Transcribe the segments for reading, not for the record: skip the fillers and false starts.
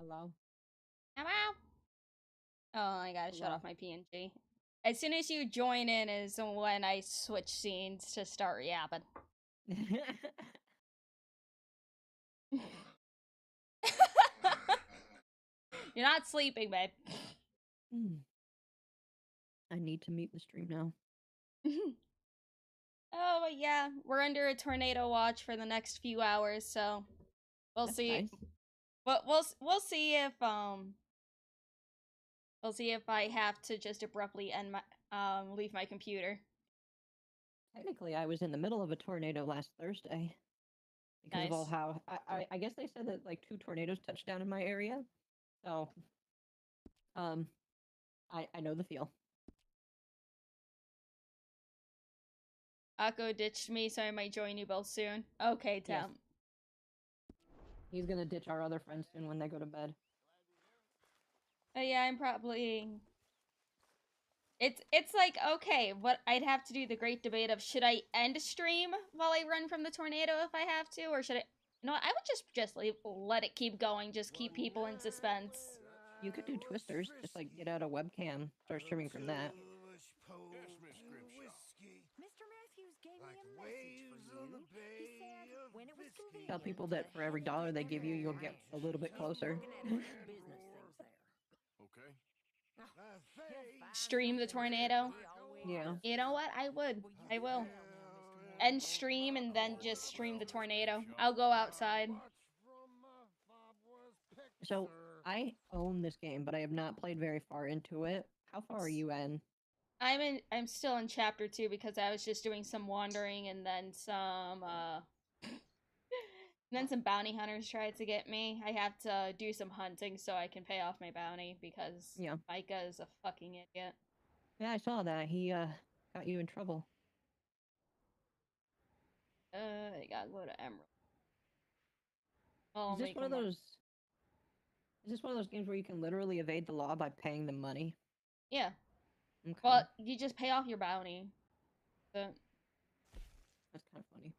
Hello? Hello? Oh, I gotta shut Hello? off my PNG. As soon as you join in is when I switch scenes to start yapping. You're not sleeping, babe. I need to mute the stream now. Oh, but yeah, we're under a tornado watch for the next few hours, so we'll That's see. nice. But we'll see if I have to just abruptly end my leave my computer. Technically, I was in the middle of a tornado last Thursday. Because of all Nice. how I guess they said that like 2 tornadoes touched down in my area. So I know the feel. Akko ditched me, so I might join you both soon. Okay, Yes. Tim. He's gonna ditch our other friends soon when they go to bed. Yeah, I'm probably. It's like, okay, what I'd have to do the great debate of should I end stream while I run from the tornado if I have to, or should I? No, I would just let it keep going, just keep people in suspense. You could do twisters, just like get out a webcam, start streaming from that. Mr. Matthews gave me a message for you. He said when it was convenient. Tell people that for every dollar they give you, you'll get a little bit closer. Okay. Stream the tornado. Yeah. You know what? I would. I will. End stream and then just stream the tornado. I'll go outside. So I own this game, but I have not played very far into it. How far are you in? I'm still in chapter 2 because I was just doing some wandering and then some and then some bounty hunters tried to get me. I have to do some hunting so I can pay off my bounty because Micah is a fucking idiot. Yeah, I saw that. He got you in trouble. I gotta go to Emerald. Oh, Is this one of those? Is this one of those games where you can literally evade the law by paying them money? Yeah. Okay. Well, you just pay off your bounty. But... That's kind of funny.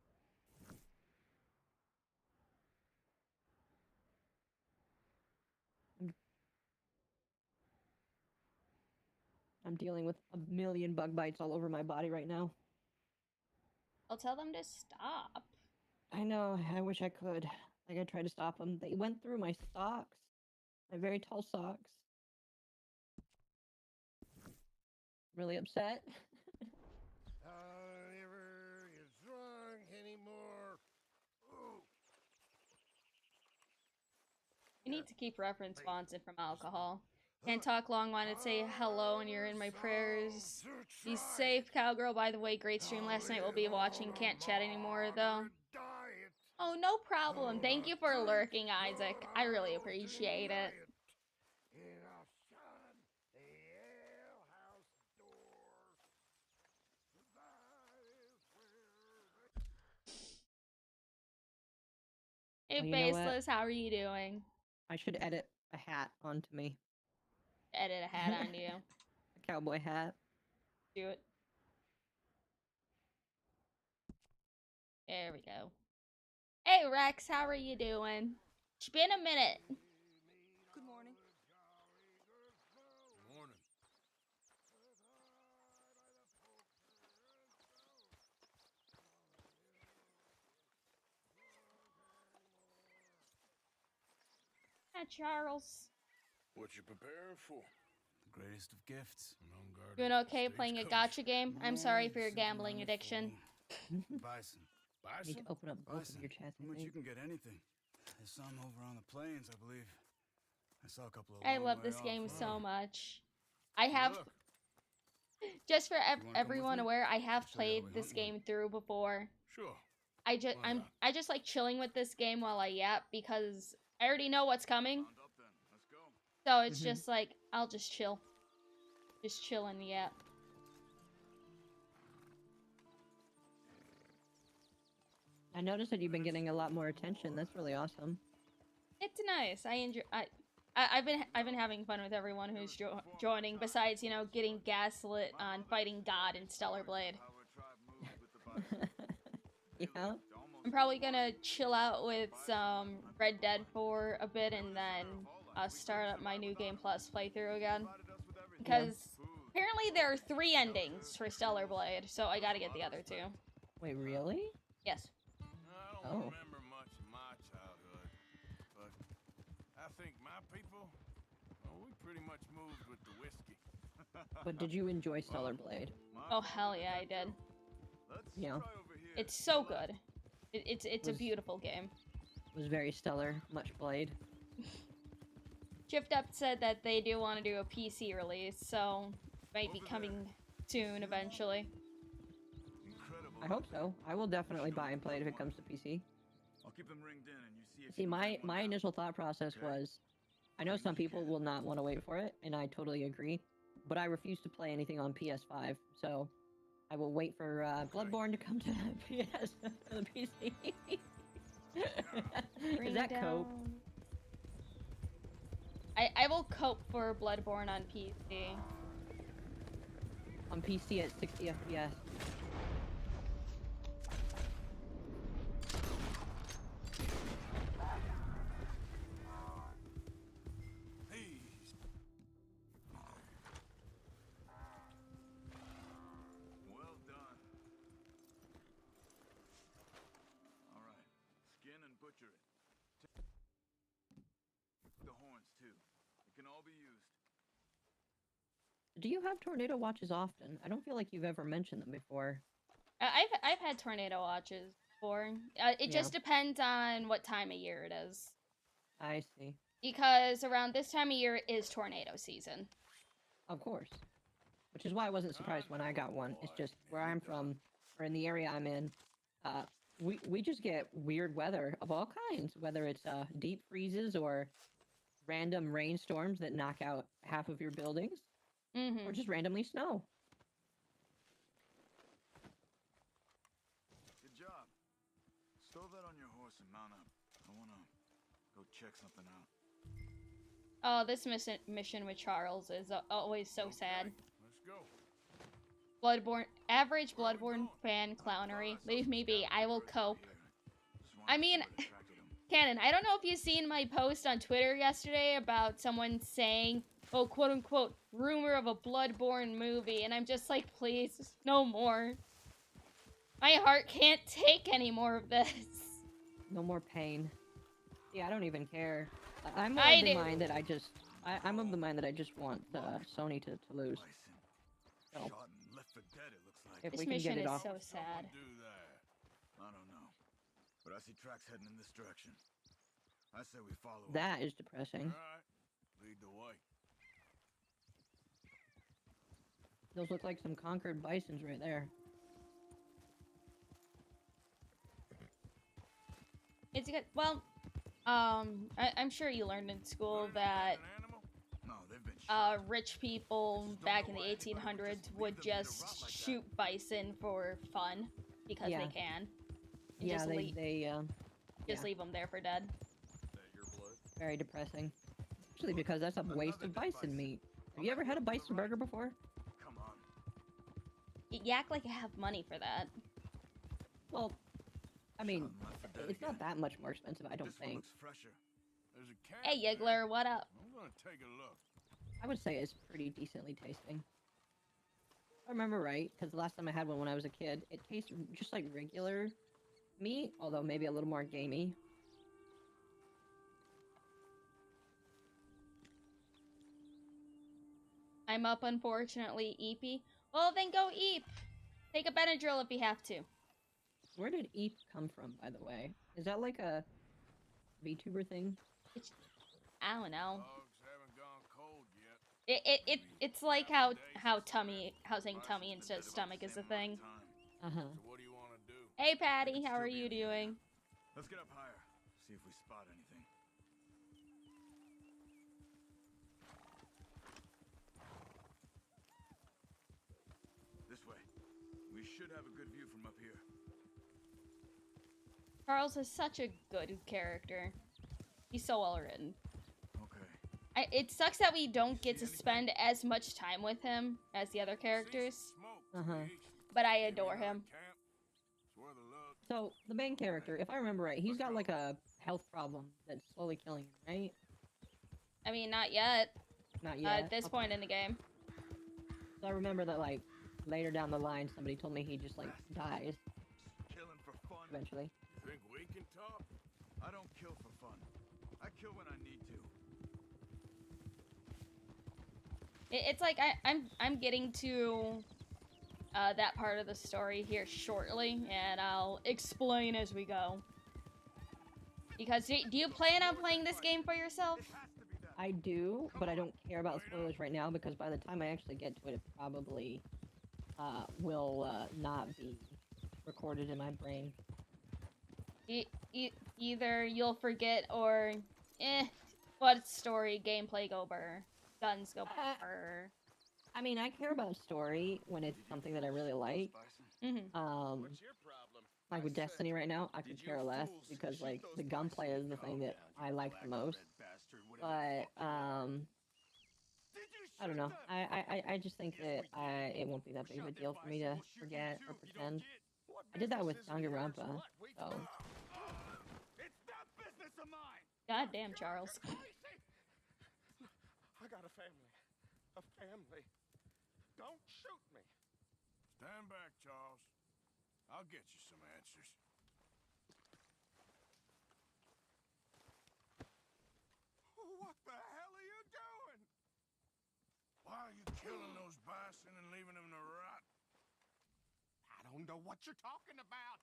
I'm dealing with a million bug bites all over my body right now. I'll tell them to stop. I know. I wish I could. Like, I tried to stop them. They went through my socks. My very tall socks. Really upset. Never get drunk anymore. You need to keep reference sponsored from alcohol. Can't talk long, wanted to say hello and you're in my prayers. Be safe, cowgirl. By the way, great stream last night. We'll be watching. Can't chat anymore, though. Oh, no problem. Thank you for lurking, Isaac. I really appreciate it. Hey, Baseless, how are you doing? I should edit a hat onto me. Edit a hat onto you. A cowboy hat. Do it. There we go. Hey, Rex, how are you doing? It's been a minute. Good morning. Good morning. Hi, Charles. What you preparing for? The greatest of gifts. Doing okay playing a gacha game? I'm sorry for your gambling addiction. Bison. I need to open up both of your chats. How much you can get anything? There's some over on the plains, I believe. I saw a couple of. I love this game so much. I have, just for everyone aware, I have played this game through before. Sure. I just like chilling with this game while I yap because I already know what's coming. So it's just like I'll just chill. Just chill and yap. I noticed that you've been getting a lot more attention. That's really awesome. It's nice. I enjoy. I've been having fun with everyone who's joining. Besides, you know, getting gaslit on fighting God in Stellar Blade. Yeah. I'm probably gonna chill out with some Red Dead for a bit and then start up my New Game Plus playthrough again. Because apparently there are 3 endings for Stellar Blade, so I gotta get the other 2. Wait, really? Yes. I don't Oh. remember much of my childhood, but I think my people, well, we pretty much moved with the whiskey. But did you enjoy Stellar Blade? Oh, hell yeah, I did. Yeah. It's so good. It's a Was- beautiful game. Was very stellar, much played. Shift Up said that they do want to do a PC release, so might be coming soon eventually. I hope so. I will definitely buy and play it if it comes to PC. I'll keep them ringed in and you see if See, you can my get one down. initial thought process was, I know some people will not want to wait for it, and I totally agree, but I refuse to play anything on PS5, so I will wait for Bloodborne to come to PS the PC. Is that cope? I will cope for Bloodborne on PC. On PC at 60 FPS. Well done. All right. Skin and butcher it. The horns too. It can all be used. Do you have tornado watches often? I don't feel like you've ever mentioned them before. I've had tornado watches before. It just depends on what time of year it is. I see. Because around this time of year is tornado season. Of course. Which is why I wasn't surprised when I got one. It's just where I'm from, or in the area I'm in, we just get weird weather of all kinds, whether it's deep freezes or random rainstorms that knock out half of your buildings, or just randomly snow. Good job. Stow that on your horse and mount up. I wanna go check something out. Oh, this mission with Charles is always so sad. Let's go. Bloodborne, average Bloodborne fan clownery. Leave me be. I will cope. I mean, Cannon, I don't know if you've seen my post on Twitter yesterday about someone saying, oh, quote unquote, rumor of a Bloodborne movie, and I'm just like, please, no more. My heart can't take any more of this. No more pain. Yeah, I don't even care. I'm I of the do. mind that I'm of the mind that I just want Sony to lose. So, Shot and left for dead, it looks like. if This we can mission get it is off. so sad. Do that. I don't know. But I see tracks heading in this direction. I say we follow 'em. That is depressing. All right. Lead the way. Those look like some conquered bisons right there. It's good. Well, I'm sure you learned in school that An animal? No, they've been shot. rich people back in the 1800s would just shoot bison for fun because Yeah. they can. And Yeah, just they just yeah. leave them there for dead. Very depressing. Especially because that's a waste of bison meat. Have you ever had a bison burger before? Come on. You act like I have money for that. Well, I mean, Shot and left for dead it's not again. that much more expensive, I don't This one think. looks fresher. There's a cat. Hey, there. Yiggler, what up? I'm gonna take a look. I would say it's pretty decently tasting. If I remember right, because the last time I had one when I was a kid, it tastes just like regular meat, although maybe a little more gamey. I'm up, unfortunately, Eepy. Well, then go Eep. Take a Benadryl if you have to. Where did Eep come from, by the way? Is that like a VTuber thing? I don't know. Dogs haven't gone cold yet. It's like how saying tummy instead of stomach is a thing. Uh-huh. So what do you want to do? Hey, Patty, how are you doing? Let's get up higher. See if we spot anything. This way. We should have a good view from up here. Charles is such a good character. He's so well written. Okay. It sucks that we don't get to spend as much time with him as the other characters, Smoke. Uh-huh. but I adore him. Camp. It's where the love. So, the main character, if I remember right, he's got like a health problem that's slowly killing him, right? I mean, not yet. Not yet. At this Okay. point in the game. So I remember that, like, later down the line, somebody told me he just, like, dies Killing for fun. eventually. You think we can talk? I don't kill for fun. I kill when I need to. It's like I'm getting to that part of the story here shortly, and I'll explain as we go. Because do you plan on playing this game for yourself? It has to be done. I do, but I don't care about spoilers right now because by the time I actually get to it, it probably will not be recorded in my brain. Either you'll forget or, what story, gameplay go burr, guns go burr. I mean, I care about story when it's something that I really like. Mm-hmm. What's your problem? Like with Destiny right now, I could Did you care less fools because shoot like those the gunplay is the bison? thing that I like the most. But I don't know. I just think that it won't be that big of a deal for me to forget or pretend. I did that with Danganronpa, so It's not business of mine. Goddamn, Charles. I got a family. A family. Don't shoot me. Stand back, Charles. I'll get you some answers. What the hell are you doing? Why are you killing those bison and leaving them to rot? I don't know what you're talking about.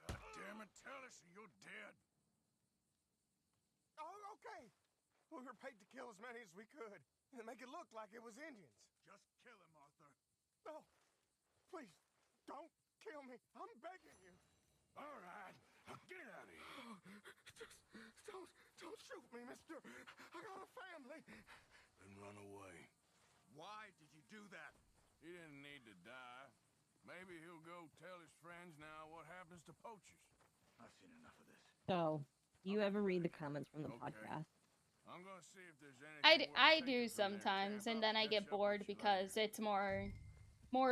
God damn it, tell us or you're dead. Oh, okay. We were paid to kill as many as we could and make it look like it was Indians. Just kill him, Arthur. No, please, don't kill me. I'm begging you. All right, now get out of here. Just don't shoot me, mister. I got a family. Then run away. Why did you do that? He didn't need to die. Maybe he'll go tell his friends now what happens to poachers. I've seen enough of this. so you ever read the comments from the Okay. podcast? I'm gonna see if there's anything I worth do taking from there, sometimes, Cap. and then I I'll get catch up bored with you because later. it's more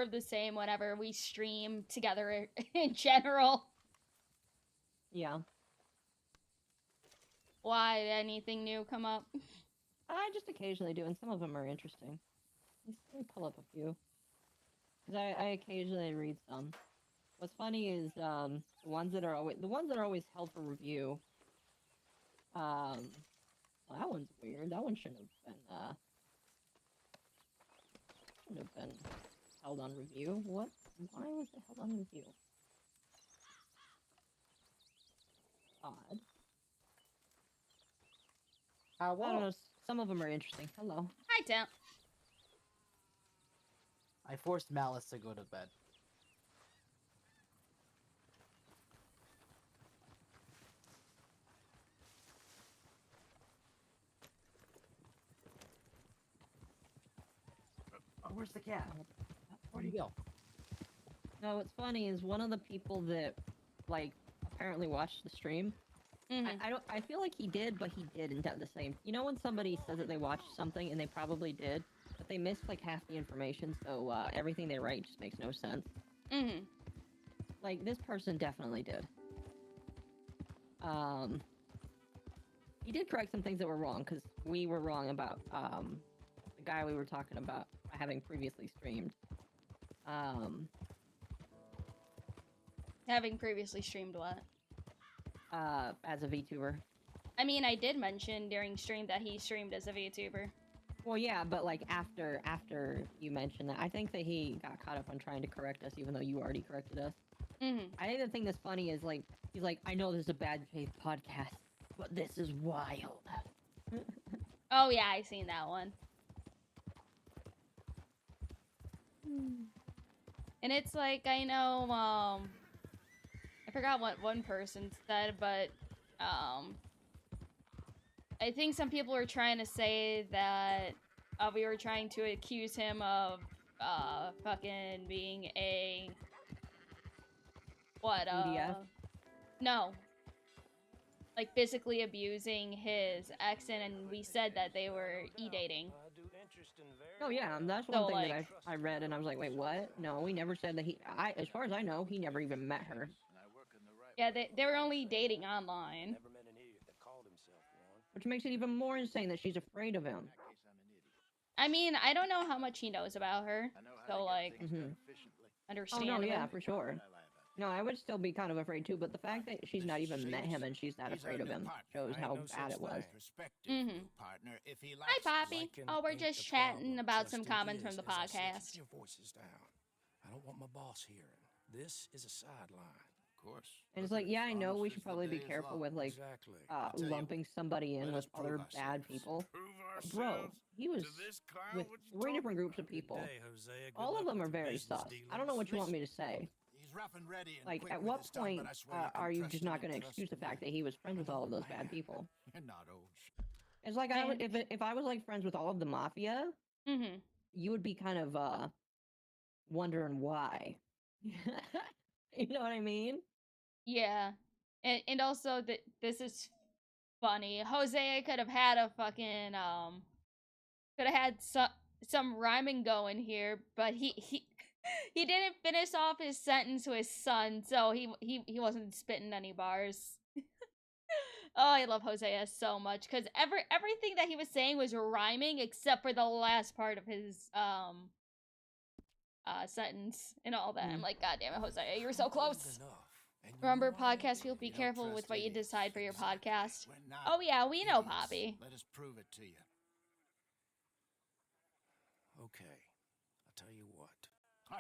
of the same whenever we stream together in general. Yeah. Why? Anything new come up? I just occasionally do, and some of them are interesting. Let me pull up a few. Because I occasionally read some. What's funny is the ones that are always held for review. Well, that one's weird. That one shouldn't have been held on review. What? Why was it held on review? Odd. I don't know. Some of them are interesting. Hello. Hi, Tim. I forced Malice to go to bed. Oh, where's the cat? Where'd he go? No, what's funny is one of the people that, like, apparently watched the stream. Mhm. I feel like he did, but he didn't at the same. You know when somebody says that they watched something and they probably did, but they missed like half the information, so everything they write just makes no sense. Mhm. Like this person definitely did. He did correct some things that were wrong because we were wrong about the guy we were talking about having previously streamed. Having previously streamed what? As a VTuber. I mean, I did mention during stream that he streamed as a VTuber. Well, yeah, but like after you mentioned that, I think that he got caught up on trying to correct us, even though you already corrected us. Mhm. I think the thing that's funny is like he's like, I know this is a bad faith podcast, but this is wild. Oh yeah, I seen that one. And it's like I know, I forgot what one person said, but I think some people were trying to say that we were trying to accuse him of fucking being a what? EDF? No. Like physically abusing his ex, and we said that they were e-dating. Oh yeah, that's So, one thing that like- I read, and I was like, wait, what? No, we never said that he. As far as I know, he never even met her. Yeah, they were only dating online. Which makes it even more insane that she's afraid of him. I mean, I don't know how much he knows about her, so like, Oh understandable. no, yeah, for sure. No, I would still be kind of afraid too, but the fact that she's not even met him and she's that afraid of him shows how bad it was. Mhm. Hi, Poppy. Oh, we're just chatting about some comments from the podcast. Your voices down. I don't want my boss hearing. This is a sideline. Of course. And it's like, yeah, I know we should probably be careful with like Exactly. lumping somebody in with other bad people. But bro, he was with 3 different groups of people. All of them are very sus. I don't know what you want me to say. He's rough and ready and Like, quick at with what his tongue, point but I swear are you can just trust not him going to and excuse the trust fact that he was friends with all of those bad people? You're not old. It's like I would, if I was like friends with all of the mafia, Mm-hmm. you would be kind of wondering why. You know what I mean? Yeah, and also that this is funny. Hosea could have had a fucking could have had some rhyming going here, but he he didn't finish off his sentence to his son, so he wasn't spitting any bars. Oh, I love Hosea so much because everything that he was saying was rhyming except for the last part of his sentence and all that. I'm like, God damn it, Hosea, you were so close. Remember, podcast people, be careful with what you decide for your podcast. Oh yeah, we know, Poppy. Let us prove it to you. Okay, I'll tell you what.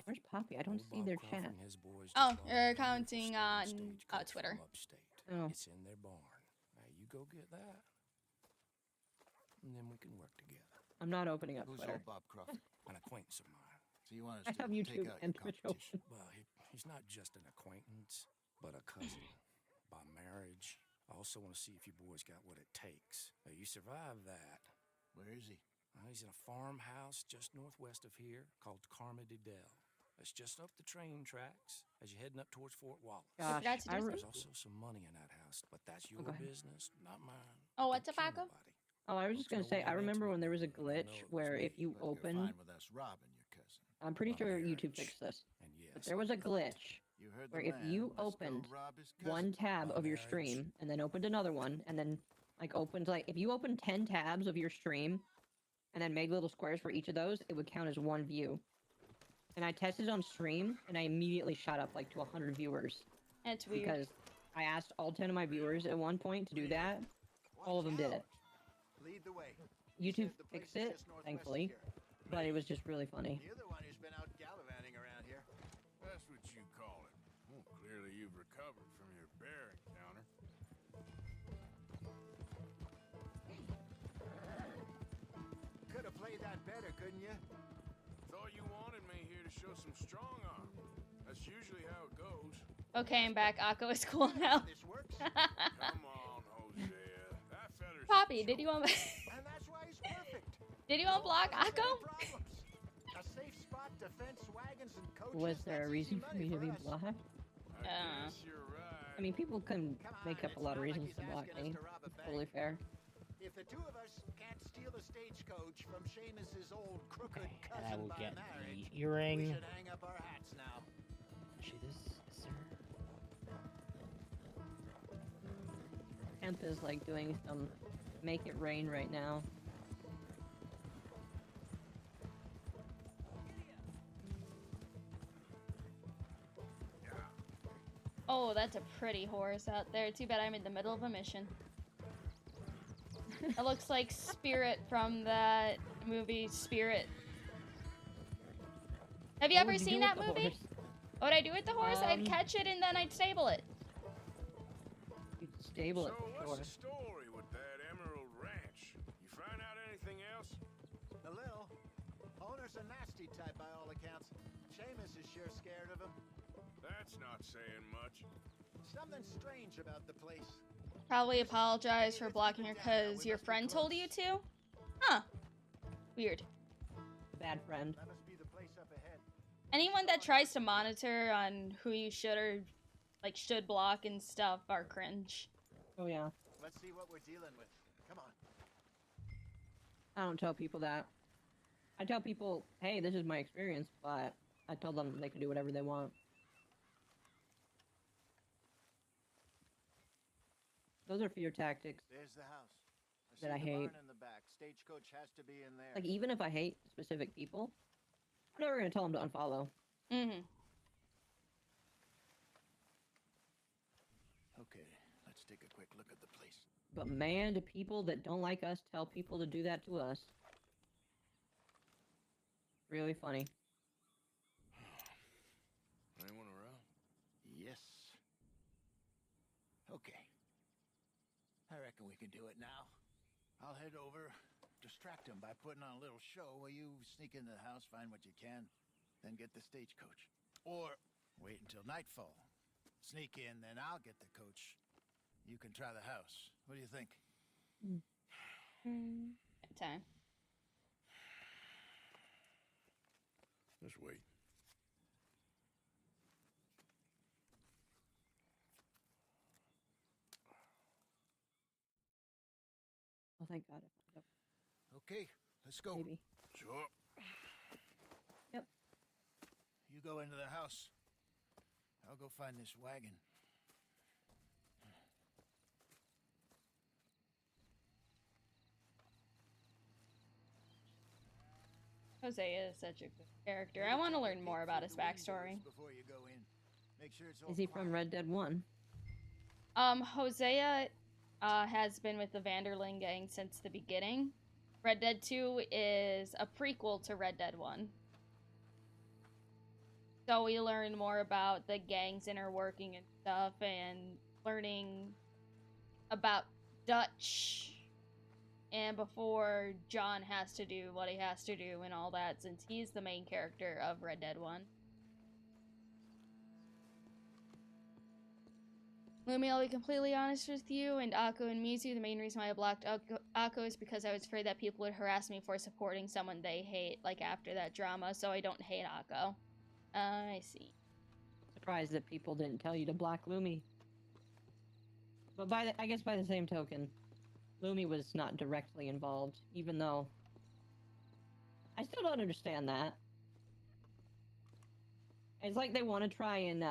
Where's Poppy? I don't Old see Bob their Croft chat. and his boys just Oh, bought a you're beautiful commenting stone on stagecoach Twitter. from upstate. Oh. It's in their barn. Now you go get that, and then we can work together. I'm not opening up Who's Twitter. old Bob Crawford? An acquaintance of mine. So you want us I to have take YouTube out and your Twitch competition? Well, he's not just an acquaintance, but a cousin. By marriage, I also want to see if you boys got what it takes. Now, you survive that. Where is he? He's in a farmhouse just northwest of here called Carmody Dell. It's just up the train tracks as you're heading up towards Fort Wallace. Gosh, forgot to do There's also some money in that house, but that's your go ahead. business, not mine. Oh, what's Don't a kill Paco? nobody. Oh, I was just gonna say, I remember when there was a glitch where if you But you're open, fine with us robbing your cousin. I'm pretty My sure YouTube marriage. fixed this, And yes, but there was a glitch You heard the where if man. you Let's go opened rob his cousin. one tab My of your marriage. stream and then opened another one and then like opened like if you opened 10 tabs of your stream and then made little squares for each of those, it would count as one view. And I tested on stream and I immediately shot up like to 100 viewers That's weird. because I asked all 10 of my viewers at one point to do that. All of them did it. Lead the way. YouTube Said the place fixed is it, just northwest of thankfully, here. but it was just really funny. You're the one who's been out gallivanting around here. That's what you call it. Well, clearly you've recovered from your bear encounter. Could have played that better, couldn't you? Thought you wanted me here to show some strong arm. That's usually how it goes. Okay, I'm back. Akko is cool now. This works. Come on, Hosea. That feller's Poppy, did you want And that's why he's perfect. did you unblock No Akko? problems. A safe spot to fence wagons and coaches. Was there a that's reason easy for me to money be us. blocked? I guess you're right. I mean, people can Come on, make up it's a lot of not like reasons he's to block asking us me. to rob a It's bank. totally fair. If the two of us can't steal the stagecoach from Seamus's old crooked Okay, and I cousin will by get marriage, the earring. we should hang up our hats now. Actually, this, sir. Temp is like doing some make it rain right now. Oh, that's a pretty horse out there. Too bad I'm in the middle of a mission. It looks like Spirit from that movie Spirit. Have you What ever would you seen do that with the movie? horse? What would I do with the horse? I'd Um, catch it and then I'd stable it. You could stable it So for what's sure. the story with that Emerald Ranch? You find out anything else? A little. Owner's a nasty type by all accounts. Seamus is sure scared of him. That's not saying much. Something strange about the place. Probably apologize for blocking her because your friend told you to? Huh. Weird. Bad friend. That must be the place up ahead. Anyone that tries to monitor on who you should or like should block and stuff are cringe. Oh yeah. Let's see what we're dealing with. Come on. I don't tell people that. I tell people, hey, this is my experience, but I tell them they can do whatever they want. Those are fear tactics. There's the house. A that I hate. in the back. Stagecoach has to be in there. Like, even if I hate specific people, I'm never gonna tell them to unfollow. Mm-hmm. Okay, let's take a quick look at the place. But man, do people that don't like us tell people to do that to us. Really funny. Anyone around? Yes. Okay. I reckon we can do it now. I'll head over, distract him by putting on a little show while you sneak into the house, find what you can, then get the stagecoach. Or wait until nightfall. Sneak in, then I'll get the coach. You can try the house. What do you think? Time. Just wait. Oh, thank God. Yep, Okay, let's go. maybe. Sure. Yep. You go into the house. I'll go find this wagon. Hosea is such a good character. I want to learn more about his backstory. Before you go in. Make sure it's all Is he from Red Dead 1? Hosea has been with the Vanderlyn gang since the beginning. Red Dead 2 is a prequel to Red Dead 1. So we learn more about the gang's inner working and stuff, and learning about Dutch, and before John has to do what he has to do and all that, since he's the main character of Red Dead 1. Lumi, I'll be completely honest with you, and Akko and Mizu, the main reason why I blocked Akko is because I was afraid that people would harass me for supporting someone they hate, like after that drama, so I don't hate Akko. I see. Surprised that people didn't tell you to block Lumi. But I guess by the same token, Lumi was not directly involved, even though I still don't understand that. It's like they want to try and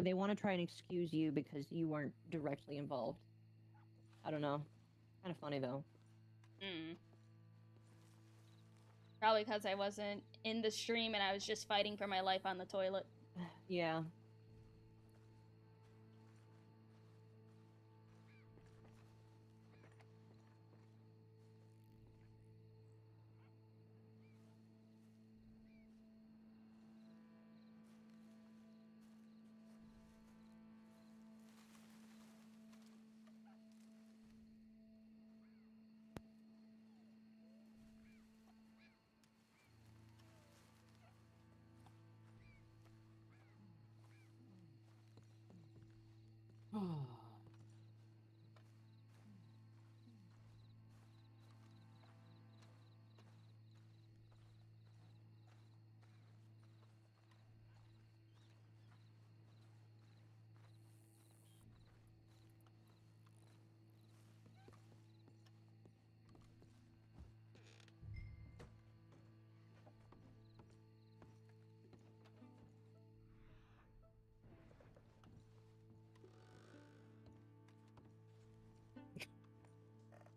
they want to try and excuse you because you weren't directly involved. I don't know. Kind of funny though. Probably because I wasn't in the stream and I was just fighting for my life on the toilet. Yeah.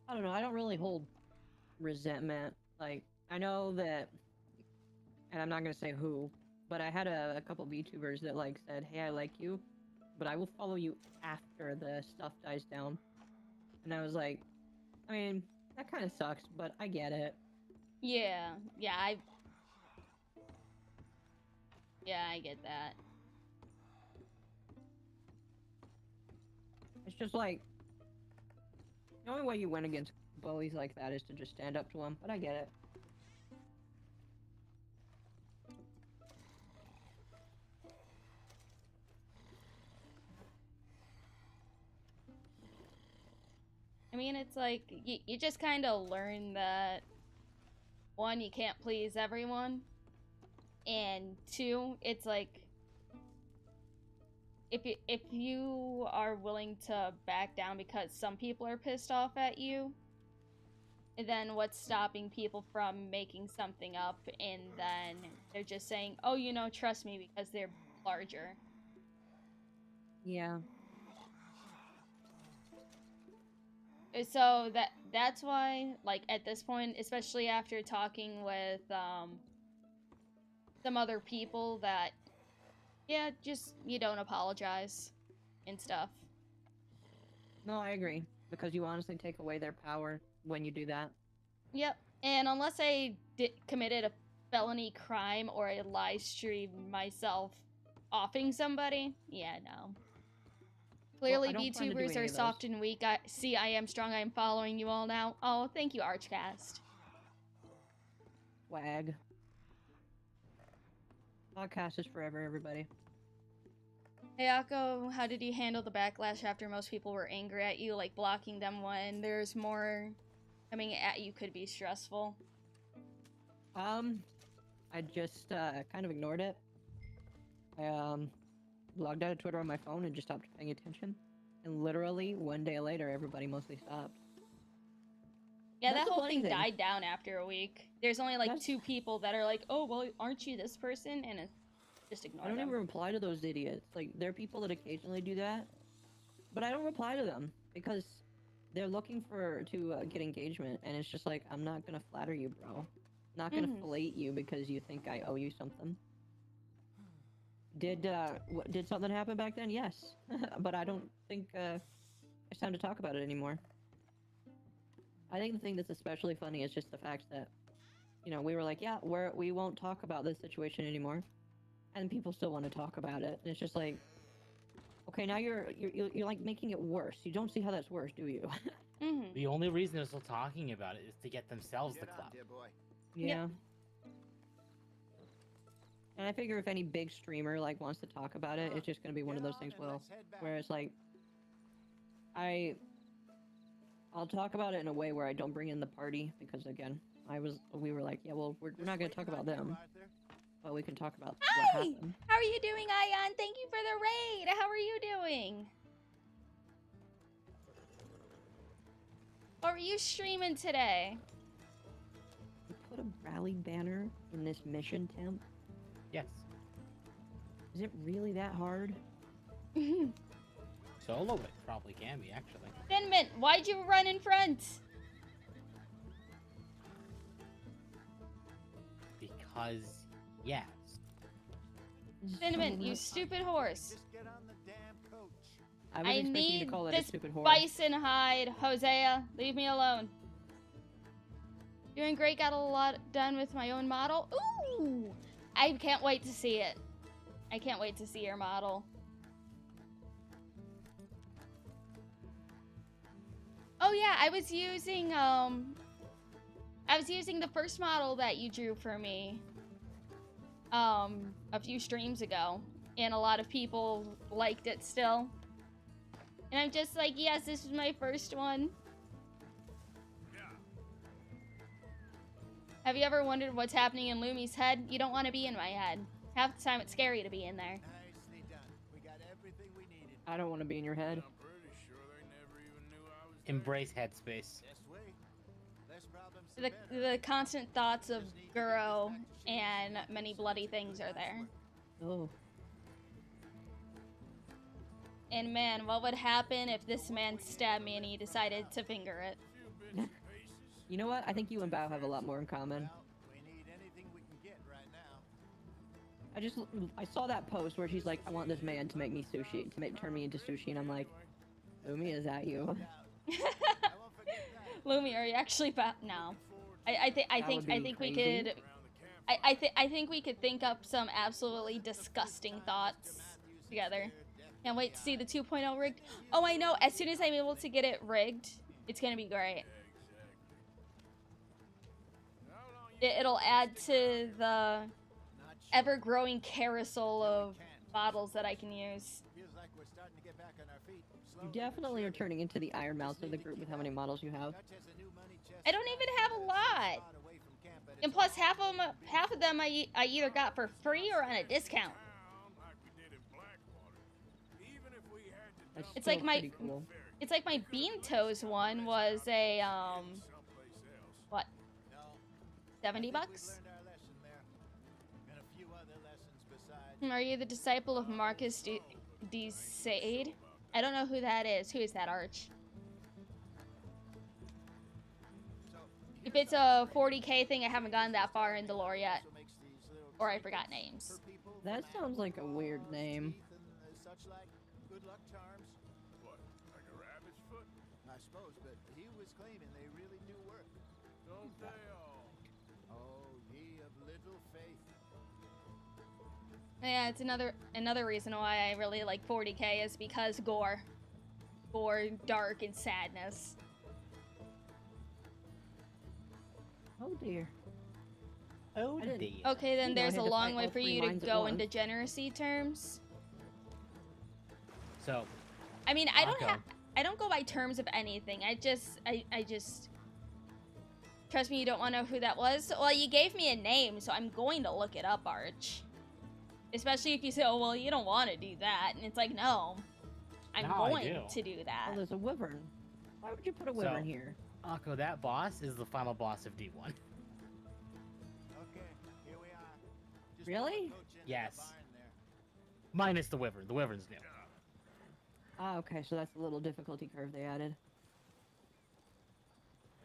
I don't know. I don't really hold resentment. Like, I know that, and I'm not gonna say who, but I had a couple VTubers that like said, "Hey, I like you, but I will follow you after the stuff dies down." And I was like, I mean, that kind of sucks, but I get it. Yeah, I get that. It's just like the only way you win against bullies like that is to just stand up to them. But I get it. I mean, it's like, you just kind of learn that, one, you can't please everyone, and two, it's like, if you are willing to back down because some people are pissed off at you, then what's stopping people from making something up, and then they're just saying, oh, you know, trust me, because they're larger. Yeah. So that's why, like, at this point, especially after talking with some other people, that yeah, just you don't apologize and stuff. No, I agree. Because you honestly take away their power when you do that. Yep. And unless I committed a felony crime or a live stream myself offing somebody, yeah, no. Clearly, I don't plan to do VTubers any are of soft those. and weak. See, I am strong. I'm following you all now. Oh, thank you, Archcast. Wag. Podcast is forever, everybody. Hey, Akko, how did you handle the backlash after most people were angry at you? Like, blocking them when there's more coming at you could be stressful. I just kind of ignored it. I logged out of Twitter on my phone and just stopped paying attention. And literally, one day later, everybody mostly stopped. Yeah, That's that the whole funny thing thing. died down after a week. There's only like That's- 2 people that are like, oh, well, aren't you this person? And just ignore I don't them. even reply to those idiots. Like, there are people that occasionally do that, but I don't reply to them because they're looking to get engagement, and it's just like, I'm not gonna flatter you, bro. Not gonna fillet you because you think I owe you something. Did something happen back then? Yes, but I don't think it's time to talk about it anymore. I think the thing that's especially funny is just the fact that, you know, we were like, yeah, we won't talk about this situation anymore, and people still want to talk about it. And it's just like, okay, now you're like making it worse. You don't see how that's worse, do you? The only reason they're still talking about it is to get themselves the Get on, clout. dear boy. Yeah. And I figure if any big streamer like wants to talk about it, it's just gonna be one of those things where it's like I'll talk about it in a way where I don't bring in the party, because again, we were like, yeah, well, we're not gonna talk about them, but we can talk about Hi! what happened. How are you doing, Ion? Thank you for the raid! How are you doing? What were you streaming today? We put a rally banner in this mission temp. Yes. Is it really that hard? Solo it probably can be, actually. Cinnamon, why'd you run in front? Because, yes. Cinnamon, you stupid horse. Just get on the damn coach. I was I expecting you to need call that a this stupid whore. bison hide. Hosea, leave me alone. Doing great, got a lot done with my own model. Ooh! I can't wait to see it. I can't wait to see your model. Oh yeah, I was using the first model that you drew for me a few streams ago, and a lot of people liked it still. And I'm just like, yes, this is my first one. Have you ever wondered what's happening in Lumi's head? You don't want to be in my head. Half the time it's scary to be in there. Nicely done. We got everything we needed. I don't want to be in your head. I'm pretty sure they never even knew I was there. Embrace headspace. Best way. Less problems, the better. The constant thoughts of Guro and many bloody things are there. Oh. And man, what would happen if this man stabbed me and he decided to finger it? You know what? I think you and Bao have a lot more in common. Well, we need anything we can get right now. I saw that post where she's like, I want this man to make me sushi, to turn me into sushi, and I'm like, Lumi, is that you? I won't forget that. Lumi, are you actually no? I think we could. I think we could think up some absolutely disgusting thoughts together. Can't wait to see the 2.0 rigged. Oh, I know. As soon as I'm able to get it rigged, it's gonna be great. It'll add to the ever-growing carousel of bottles that I can use. Feels like we're starting to get back on our feet. You definitely are turning into the Iron Mouse of the group with how many models you have. Dutch has a new money chest. I don't even have a lot. Far away from camp, but And it's plus, half of them I either got for free or on a discount. Like we did in Blackwater. Even if we had to That's It's still like my- pretty cool. It's like my Bean Toes one was a someplace else. what, no. 70 I think bucks? we've learned our lesson there. And a few other lessons besides. Are you the disciple of Marcus de Sade? I don't know who that is. Who is that, Arch? If it's a 40k thing, I haven't gotten that far in the lore yet. Or I forgot names. That sounds like a weird name. Such like good luck charms. What, like a rabbit's foot? I suppose, but he was claiming they really do work. Don't they all? Oh, ye of little faith. Yeah, it's another reason why I really like 40k is because gore. Gore, dark, and sadness. Oh dear. Oh I didn't- dear. Okay, then You know, I there's a had to long fight way all for three you to lines at go once. into degeneracy terms. So, I mean, I don't Mako. have. I don't go by terms of anything. I just. Trust me, you don't want to know who that was. Well, you gave me a name, so I'm going to look it up, Arch. Especially if you say, "Oh, well, you don't want to do that," and it's like, no, I'm No, I going do. to do that. Oh, there's a wyvern. Why would you put a wyvern here? Akko, that boss is the final boss of D1. Okay, here we are. Just Really? throw a coach into the Yes. barn there. Minus the wyvern. The wyvern's new. Ah, okay, so that's the little difficulty curve they added.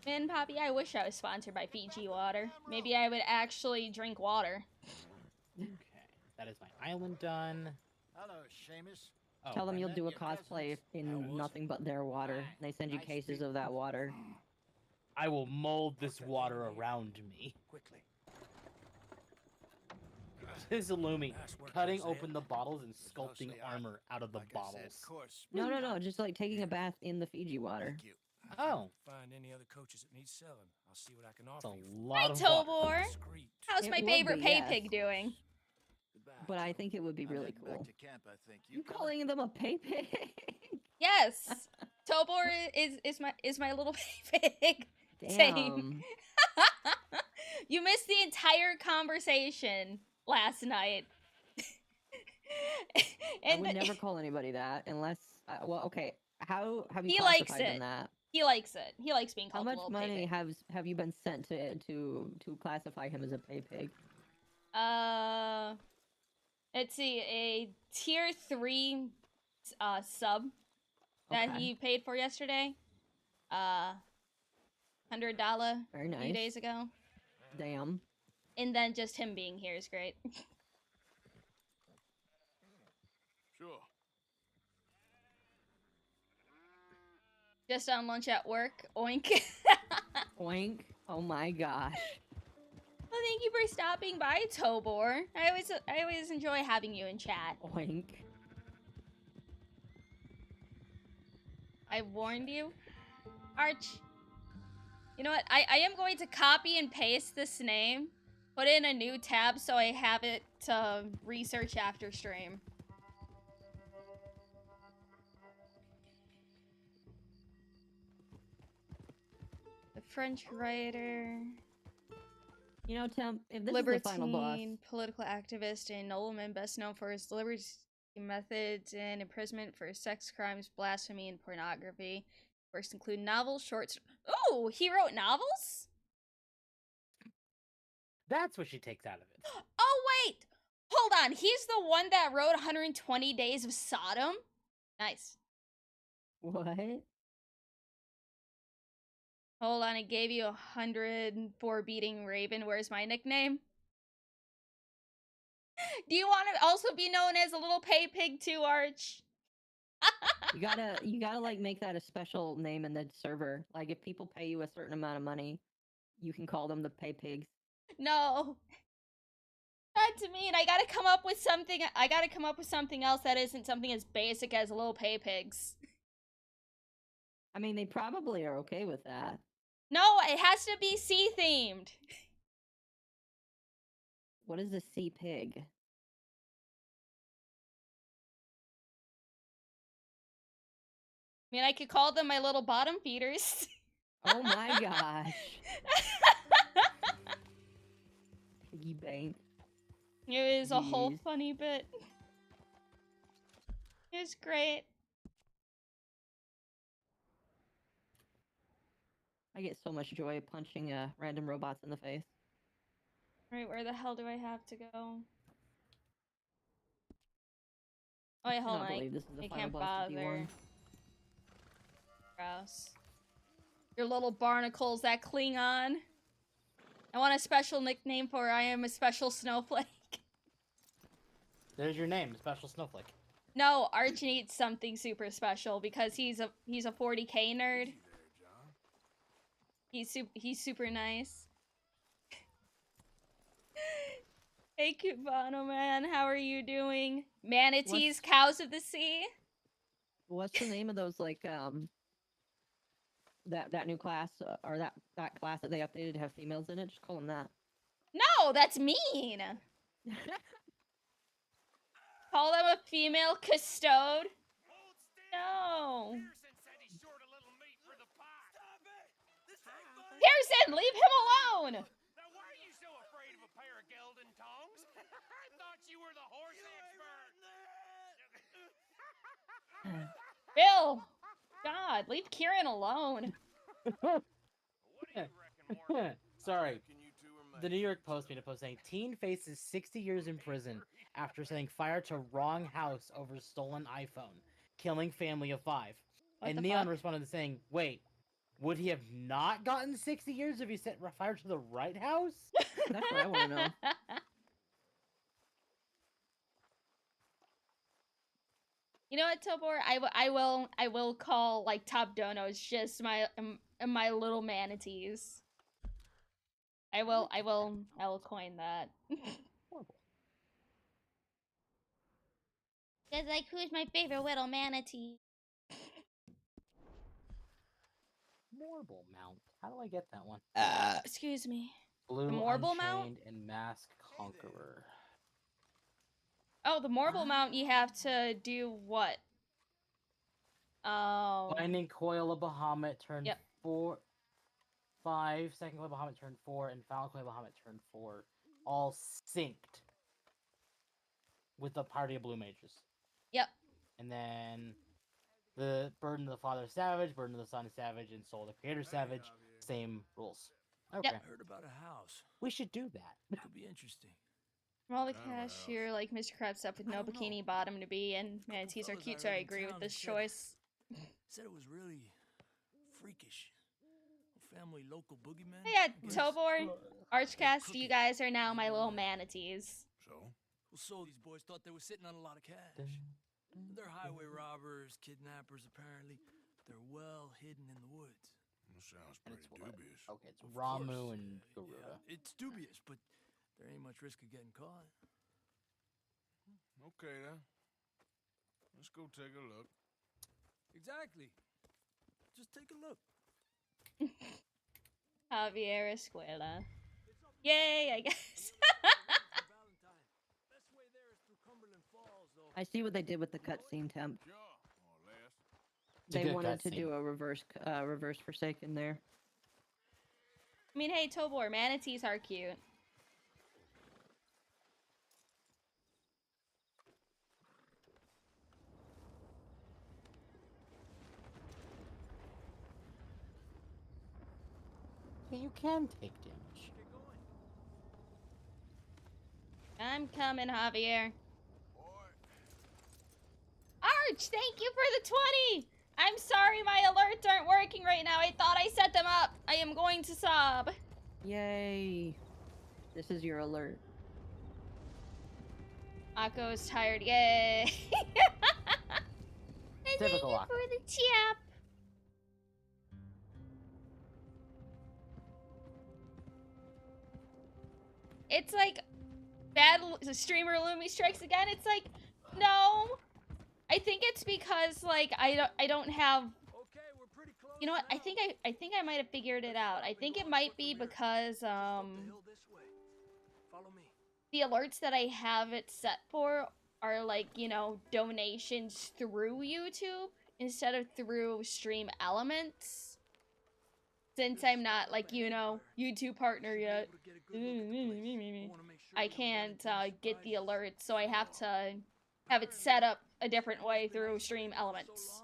Man, Poppy, I wish I was sponsored by Fiji Water. Maybe I would actually drink water. Okay, that is my island done. Hello, Seamus. Oh, Tell them I you'll met do a your cosplay cousins. How in was nothing but their water. And they send you Nice cases people. of that water. I will mold this water around me. Quickly. This is Illumi, Nice work, cutting Hosea. open the bottles and sculpting Mostly, armor out of the like I bottles. said, of course. No, just like taking a bath in the Fiji water. Thank you. If Oh. I find any other coaches that need selling, I'll see what I can That's offer a you. lot Hi, of water. Tobor. Discreet. How's It my would favorite be, pay yes. pig doing? Goodbye. But I think it would be I'm really heading cool. Back to camp, I think. You coming? calling them a pay pig? Yes, Tobor is my little pig. Same. Damn. You missed the entire conversation last night. I would never call anybody that unless. Well, okay. How have you He likes classified them it. that? He likes it. He likes being How called a much little money pig. have you been sent to classify him as a pay pig? Let's see, a tier 3 sub that Okay. he paid for yesterday. $100 Very a few nice. days ago. Damn. And then just him being here is great. Sure. Just on lunch at work. Oink. Oink. Oh my gosh. Well, thank you for stopping by, Tobor. I always enjoy having you in chat. Oink. I warned you. Arch. You know what? I am going to copy and paste this name. Put it in a new tab so I have it to research after stream. The French writer, You know, Tim, if this is the final boss, libertine, political activist, and nobleman best known for his liberty methods and imprisonment for sex crimes, blasphemy, and pornography. Works include novels, shorts. Oh, he wrote novels? That's what she takes out of it. Oh, wait! Hold on. He's the one that wrote 120 Days of Sodom? Nice. what? Hold on, I gave you 100 for beating Raven. Where's my nickname? Do you want to also be known as a little pay pig too, Arch? You gotta like make that a special name in the server. Like if people pay you a certain amount of money, you can call them the pay pigs. No. Not to mean. I gotta come up with something. I gotta come up with something else that isn't something as basic as little pay pigs. I mean, they probably are okay with that. No, it has to be sea themed. What is a sea pig? I mean, I could call them my little bottom feeders. Oh my gosh. Piggy bank. It was a whole Jeez. funny bit. It was great. I get so much joy punching random robots in the face. Alright, where the hell do I have to go? Oh, wait, I hold cannot on. believe this is the I final can't boss of bother. D1. Gross. Your little barnacles that cling on. I want a special nickname for I am a special snowflake. There's your name, Special Snowflake. No, Arch needs something super special because he's a 40k nerd. Easy there, John. He's super nice. Hey Cubano man, how are you doing? Manatees, cows of the sea. What's the name of those like that new class or that class that they updated to have females in it? Just call them that. No, that's mean. Call them a female custode. No. Pearson, leave him alone. Now, why are you so afraid of a pair of gelding tongs? I thought you were the horse expert. Bill, God, leave Kieran alone. What do you reckon, Morgan? Sorry. Can you two remain? The New York Post made a post saying teen faces 60 years in prison after setting fire to wrong house over stolen iPhone, killing family of 5. What and the Neon fuck? responded saying, "Wait, would he have not gotten 60 years if he set fire to the right house?" That's what I want to know. You know what, Tobor? I will call like top donos just my little manatees. I will coin that. Cause like, who's my favorite little manatee? Marble Mount. How do I get that one? Excuse me. Blue Marble Unchained Mount? and Mask Conqueror. Oh, the marble mount. You have to do what? Binding Coil of Bahamut, turn Yep. 4. 5, Second Coil of Bahamut, turn 4, and Final Coil of Bahamut, turn 4. All synced with the party of blue mages. Yep. And then the Burden of the Father Savage, Burden of the Son Savage, and Soul of the Creator Savage, same rules. Okay. Yep. I heard about a house. We should do that. Could be interesting. All the Kind of a cashier like Mr. Krabs up with I no don't know. bikini bottom to be, and manatees are fellas cute, I so I heard in agree with town this that said- choice. Said it was really freakish. A family local boogeyman. Yeah, I guess. Tobor, Archcast, you guys are now my little manatees. So? Well, so these boys thought they were sitting on a lot of cash. They're highway robbers, kidnappers, apparently. They're well hidden in the woods. That sounds And pretty it's what? dubious. Okay, it's Of Ramu course, and yeah, Garuda. it's dubious, but there ain't much risk of getting caught. Okay, then. Let's go take a look. Exactly. Just take a look. Javier Escuela. Yay, I guess. I see what they did with the cutscene temp. Sure, more or less. It's a They good wanted to cutscene. do a reverse Forsaken there. I mean, hey, Tobor, manatees are cute. Yeah, you can take damage. I'm coming, Javier. Boy, Arch, thank you for the 20! I'm sorry my alerts aren't working right now. I thought I set them up. I am going to sob. Yay! This is your alert. Akko is tired. Yay! And thank Typical you Akko. for the chap. It's like bad streamer Lumi strikes again. It's like, no. I think it's because like I don't have. Okay, we're pretty close. You know what? I think I might have figured it out. I think it might be because Follow me. the alerts that I have it set for are like, you know, donations through YouTube instead of through Stream Elements. Since I'm not like, you know, YouTube partner yet, I can't get the alerts, so I have to have it set up a different way through Stream Elements.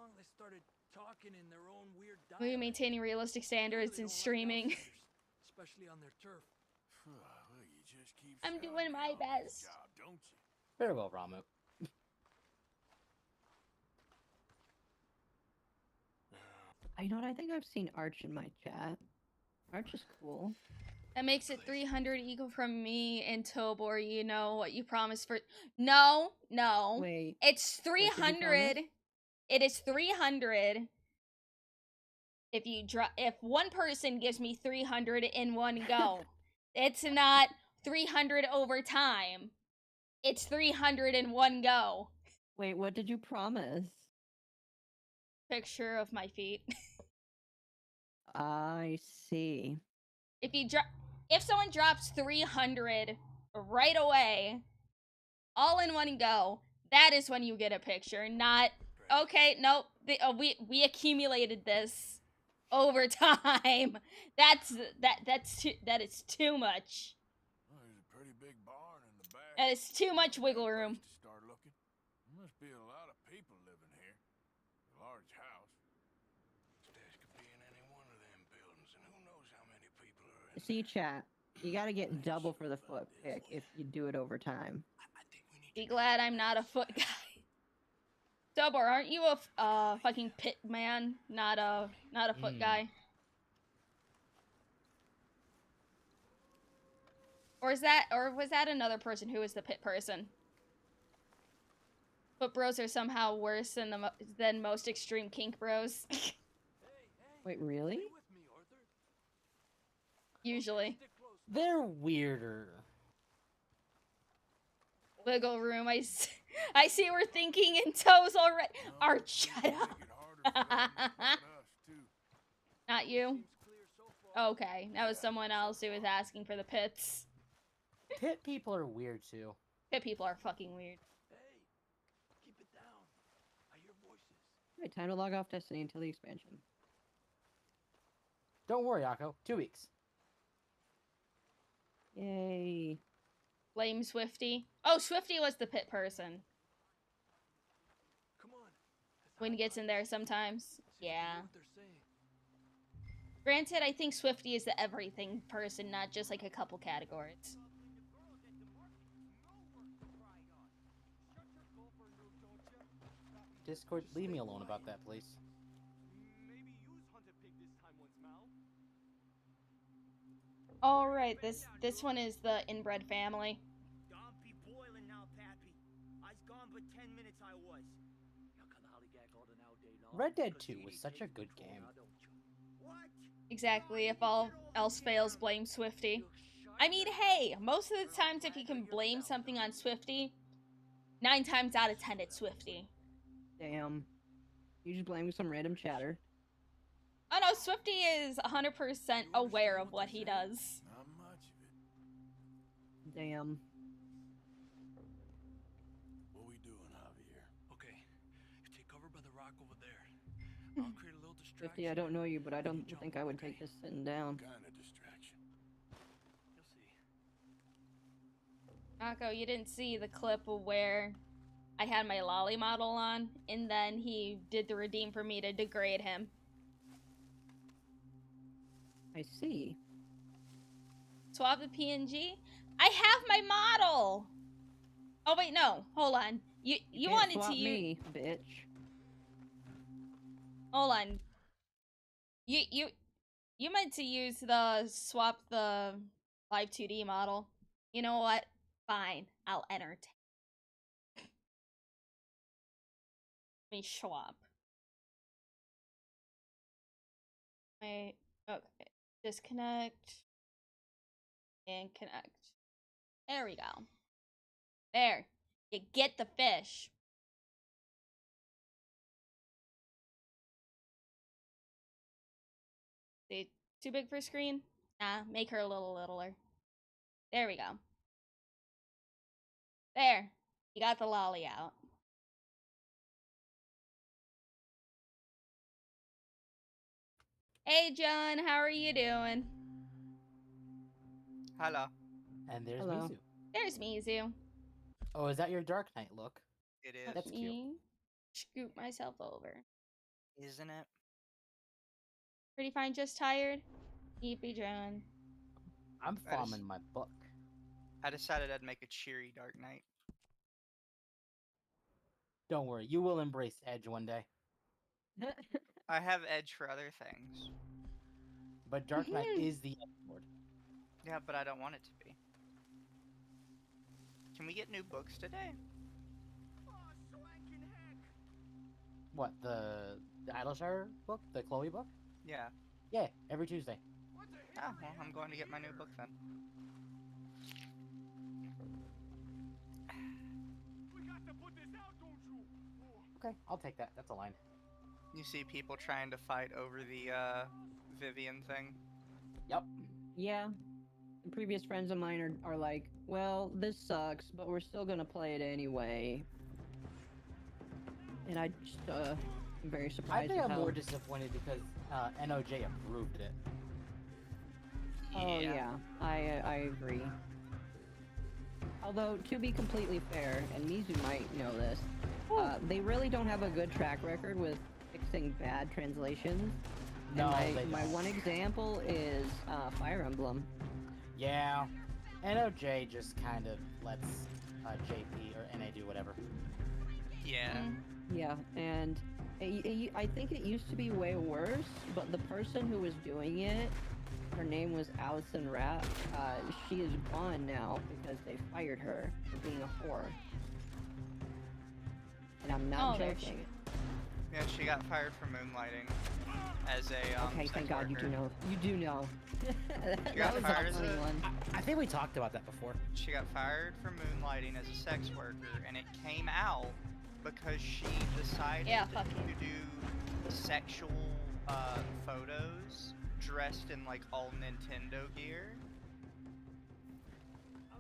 We're maintaining realistic standards in streaming. Especially on their turf. well, you just keep I'm shouting doing my down that best. job, don't you? Very well, Ramu. You know what? I think I've seen Arch in my chat. Arch is cool. That makes it 300 equal from me and Tobor. You know what you promised for. No. Wait. It's What did you 300. promise? It is 300. If one person gives me 300 in one go, it's not 300 over time. It's 300 in one go. Wait, what did you promise? Picture of my feet. I see. If someone drops 300 right away, all in one go, that is when you get a picture. Not okay. Nope. We accumulated this over time. That is too much. Well, there's a pretty big barn in the back. That is too much wiggle Place room. to start looking. There must be a lot of people living here. A large house. Stash could be in any one of them buildings, and who knows how many people are in See, chat. You gotta get double for the foot pick if you do it over time. Be glad I'm not a foot guy. Tobor, aren't you a fucking pit man? Not a foot guy. Or was that another person who was the pit person? Foot bros are somehow worse than most extreme kink bros. Wait, really? Usually. They're weirder. Wiggle room. I see we're thinking in toes already. Art, shut up. Not you? Okay, that was someone else who was asking for the pits. Pit people are weird too. Pit people are fucking weird. Keep it down. I hear voices. Wait, time to log off Destiny until the expansion. Don't worry, Akko. 2 weeks. Yay. Blame Swifty. Oh, Swifty was the pit person. Come on. When he gets in there sometimes. Yeah. Granted, I think Swifty is the everything person, not just like a couple categories. Discord, leave me alone about that, please. Alright, this one is the inbred family. Don't be boiling now, Pappy. I's gone but 10 minutes I was. Red Dead 2 was such a good game. What? Exactly, if all else fails, blame Swifty. I mean, hey, most of the times if you can blame something on Swifty, 9 times out of 10 it's Swifty. Damn. You just blaming some random chatter. Oh no, Swifty is 100% aware of what he does. Not much of it. Damn. What we doing, Javier? Okay, you take cover by the rock over there. I'll create a little distraction. 50, I don't know you, but I don't think I would take this sitting down. Kind of distraction. You'll see. Akko, you didn't see the clip of where I had my lolly model on, and then he did the redeem for me to degrade him. I see. Swap the PNG? I have my model! Oh wait, no. Hold on. You Can't wanted swap to use... me, bitch. Hold on. You meant to use the swap the live 2D model. You know what? Fine. I'll entertain. Let me swap. Wait. Okay. Disconnect. And connect. There we go. There. You get the fish. See, too big for screen? Nah, make her a little littler. There we go. There. You got the lolly out. Hey, John, how are you doing? Hello. And there's Hello. Mizu. There's Mizu. Oh, is that your Dark Knight look? It is. That's cute. Me scoop myself over. Isn't it? Pretty fine, just tired? Eepy John. I'm That is- farming my book. I decided I'd make a cheery Dark Knight. Don't worry, you will embrace Edge one day. I have edge for other things. But Dark Knight is the Edge Lord. Yeah, but I don't want it to be. Can we get new books today? What, the Idleshire book? The Chloe book? Yeah. Yeah, every Tuesday. Oh, well, I'm going to get my new book then. Okay, I'll take that. That's a line. You see people trying to fight over the Vivian thing? Yep. Yeah. Previous friends of mine are like, well, this sucks, but we're still gonna play it anyway. And I just, am very I surprised think at I'm how... more disappointed because NOJ approved it. Oh, yeah. I agree. Although, to be completely fair, and Mizu might know this, they really don't have a good track record with fixing bad translations. No, and they my don't. one example is Fire Emblem. Yeah. NOJ just kind of lets JP or NA do whatever. Yeah. Yeah, and I think it used to be way worse, but the person who was doing it, her name was Allison Rapp, she is gone now because they fired her for being a whore. And I'm not joking. Yeah, she got fired for moonlighting as a okay, sex thank God worker. you do know. You do know. She got was fired a as funny a- one. I think we talked about that before. She got fired for moonlighting as a sex worker, and it came out because she decided fuck to do sexual photos dressed in like all Nintendo gear.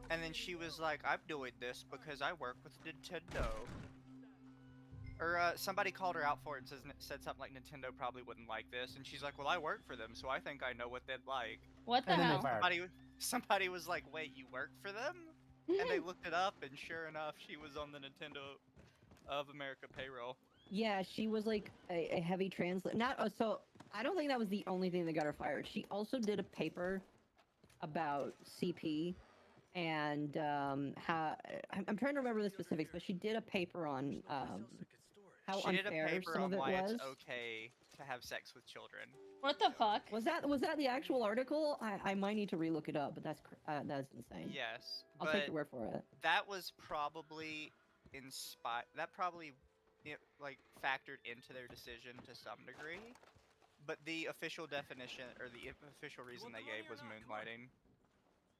And then she was like, I'm doing this because I work with Nintendo. Or somebody called her out for it and said something like Nintendo probably wouldn't like this, and she's like, well, I work for them, so I think I know what they'd like. What the And then they hell? fired her. Somebody was like, wait, you work for them? And they looked it up, and sure enough, she was on the Nintendo of America payroll. Yeah, she was like a heavy translate. Not so. I don't think that was the only thing that got her fired. She also did a paper about CP and how I'm trying to remember the specifics, but she did a paper on how She did a unfair paper some on of it why was. it's okay to have sex with children. What the fuck? Was that the actual article? I might need to relook it up, but that's insane. Yes, I'll but take your word for it. that was probably that probably like factored into their decision to some degree. But the official definition or the official reason they gave was moonlighting.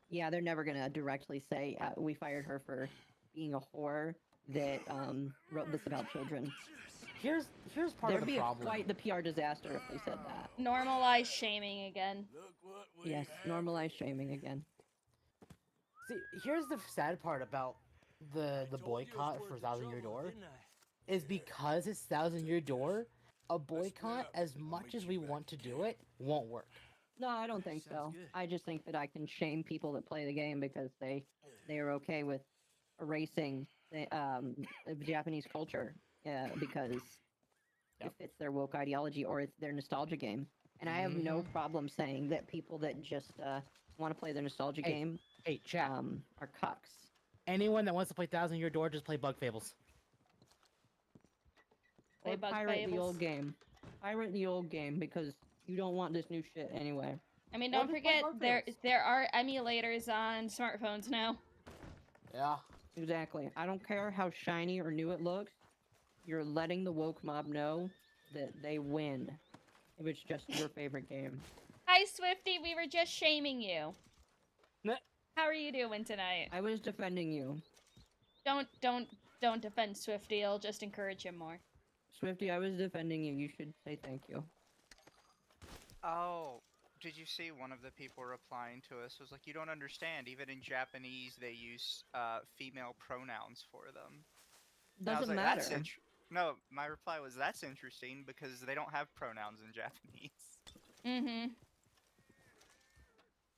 Yeah, they're never gonna directly say we fired her for being a whore that wrote this about children. Here's part There'd of the be problem. quite the PR disaster if they said that. Normalize shaming again. Yes, normalize shaming again. See, here's the sad part about the boycott for Thousand Year Door, is because it's Thousand Year Door, a boycott, as much as we want to do it, won't work. No, I don't think so. I just think that I can shame people that play the game because they are okay with erasing the Japanese culture because it fits their woke ideology or it's their nostalgia game. And I have no problem saying that people that just want to play their nostalgia game chat. are cucks. Anyone that wants to play Thousand Year Door, just play Bug Fables. Or Bug pirate the Fables. old game. Pirate the old game because you don't want this new shit anyway. I mean, Or don't just play forget Bug there Fables. are emulators on smartphones now. Yeah. Exactly. I don't care how shiny or new it looks. You're letting the woke mob know that they win if it's just your favorite game. Hi, Swifty. We were just shaming you. Nah. How are you doing tonight? I was defending you. Don't defend Swifty. I'll just encourage him more. Swifty, I was defending you. You should say thank you. Oh, did you see one of the people replying to us was like, you don't understand, even in Japanese they use female pronouns for them. And I was Doesn't like, matter. "That's No, my reply was, that's interesting because they don't have pronouns in Japanese. Mm-hmm.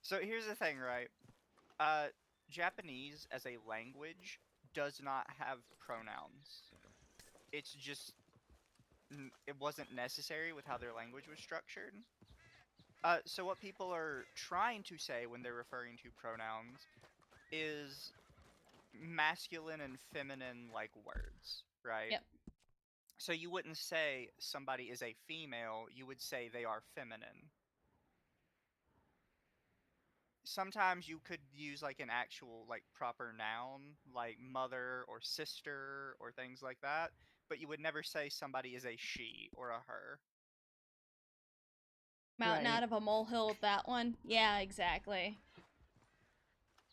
So here's the thing, right? Japanese as a language does not have pronouns. It's just, it wasn't necessary with how their language was structured. So what people are trying to say when they're referring to pronouns is masculine and feminine like words, right? Yep. So you wouldn't say somebody is a female, you would say they are feminine. sometimes you could use like an actual like proper noun, like mother or sister or things like that, but you would never say somebody is a she or a her. Mountain Right. out of a molehill with that one. Yeah, exactly.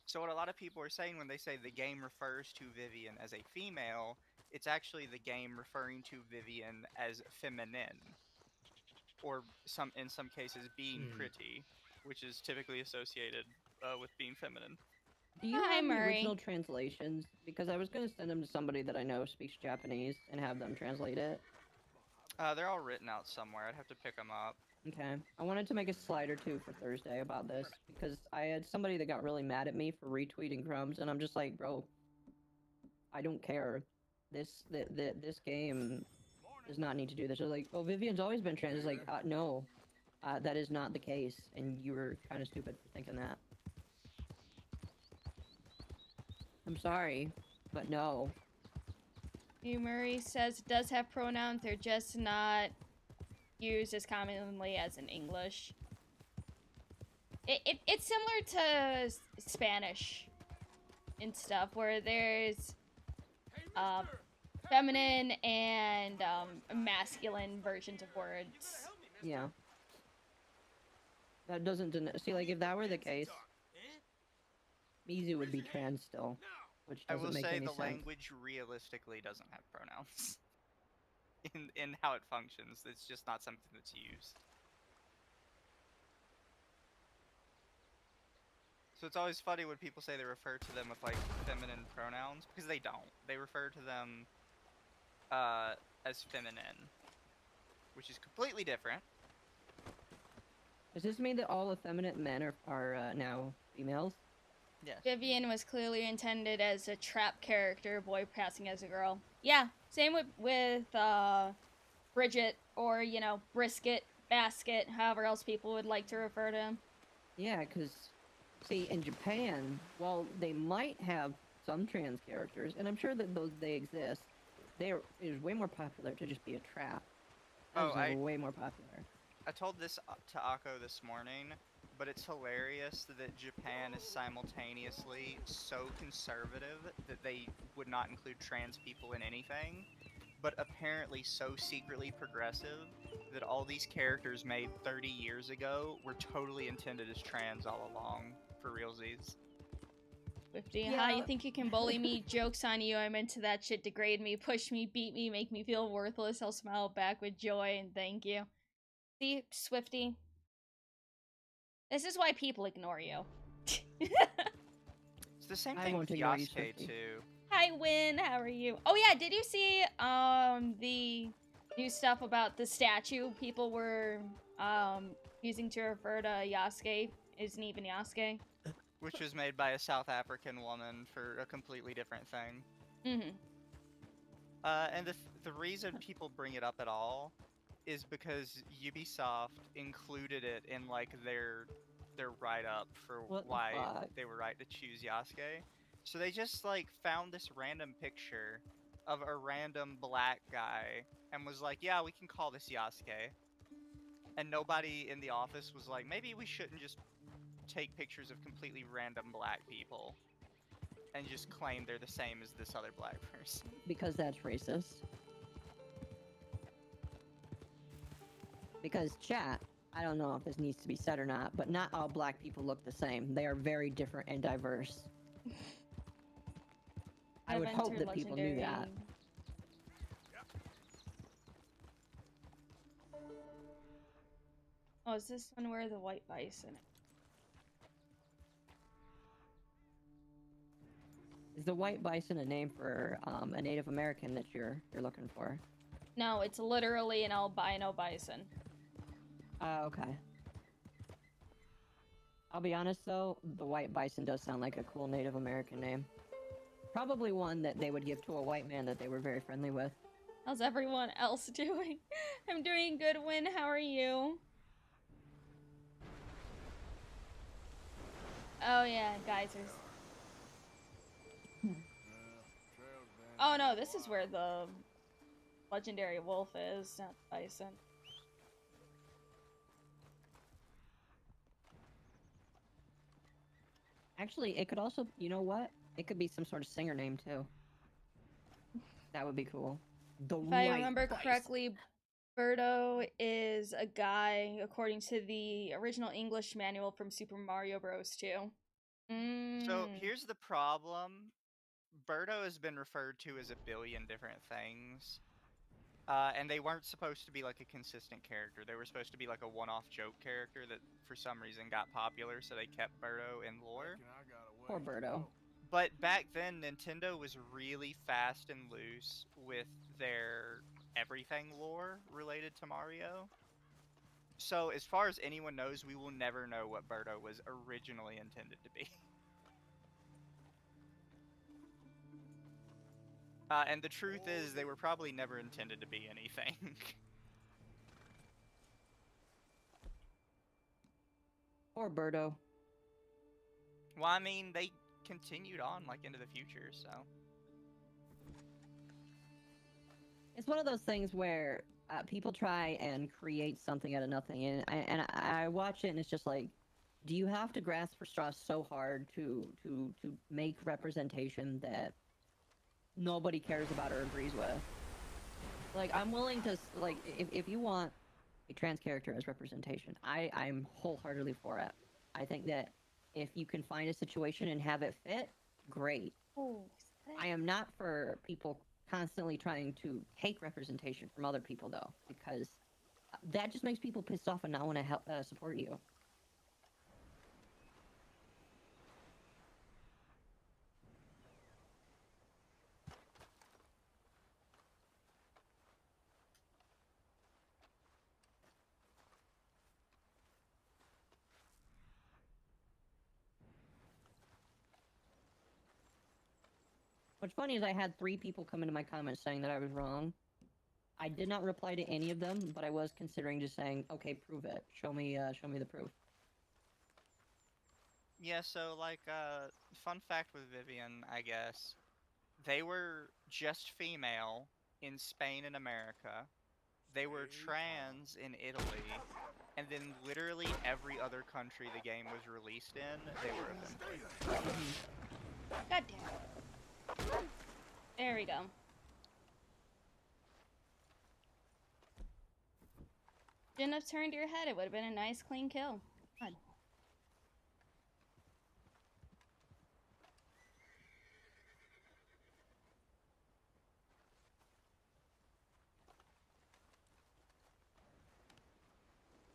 So what a lot of people are saying when they say the game refers to Vivian as a female, it's actually the game referring to Vivian as feminine, or in some cases being pretty, which is typically associated with being feminine. Do you Hi, have the Murray. original translations? Because I was going to send them to somebody that I know speaks Japanese and have them translate it. They're all written out somewhere. I'd have to pick them up. Okay. I wanted to make a slide or two for Thursday about this because I had somebody that got really mad at me for retweeting crumbs, and I'm just like, bro, I don't care. This game does not need to do this. They're like, oh, Vivian's always been trans. It's like, no, that is not the case, and you were kind of stupid for thinking that. I'm sorry, but no. Hugh Murray says it does have pronouns, they're just not used as commonly as in English. It's similar to Spanish and stuff, where there's feminine and masculine versions of words. Yeah. That doesn't see, like, if that were the case, Mizu would be trans still, which I doesn't will make say any the sense. language realistically doesn't have pronouns in how it functions. It's just not something that's used. So it's always funny when people say they refer to them with like feminine pronouns, because they don't. They refer to them as feminine, which is completely different. Does this mean that all effeminate men are now females? Yes. Vivian was clearly intended as a trap character, boy passing as a girl. Yeah, same with Bridget, or, you know, Brisket, Basket, however else people would like to refer to him. Yeah, because, see, in Japan, while they might have some trans characters, and I'm sure that they exist, it is way more popular to just be a trap. Way more popular. I told this to Akko this morning, but it's hilarious that Japan is simultaneously so conservative that they would not include trans people in anything, but apparently so secretly progressive that all these characters made 30 years ago were totally intended as trans all along, for realsies. 50. Yeah. Hi, you think you can bully me? Joke's on you. I'm into that shit. Degrade me, push me, beat me, make me feel worthless. I'll smile back with joy and thank you. See, Swifty? This is why people ignore you. It's the same thing with Yasuke, too. Hi, Win. How are you? Oh, yeah, did you see the new stuff about the statue people were using to refer to Yasuke? Isn't even Yasuke? Which was made by a South African woman for a completely different thing. Mm-hmm. And the reason people bring it up at all is because Ubisoft included it in like their write-up for why they were right to choose Yasuke. So they just like found this random picture of a random black guy and was like, yeah, we can call this Yasuke. And nobody in the office was like, maybe we shouldn't just take pictures of completely random black people and just claim they're the same as this other black person. Because that's racist. Because chat, I don't know if this needs to be said or not, but not all black people look the same. They are very different and diverse. I would hope that people knew that. Oh, is this one where the white bison? Is the white bison a name for a Native American that you're looking for? No, it's literally an albino bison. Okay. I'll be honest though, the white bison does sound like a cool Native American name. Probably one that they would give to a white man that they were very friendly with. How's everyone else doing? I'm doing good, Win. How are you? Oh yeah, geysers. Oh no, this is where the legendary wolf is, not bison. Actually, it could also, you know what? It could be some sort of singer name too. That would be cool. The If I right remember place. correctly, Birdo is a guy according to the original English manual from Super Mario Bros. 2. So here's the problem. Birdo has been referred to as a billion different things. And they weren't supposed to be like a consistent character. They were supposed to be like a one-off joke character that for some reason got popular, so they kept Birdo in lore. Poor Birdo. But back then, Nintendo was really fast and loose with their everything lore related to Mario. So as far as anyone knows, we will never know what Birdo was originally intended to be. And the truth is, they were probably never intended to be anything. Poor Birdo. Well, I mean, they continued on, like, into the future, so... It's one of those things where people try and create something out of nothing, and I watch it, and it's just like, do you have to grasp for straws so hard to make representation that nobody cares about or agrees with? Like, I'm willing to, like, if you want a trans character as representation, I'm wholeheartedly for it. I think that if you can find a situation and have it fit, great. I am not for people constantly trying to take representation from other people, though, because that just makes people pissed off and not want to help support you. What's funny is I had 3 people come into my comments saying that I was wrong. I did not reply to any of them, but I was considering just saying, okay, prove it. Show me the proof. Yeah, so, like, fun fact with Vivian, I guess. They were just female in Spain and America. They were trans in Italy. And then literally every other country the game was released in, they were a female. God damn it. There we go. Shouldn't have turned your head. It would have been a nice, clean kill. God.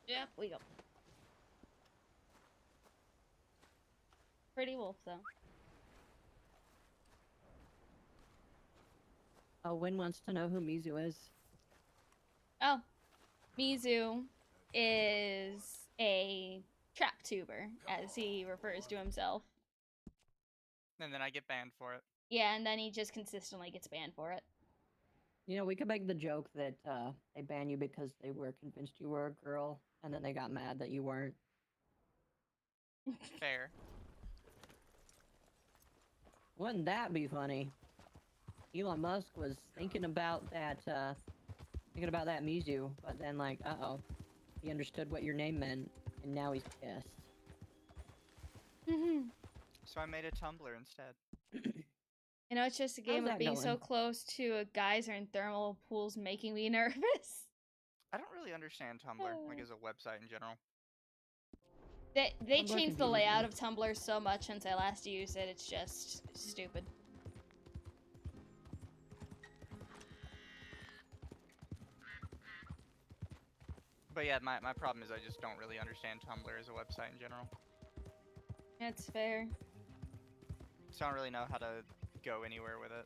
Yep, we go. Pretty wolf, though. Win wants to know who Mizu is. Oh. Mizu is a trap tuber, as he refers to himself. And then I get banned for it. Yeah, and then he just consistently gets banned for it. You know, we could make the joke that they ban you because they were convinced you were a girl, and then they got mad that you weren't. Fair. Wouldn't that be funny? Elon Musk was thinking about that Mizu, but then like, uh-oh, he understood what your name meant, and now he's pissed. So I made a Tumblr instead. You know, it's just a game of being so close to a geyser and thermal pools making me nervous. I don't really understand Tumblr, like as a website in general. They changed the layout of Tumblr so much since I last used it, it's just stupid. But yeah, my problem is I just don't really understand Tumblr as a website in general. That's fair. Just don't really know how to go anywhere with it.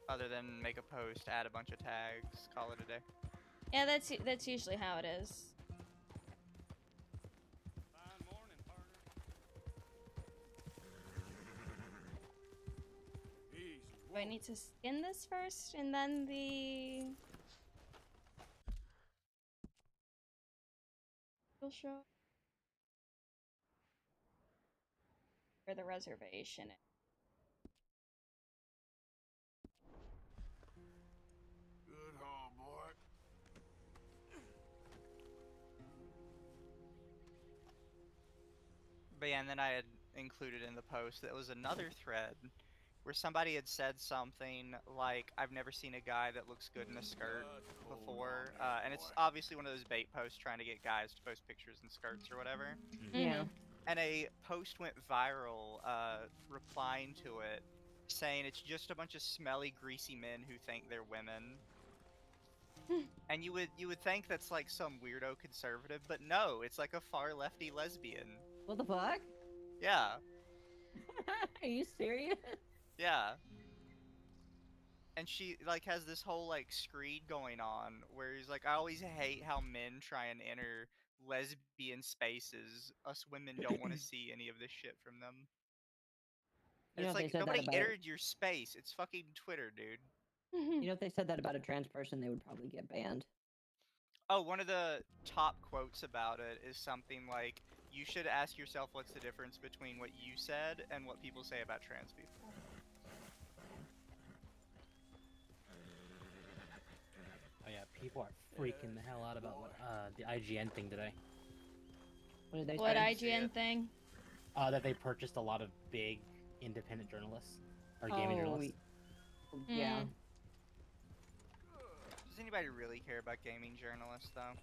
Other than make a post, add a bunch of tags, call it a day. Yeah, that's usually how it is. Do I need to skin this first and then the... We'll show... For the reservation. Good haul, boy. But yeah, and then I had included in the post. That was another thread where somebody had said something like, "I've never seen a guy that looks good in a skirt before," and it's obviously one of those bait posts trying to get guys to post pictures in skirts or whatever. Yeah. And a post went viral, replying to it, saying it's just a bunch of smelly, greasy men who think they're women. And you would think that's like some weirdo conservative, but no, it's like a far lefty lesbian. What the fuck? Yeah, Are you serious? yeah. And she like has this whole like screed going on where he's like, I always hate how men try and enter lesbian spaces. Us women don't want to see any of this shit from them. You know It's if they like said that nobody about entered your space. It's fucking Twitter, dude. You know if they said that about a trans person, they would probably get banned. Oh, one of the top quotes about it is something like, you should ask yourself what's the difference between what you said and what people say about trans people. Oh yeah, people are freaking the hell out about what, the IGN thing today. What did they What say? IGN thing? That they purchased a lot of big independent journalists or gaming journalists. Yeah. Does anybody really care about gaming journalists, though?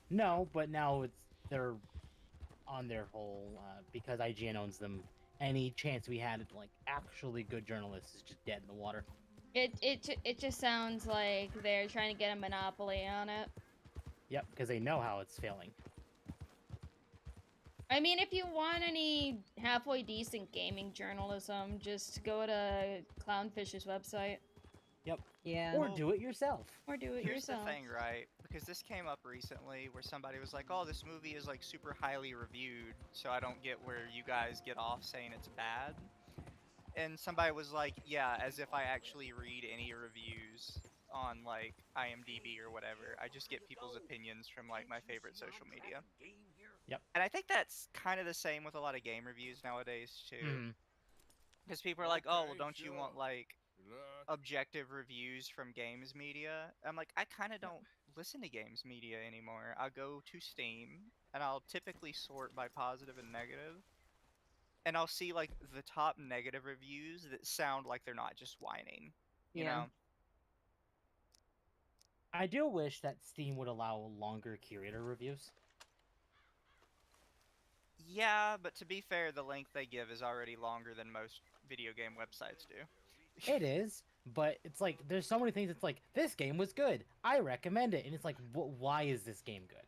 No, but now they're on their whole because IGN owns them. Any chance we had at like actually good journalists is just dead in the water. It just sounds like they're trying to get a monopoly on it. Yep, because they know how it's failing. I mean, if you want any halfway decent gaming journalism, just go to Clownfish's website. Yep. Yeah. Or do it yourself. Or do it Here's yourself. the thing, right? Because this came up recently where somebody was like, oh, this movie is like super highly reviewed, so I don't get where you guys get off saying it's bad. And somebody was like, yeah, as if I actually read any reviews on like IMDb or whatever. I just get people's opinions from like my favorite social media. Yep. And I think that's kind of the same with a lot of game reviews nowadays too. Because people are like, oh, well, don't you want like objective reviews from games media? I'm like, I kind of don't listen to games media anymore. I'll go to Steam and I'll typically sort by positive and negative. And I'll see like the top negative reviews that sound like they're not just whining. You know? I do wish that Steam would allow longer curator reviews. Yeah, but to be fair, the length they give is already longer than most video game websites do. It is, but it's like there's so many things. It's like this game was good. I recommend it, and it's like, why is this game good?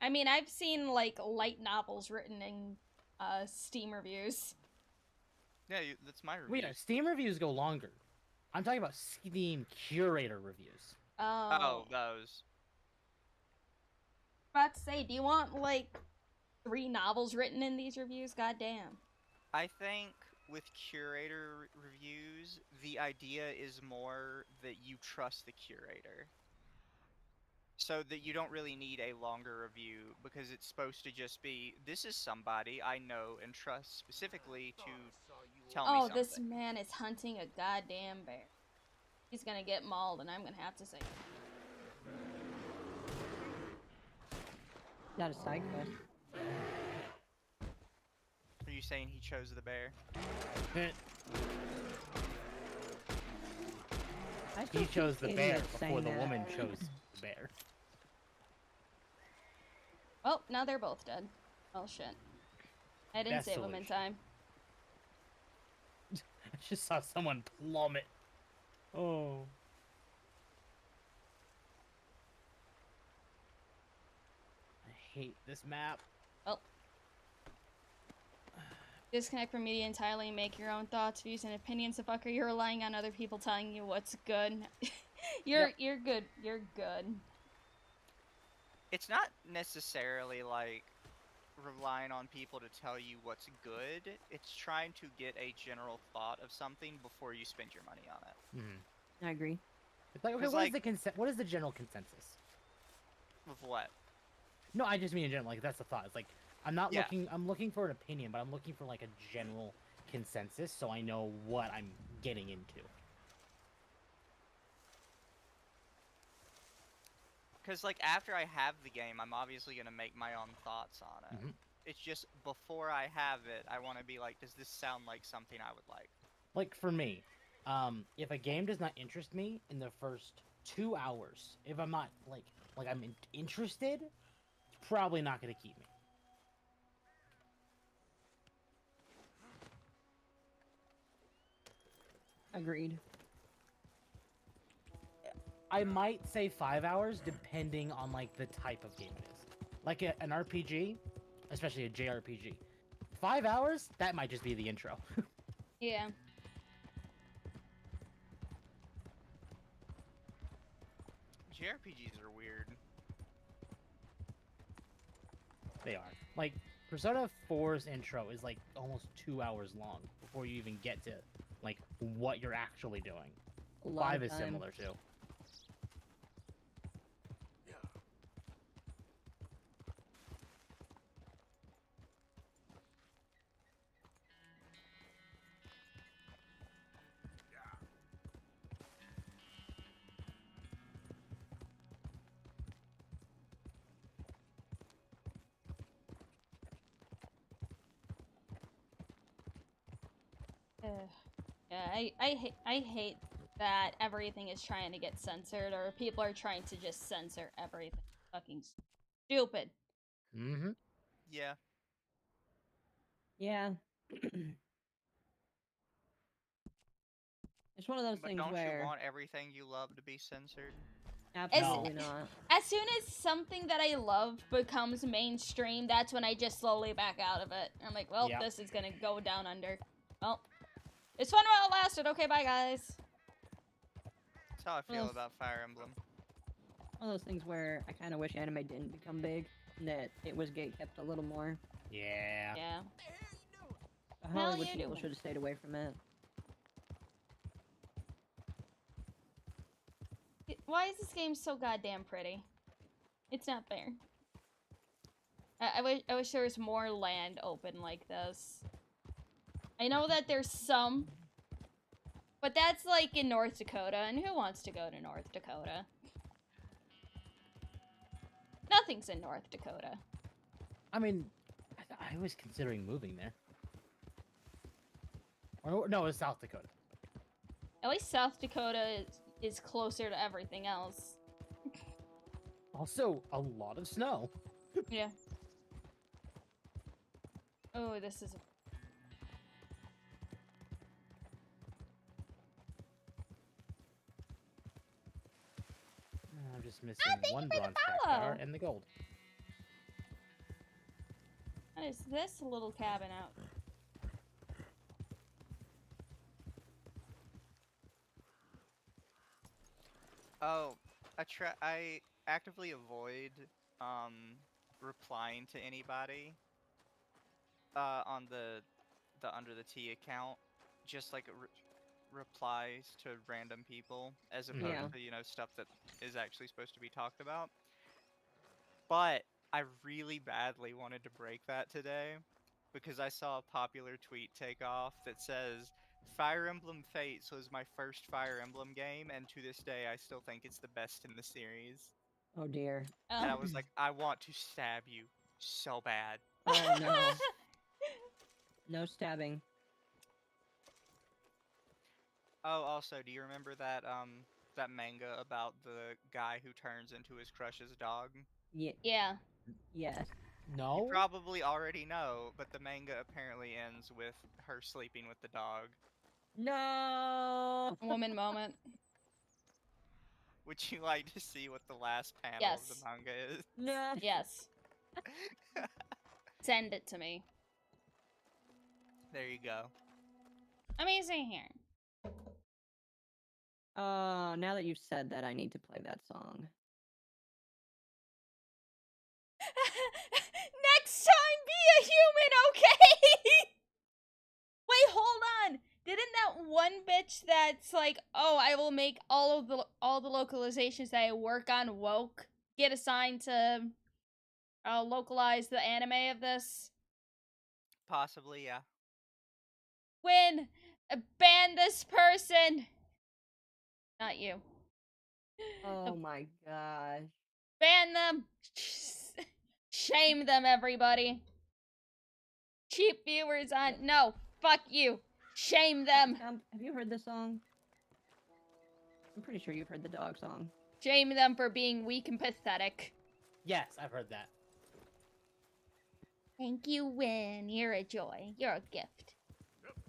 I mean, I've seen like light novels written in Steam reviews. Yeah, that's my review. Wait, Steam reviews go longer. I'm talking about Steam curator reviews. Oh, those. About to say, do you want like 3 novels written in these reviews? Goddamn. I think with curator reviews, the idea is more that you trust the curator. So that you don't really need a longer review because it's supposed to just be, this is somebody I know and trust specifically to tell me something. Oh, this man is hunting a goddamn bear. He's gonna get mauled and I'm gonna have to say Not a side quest. Are you saying he chose the bear? He chose the bear before the woman chose the bear. Oh, now they're both dead. Oh shit. I didn't save them in time. I just saw someone plummet. Oh. I hate this map. Oh. Disconnect from media entirely and make your own thoughts, views, and opinions. The fuck are you relying on other people telling you what's good? You're good. You're good. It's not necessarily like relying on people to tell you what's good. It's trying to get a general thought of something before you spend your money on it. I agree. It's like, okay, what is the general consensus? Of what? No, I just mean in general. Like that's the thought. It's like I'm not looking. I'm looking for an opinion, but I'm looking for like a general consensus, so I know what I'm getting into. Because, like, after I have the game, I'm obviously going to make my own thoughts on it. Mhm. It's just, before I have it, I want to be like, does this sound like something I would like? Like, for me, if a game does not interest me in the first 2 hours, if I'm not, like I'm interested, it's probably not going to keep me. Agreed. I might say 5 hours, depending on, like, the type of game it is. Like an RPG, especially a JRPG. 5 hours? That might just be the intro. Yeah. JRPGs are weird. They are. Like, Persona 4's intro is, like, almost 2 hours long before you even get to, like, what you're actually doing. A lot 5 of is time. similar, too. Yeah, I hate that everything is trying to get censored, or people are trying to just censor everything. Fucking stupid. Mm-hmm. Yeah. Yeah. It's one of those But things don't where you want everything you love to be censored? absolutely not. As soon as something that I love becomes mainstream, that's when I just slowly back out of it. I'm like, well, Yep. this is gonna go down under. Well, it's fun while it lasted. Okay, bye, guys. That's how I feel Well, about Fire Emblem. One of those things where I kind of wish anime didn't become big, and that it was kept a little more. Yeah. Yeah. Hollywood you people do. should have stayed away from it. Why is this game so goddamn pretty? It's not fair. I wish there was more land open like this. I know that there's some, but that's like in North Dakota, and who wants to go to North Dakota? Nothing's in North Dakota. I mean, I was considering moving there. Or, no, it's South Dakota. At least South Dakota is closer to everything else. Also, a lot of snow. Yeah. Oh, this is... I'm just missing thank one you for the bronze track follow. car and the gold. What is this little cabin out? Oh, I actively avoid replying to anybody on the Under the T account, just like replies to random people as opposed Yeah. to, you know, stuff that is actually supposed to be talked about. But I really badly wanted to break that today because I saw a popular tweet take off that says Fire Emblem Fates was my first Fire Emblem game, and to this day I still think it's the best in the series. Oh dear. And I was like, I want to stab you so bad. Oh no. No stabbing. Oh, also, do you remember that that manga about the guy who turns into his crush's dog? Yeah. Yeah. Yes. No? You probably already know, but the manga apparently ends with her sleeping with the dog. No. Woman moment. Would you like to see what the last panel Yes. of the manga is? No. Yes. Send it to me. There you go. Amazing here. Now that you've said that, I need to play that song. Next time, be a human, okay? Wait, hold on. Didn't that one bitch that's like, oh, I will make all the localizations that I work on woke get assigned to localize the anime of this? Possibly, yeah. Win! Ban this person! Not you. Oh my gosh. Ban them. Shame them, everybody. Cheap viewers on... No, fuck you. Shame them. Have you heard this song? I'm pretty sure you've heard the dog song. Shame them for being weak and pathetic. Yes, I've heard that. Thank you, Win. You're a joy. You're a gift.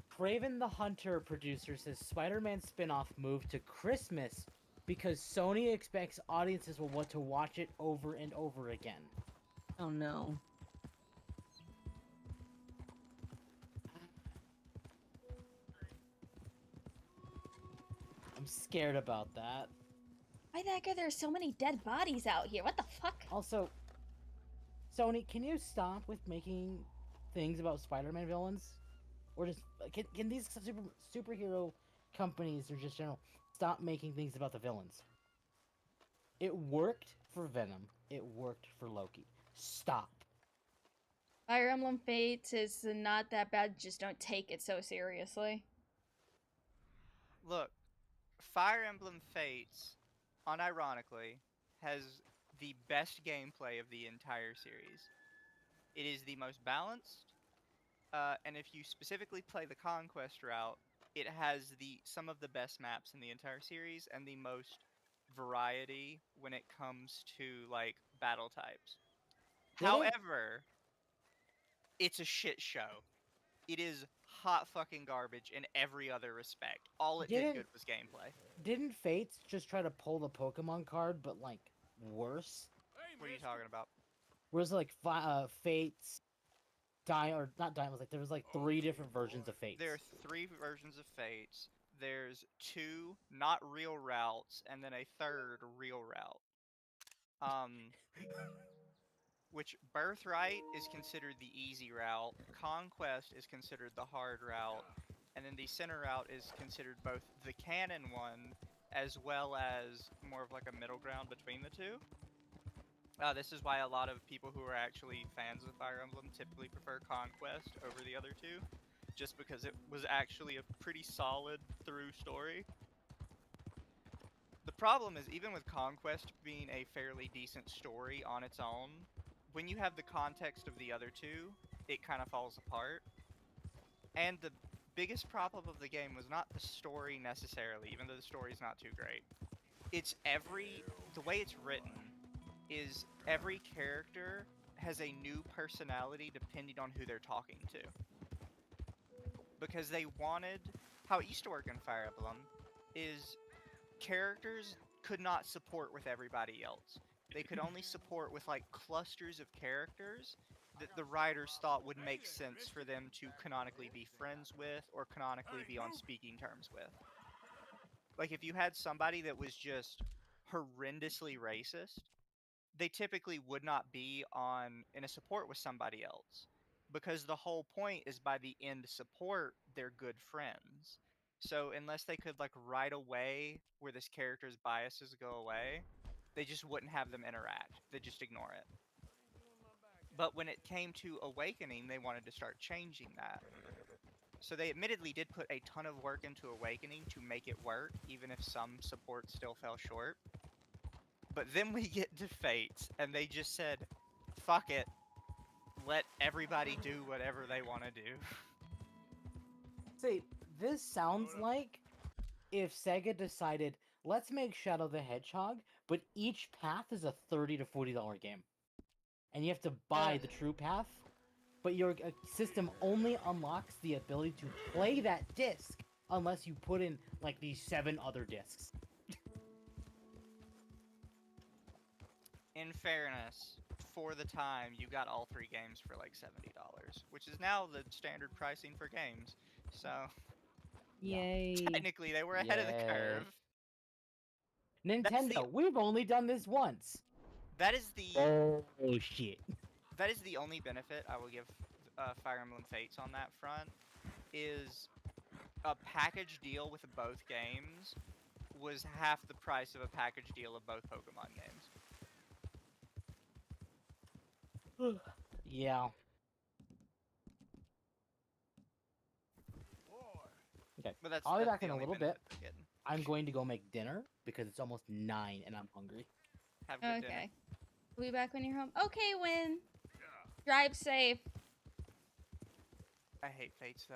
Craven the Hunter producer says Spider-Man spin-off moved to Christmas because Sony expects audiences will want to watch it over and over again. Oh no. I'm scared about that. Why the heck are there so many dead bodies out here? What the fuck? Also, Sony, can you stop with making things about Spider-Man villains? Or just can these superhero companies or just general stop making things about the villains? It worked for Venom. It worked for Loki. Stop. Fire Emblem Fates is not that bad. Just don't take it so seriously. Look, Fire Emblem Fates, unironically, has the best gameplay of the entire series. It is the most balanced, and if you specifically play the Conquest route, it has some of the best maps in the entire series and the most variety when it comes to like battle types. However, it's a shit show. It is hot fucking garbage in every other respect. All it did good was gameplay. Didn't Fates just try to pull the Pokemon card, but like worse? What are you talking about? Whereas like Fates, not Diamonds, like there was like 3 different versions of Fates. There are 3 versions of Fates. There's 2 not real routes, and then a 3rd real route. Which Birthright is considered the easy route, Conquest is considered the hard route, and then the center route is considered both the canon one, as well as more of like a middle ground between the two. This is why a lot of people who are actually fans of Fire Emblem typically prefer Conquest over the other 2, just because it was actually a pretty solid through story. The problem is, even with Conquest being a fairly decent story on its own, when you have the context of the other 2, it kind of falls apart. And the biggest problem of the game was not the story necessarily, even though the story's not too great. It's the way it's written is every character has a new personality depending on who they're talking to. Because they wanted, how it used to work in Fire Emblem is characters could not support with everybody else. They could only support with like clusters of characters that the writers thought would make sense for them to canonically be friends with or canonically be on speaking terms with. Like if you had somebody that was just horrendously racist, they typically would not be in a support with somebody else. Because the whole point is by the end support, they're good friends. So unless they could like right away where this character's biases go away, they just wouldn't have them interact. They'd just ignore it. But when it came to Awakening, they wanted to start changing that. So they admittedly did put a ton of work into Awakening to make it work, even if some support still fell short. But then we get to Fates, and they just said, fuck it. Let everybody do whatever they want to do. See, this sounds like if Sega decided, let's make Shadow the Hedgehog, but each path is a $30 to $40 game. And you have to buy the true path, but your system only unlocks the ability to play that disc unless you put in, like, these 7 other discs. In fairness, for the time, you got all 3 games for like $70, which is now the standard pricing for games. So, yay! Technically, they were ahead of the curve. Nintendo, we've only done this once. That is the oh shit. That is the only benefit I will give Fire Emblem Fates on that front. Is a package deal with both games was half the price of a package deal of both Pokemon games. Yeah. Okay, but I'll be that's back in the a only little bit. benefit they're getting. I'm going to go make dinner because it's almost 9 and I'm hungry. Have a good dinner. Okay. We'll be back when you're home. Okay, Win. Drive safe. I hate Fates though.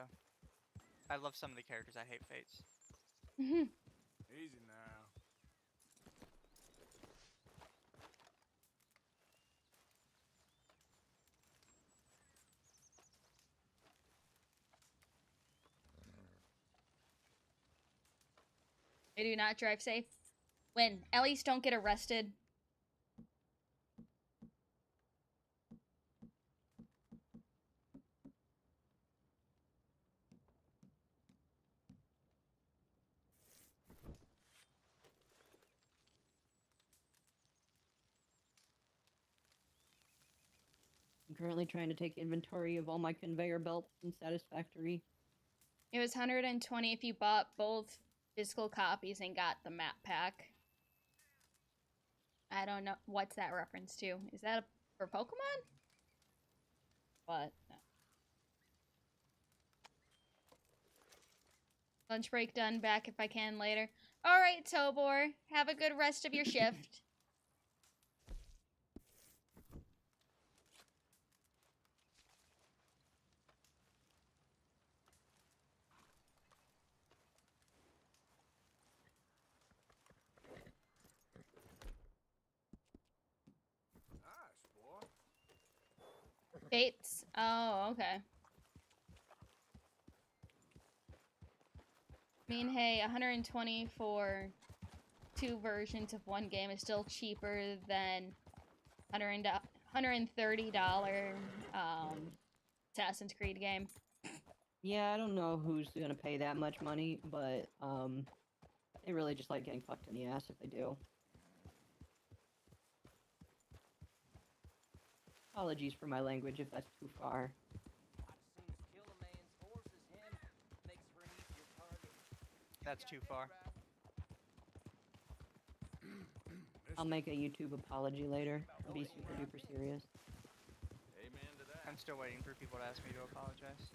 I love some of the characters. I hate Fates. Easy now. I do not drive safe. Win. At least don't get arrested. I'm currently trying to take inventory of all my conveyor belts in Satisfactory. It was 120 if you bought both physical copies and got the map pack. I don't know. What's that reference to? Is that for Pokemon? What? No. Lunch break done. Back if I can later. Alright, Tobor. Have a good rest of your shift. Nice, boy. Fates? Oh, okay. I mean, hey, 120 for 2 versions of one game is still cheaper than $130 Assassin's Creed game. Yeah, I don't know who's gonna pay that much money, but they really just like getting fucked in the ass if they do. Apologies for my language if that's too far. That's too far. I'll make a YouTube apology later. I'll be super duper serious. Amen to that. I'm still waiting for people to ask me to apologize.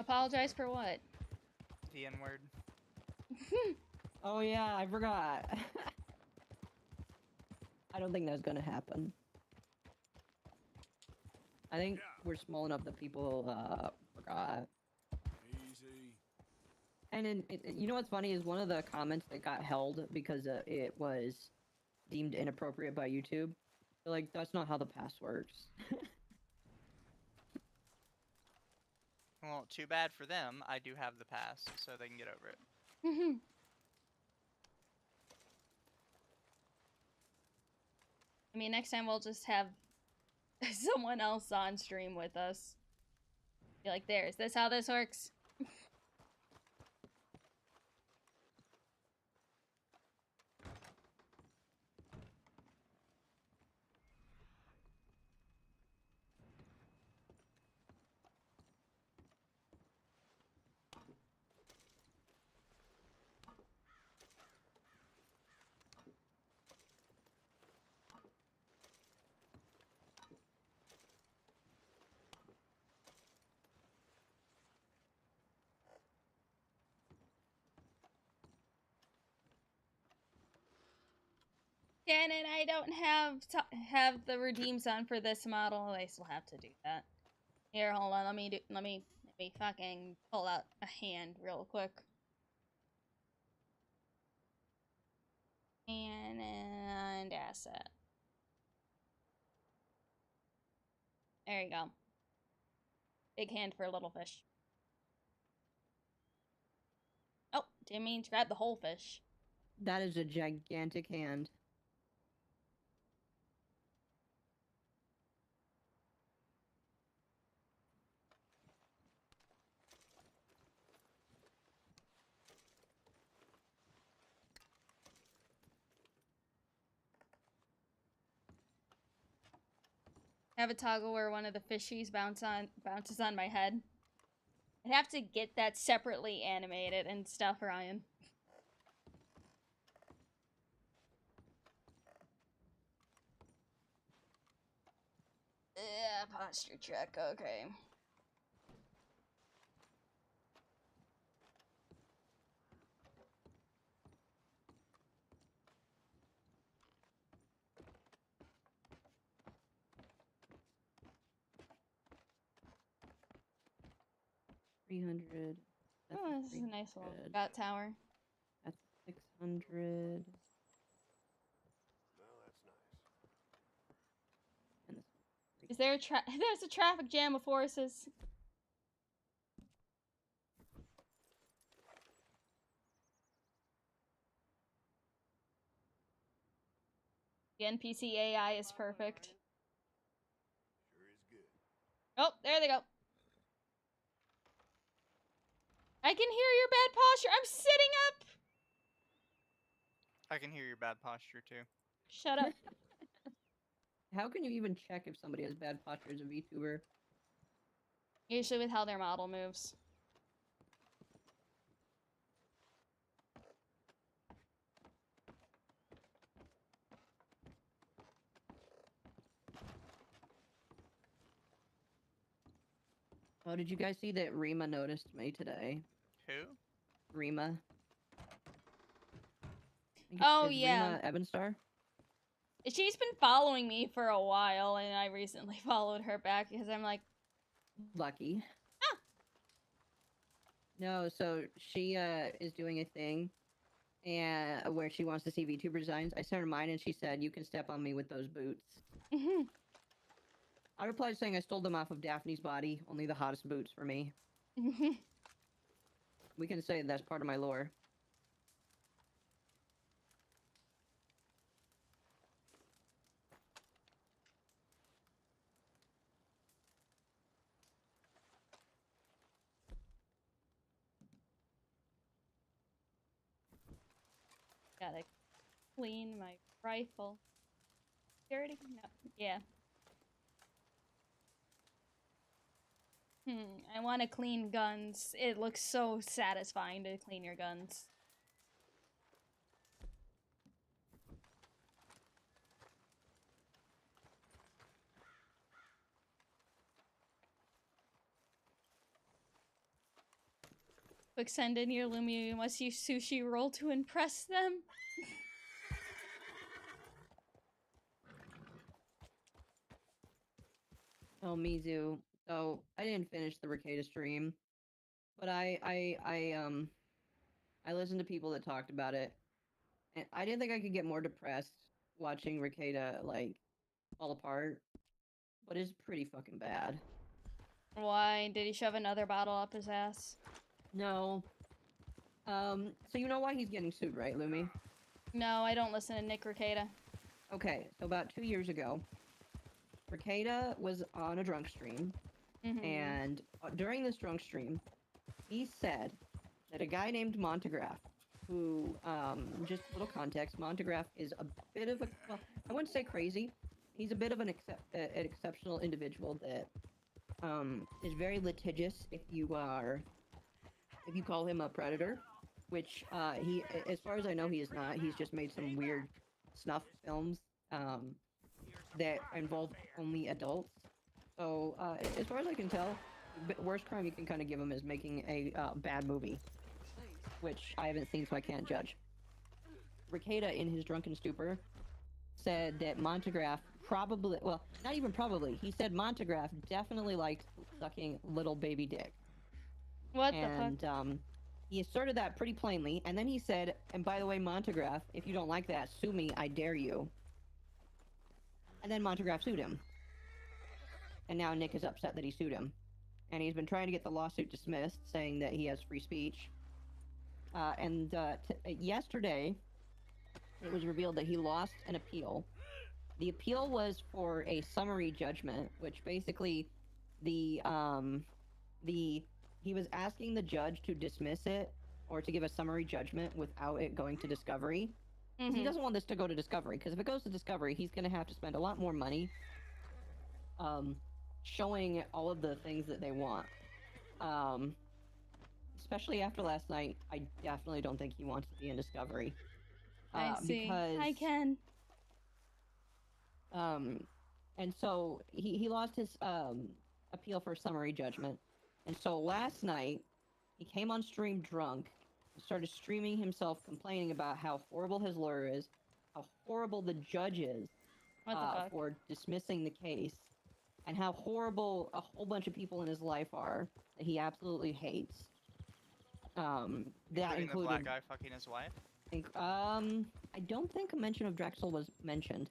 Apologize for what? The N-word. Oh yeah, I forgot. I don't think that's gonna happen. I think we're small enough that people forgot. Easy. And you know what's funny is one of the comments that got held because it was deemed inappropriate by YouTube. They're like, that's not how the pass works. Well, too bad for them. I do have the pass, so they can get over it. I mean, next time we'll just have someone else on stream with us. Be like, there, is this how this works? Canon, I don't have the redeems on for this model. I still have to do that. Here, hold on. Let me fucking pull out a hand real quick. And asset. There you go. Big hand for a little fish. Oh, didn't mean to grab the whole fish. That is a gigantic hand. Have a toggle where one of the fishies bounces on my head. I'd have to get that separately animated and stuff, Ryan. Yeah, posture check, okay. 300. That's Oh, this is a nice little 300. bat tower. That's 600. Well, that's nice. And this Is there a there's a traffic jam of horses. The NPC AI is perfect. Sure is good. Oh, there they go. I can hear your bad posture. I'm sitting up. I can hear your bad posture too. Shut up. How can you even check if somebody has bad posture as a VTuber? Usually with how their model moves. Oh, did you guys see that Rima noticed me today? Who? Rima. Oh, Is yeah. Rima Ebenstar? She's been following me for a while, and I recently followed her back because I'm like, Lucky. ah. No, so she is doing a thing and where she wants to see VTuber designs. I sent her mine and she said, "You can step on me with those boots." I replied saying I stole them off of Daphne's body. Only the hottest boots for me. We can say that's part of my lore. Gotta clean my rifle. Dirty? No. Yeah. I want to clean guns. It looks so satisfying to clean your guns. Quick send in your Lumia, you must use sushi roll to impress them. Oh, Mizu. So I didn't finish the Ricada stream, but I listened to people that talked about it, and I didn't think I could get more depressed watching Ricada like fall apart. But it's pretty fucking bad. Why? Did he shove another bottle up his ass? No. So you know why he's getting sued, right, Lumi? No, I don't listen to Nick Ricada. Okay, so about 2 years ago, Ricada was on a drunk stream, and during this drunk stream, he said that a guy named Montegraph, who, just a little context, Montegraph is a bit of a, well, I wouldn't say crazy, he's a bit of an exceptional individual that, is very litigious if you call him a predator, which, he, as far as I know, he is not. He's just made some weird snuff films, that involve only adults. So, as far as I can tell, the worst crime you can kind of give him is making a, bad movie, which I haven't seen, so I can't judge. Ricada, in his drunken stupor, said that Montegraph probably, well, not even probably, he said Montegraph definitely likes sucking little baby dick. What the fuck? And, he asserted that pretty plainly, and then he said, and by the way, Montegraph, if you don't like that, sue me, I dare you. And then Montegraph sued him. And now Nick is upset that he sued him. And he's been trying to get the lawsuit dismissed, saying that he has free speech. Yesterday, it was revealed that he lost an appeal. The appeal was for a summary judgment, which basically he was asking the judge to dismiss it or to give a summary judgment without it going to discovery. He doesn't want this to go to discovery, because if it goes to discovery, he's going to have to spend a lot more money showing all of the things that they want. Especially after last night, I definitely don't think he wants to be in discovery. I see. Because, I can. and so he lost his appeal for summary judgment. And so last night, he came on stream drunk, started streaming himself complaining about how horrible his lawyer is, how horrible the judge is What the fuck? for dismissing the case. and how horrible a whole bunch of people in his life are that he absolutely hates. That Including the black included. guy fucking his wife. I don't think a mention of Drexel was mentioned.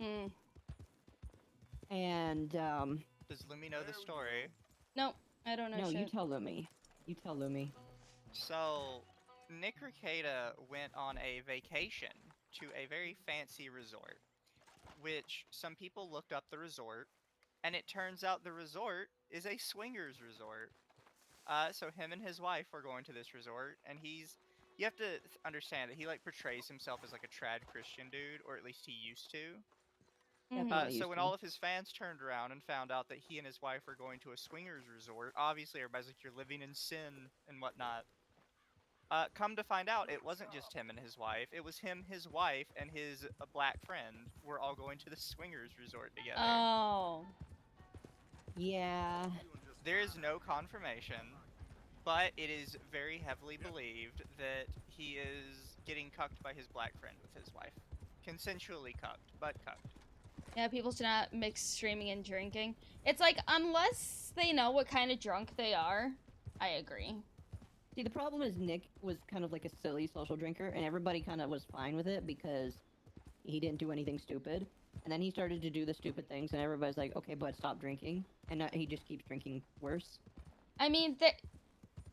Mm. And Does Lumi know the story? Nope, I don't know no, shit. you tell Lumi. You tell Lumi. So, Nick Ricada went on a vacation to a very fancy resort, which some people looked up the resort, and it turns out the resort is a swingers resort. So him and his wife were going to this resort, and you have to understand that he like portrays himself as like a trad Christian dude, or at least he used to. Definitely So used when to. all of his fans turned around and found out that he and his wife were going to a swingers resort, obviously everybody's like, you're living in sin and whatnot. Come to find out, it wasn't just him and his wife. It was him, his wife, and his black friend were all going to the swingers resort together. Oh. Yeah. There is no confirmation, but it is very heavily believed that he is getting cucked by his black friend with his wife. Consensually cucked, but cucked. Yeah, people should not mix streaming and drinking. It's like, unless they know what kind of drunk they are, I agree. See, the problem is Nick was kind of like a silly social drinker, and everybody kind of was fine with it because he didn't do anything stupid. And then he started to do the stupid things, and everybody's like, okay, bud, stop drinking. And he just keeps drinking worse. I mean,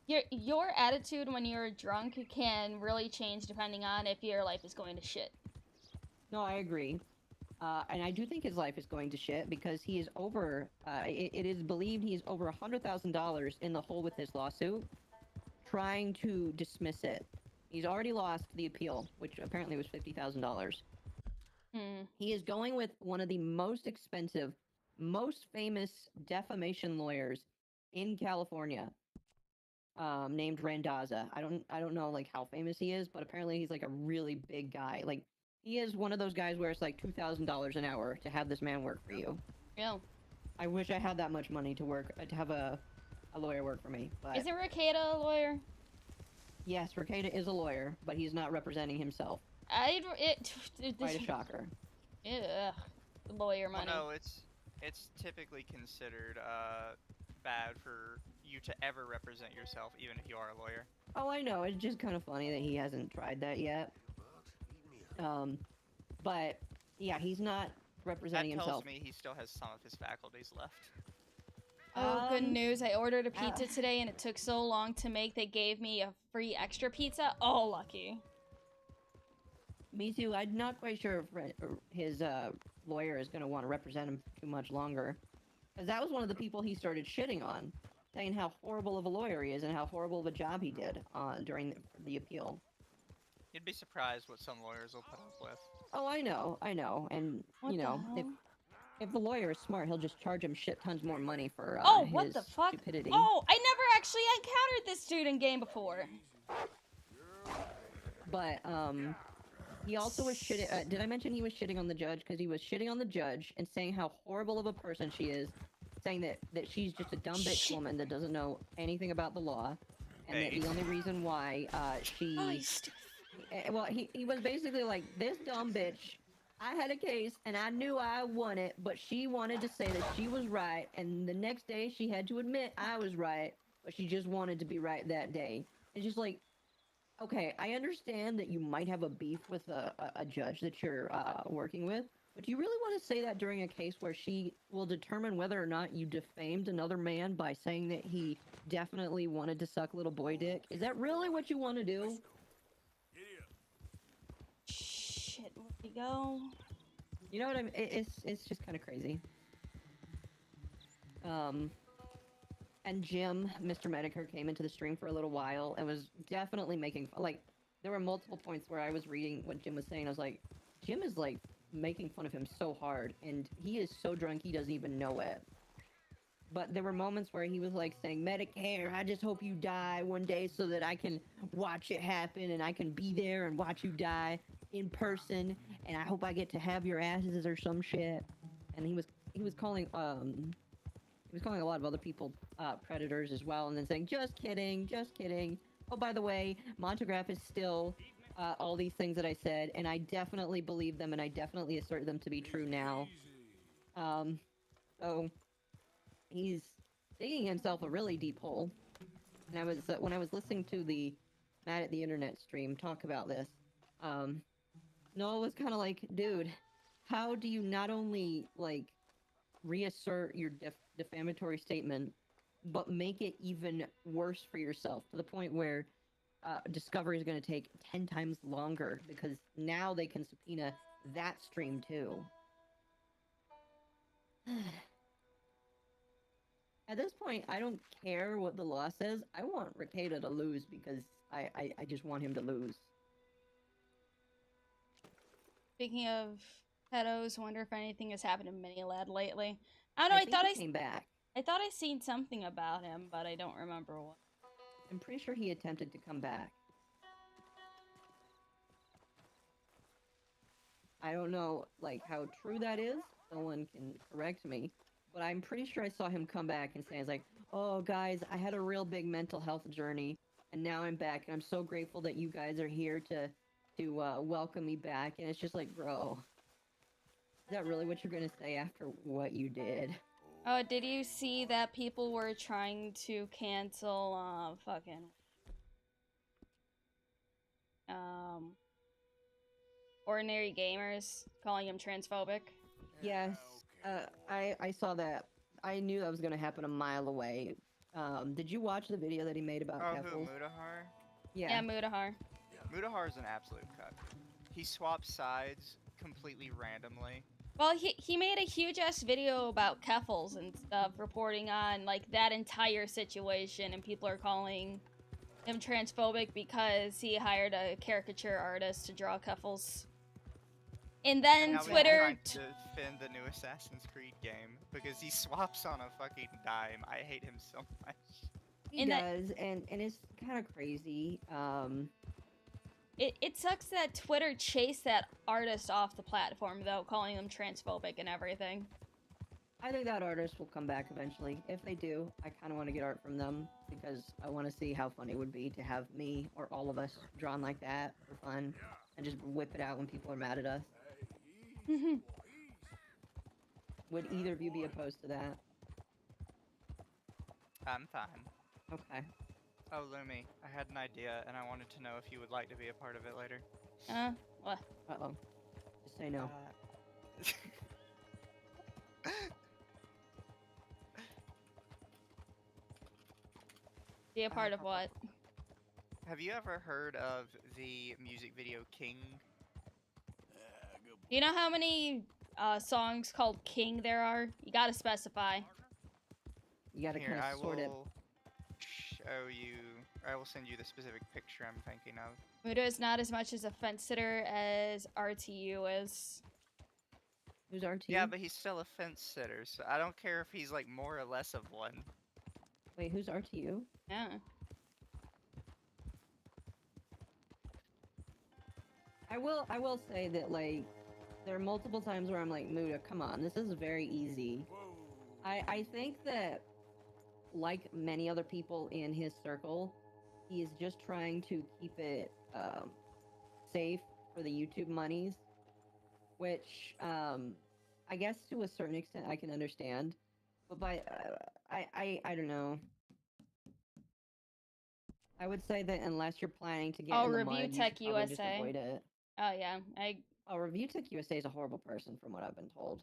your attitude when you're drunk can really change depending on if your life is going to shit. No, I agree. And I do think his life is going to shit because he is over, it is believed he is over $100,000 in the hole with his lawsuit, trying to dismiss it. He's already lost the appeal, which apparently was $50,000. He is going with one of the most expensive, most famous defamation lawyers in California, named Randazza. I don't know like how famous he is, but apparently he's like a really big guy. Like he is one of those guys where it's like $2,000 an hour to have this man work for you. Yeah. I wish I had that much money to work to have a lawyer work for me. But Isn't Ricada a lawyer? yes, Ricada is a lawyer, but he's not representing himself. Quite a shocker. Ugh, lawyer money. Well, no, it's typically considered bad for you to ever represent yourself, even if you are a lawyer. Oh, I know. It's just kind of funny that he hasn't tried that yet. But yeah, he's not representing That tells himself. me he still has some of his faculties left. Oh, good news. I ordered a pizza today and it took so long to make they gave me a free extra pizza. Oh, lucky. Me too. I'm not quite sure if his lawyer is going to want to represent him too much longer. Because that was one of the people he started shitting on, saying how horrible of a lawyer he is and how horrible of a job he did during the appeal. You'd be surprised what some lawyers will put up with. Oh, I know. And, What you the know, hell? if the lawyer is smart, he'll just charge him shit tons more money for Oh, what his the fuck? stupidity. Oh, I never actually encountered this dude in game before. But, he also was shitting, did I mention he was shitting on the judge? Because he was shitting on the judge and saying how horrible of a person she is, saying that she's just a dumb bitch woman that doesn't know anything about the law, and that the only reason why, well, he was basically like, this dumb bitch, I had a case, and I knew I won it, but she wanted to say that she was right, and the next day she had to admit I was right, but she just wanted to be right that day. It's just like, okay, I understand that you might have a beef with a judge that you're working with, but do you really want to say that during a case where she will determine whether or not you defamed another man by saying that he definitely wanted to suck little boy dick? Is that really what you want to do? Shit, where'd he go? You know what I mean? It's just kind of crazy. And Jim, Mr. Medicare, came into the stream for a little while and was definitely making, like, there were multiple points where I was reading what Jim was saying. I was like, Jim is, like, making fun of him so hard, and he is so drunk he doesn't even know it. But there were moments where he was, like, saying, Medicare, I just hope you die one day so that I can watch it happen, and I can be there and watch you die in person, and I hope I get to have your asses or some shit. And he was calling, he was calling a lot of other people predators as well, and then saying, just kidding, just kidding. Oh, by the way, Montagraph is still all these things that I said, and I definitely believe them, and I definitely assert them to be true now. So he's digging himself a really deep hole. And I was when I was listening to the Mad at the Internet stream talk about this, Noah was kind of like, dude, how do you not only like reassert your defamatory statement, but make it even worse for yourself to the point where discovery is going to take 10 times longer because now they can subpoena that stream too. At this point, I don't care what the law says. I want Ricada to lose because I just want him to lose. Speaking of pedos, I wonder if anything has happened to Mini Lad lately. I don't know. I think thought he came back. I thought I seen something about him, but I don't remember what. I'm pretty sure he attempted to come back. I don't know, like, how true that is. Someone can correct me. But I'm pretty sure I saw him come back and say, like, oh, guys, I had a real big mental health journey, and now I'm back, and I'm so grateful that you guys are here to welcome me back. And it's just like, bro, is that really what you're gonna say after what you did? Oh, did you see that people were trying to cancel, ordinary gamers, calling him transphobic? Yes, I saw that. I knew that was gonna happen a mile away. Did you watch the video that he made about Oh, who, Keffels? Mudahar? Yeah, Mudahar. Mudahar is an absolute cut. He swaps sides completely randomly. Well, he made a huge ass video about Keffels and stuff, reporting on like that entire situation, and people are calling him transphobic because he hired a caricature artist to draw Keffels. And then now Twitter he's trying to defend the new Assassin's Creed game because he swaps on a fucking dime. I hate him so much. He does, and it's kind of crazy. It sucks that Twitter chased that artist off the platform, though, calling them transphobic and everything. I think that artist will come back eventually. If they do, I kind of want to get art from them because I want to see how fun it would be to have me or all of us drawn like that for fun and just whip it out when people are mad at us. Would either of you be opposed to that? I'm fine. Okay. Oh, Lumi, I had an idea, and I wanted to know if you would like to be a part of it later. What? Uh-oh. Just say no. Be a part of what? Have you ever heard of the music video King? Do you know how many songs called King there are? You gotta specify. You gotta kind of sort it. Show you. I will send you the specific picture I'm thinking of. Muda is not as much as a fence sitter as RTU is. Who's RTU? Yeah, but he's still a fence sitter, so I don't care if he's like more or less of one. Wait, who's RTU? Yeah. I will say that, like, there are multiple times where I'm like, Muda, come on, this is very easy. I think that, like many other people in his circle, he is just trying to keep it safe for the YouTube monies, which I guess to a certain extent I can understand, but by I don't know. I would say that unless you're planning to get in the mud, you should probably just avoid it. Oh yeah, Review Tech USA is a horrible person, from what I've been told.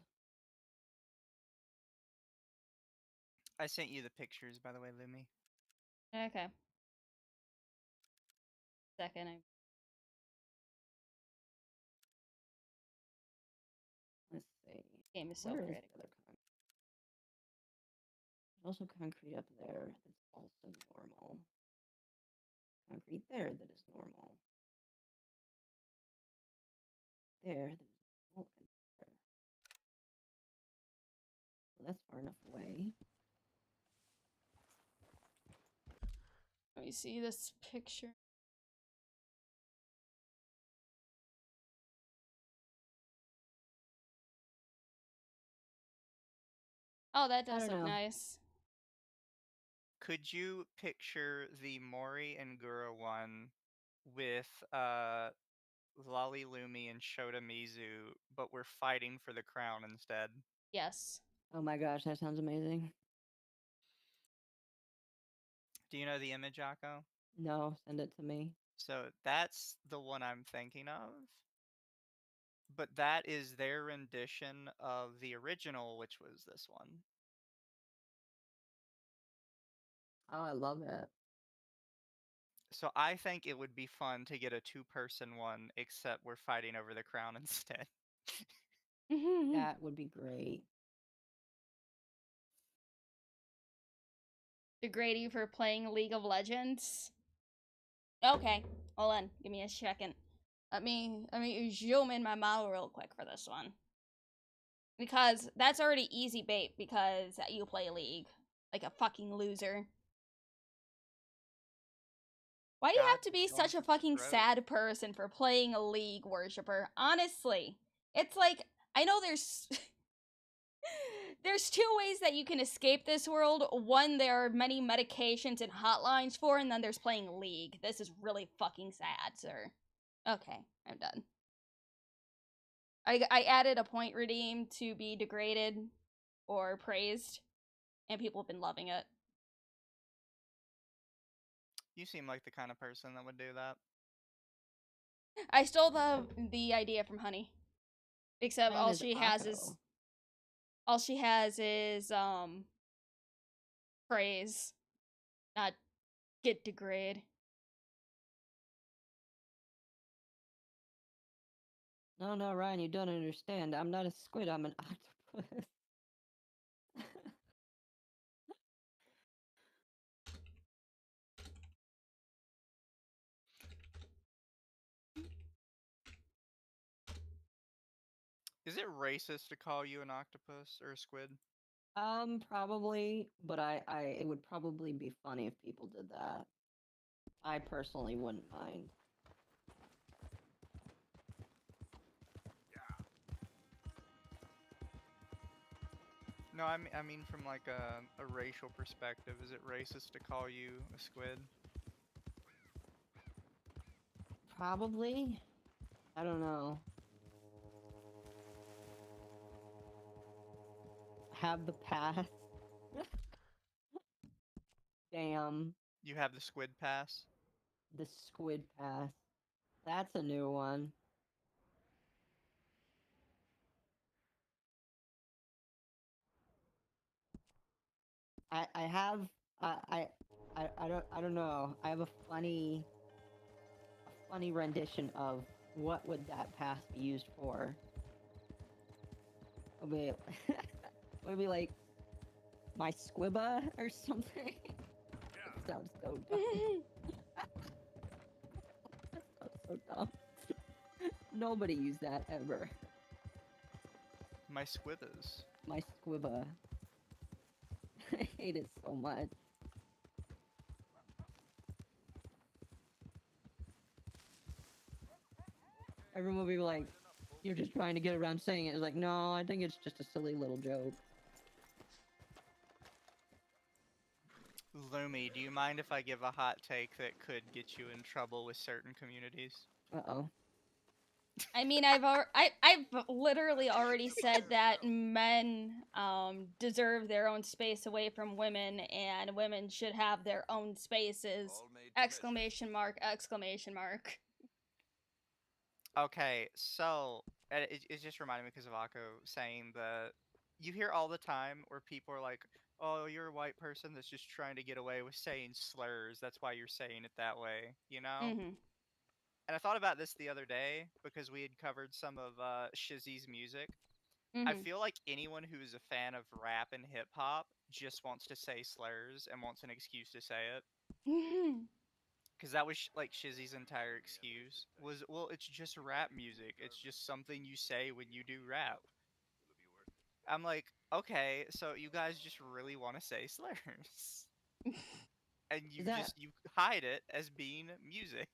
I sent you the pictures, by the way, Lumi. Okay. Second. Let's see. Game is so Where is pretty. the other There's also concrete up there that's also normal. Concrete there that is normal. There that is normal. And there. Well, that's far enough away. Let me see this picture. Oh, that does look nice. Could you picture the Mori and Gura one with Lali Lumi and Shota Mizu, but we're fighting for the crown instead? Yes. Oh my gosh, that sounds amazing. Do you know the image, Akko? No, send it to me. So that's the one I'm thinking of. But that is their rendition of the original, which was this one. Oh, I love it. So I think it would be fun to get a two-person one, except we're fighting over the crown instead. That would be great. Degrade you for playing League of Legends? Okay, hold on. Give me a second. Let me zoom in my model real quick for this one. Because that's already easy bait because you play League. Like a fucking loser. Why do you have to be such a fucking sad person for playing a League, worshiper? Honestly. It's like, I know there's... There's two ways that you can escape this world. One, there are many medications and hotlines for, and then there's playing League. This is really fucking sad, sir. Okay, I'm done. I added a point redeem to be degraded or praised, and people have been loving it. You seem like the kind of person that would do that. I stole the idea from Honey. Except Mine all is she has is... Akko. All she has is, praise. Not get degrade. No, Ryan, you don't understand. I'm not a squid, I'm an octopus. Is it racist to call you an octopus or a squid? Probably, but it would probably be funny if people did that. I personally wouldn't mind. No, I mean from like a racial perspective. Is it racist to call you a squid? Probably. I don't know. Have the pass. Damn. You have the squid pass? The squid pass. That's a new one. I have I don't know. I have a funny rendition of what would that pass be used for. Would be like my squibba or something. That sounds so dumb. That sounds so dumb. Nobody used that ever. My squibbas. My squibba. I hate it so much. Everyone will be like, you're just trying to get around saying it. It's like, no, I think it's just a silly little joke. Lumi, do you mind if I give a hot take that could get you in trouble with certain communities? Uh-oh. I mean, I've literally already said that men deserve their own space away from women, and women should have their own spaces. Exclamation mark! Exclamation mark! Okay, so it just reminded me because of Akko saying that you hear all the time where people are like, "Oh, you're a white person that's just trying to get away with saying slurs. That's why you're saying it that way," you know? Mm-hmm. And I thought about this the other day because we had covered some of Shizzy's music. I Mm-hmm. feel like anyone who is a fan of rap and hip hop just wants to say slurs and wants an excuse to say it. Mm-hmm. Because that was like Shizzy's entire excuse was, well, it's just rap music. It's just something you say when you do rap. I'm like, okay, so you guys just really want to say slurs, and you hide it as being music.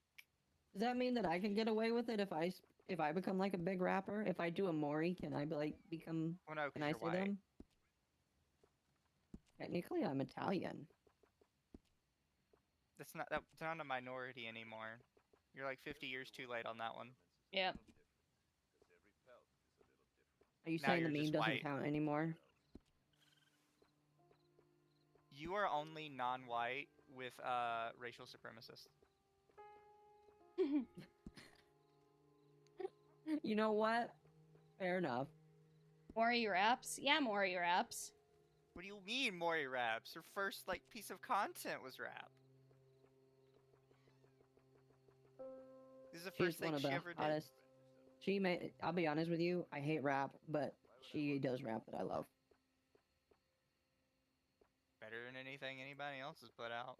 Does that mean that I can get away with it if I become like a big rapper? If I do a Mori, can I become? Well, no, Can I say you're white. them? Technically, I'm Italian. That's not a minority anymore. You're like 50 years too late on that one. Yep. Are you Now saying the you're meme just doesn't white. count anymore? You are only non-white with racial supremacists. You know what? Fair enough. Maury raps? Yeah, Maury raps. What do you mean, Maury raps? Her first like piece of content was rap. This is the She's first thing one of she the ever did. hottest. She made. I'll be honest with you. I hate rap, but she does rap that I love. Better than anything anybody else has put out.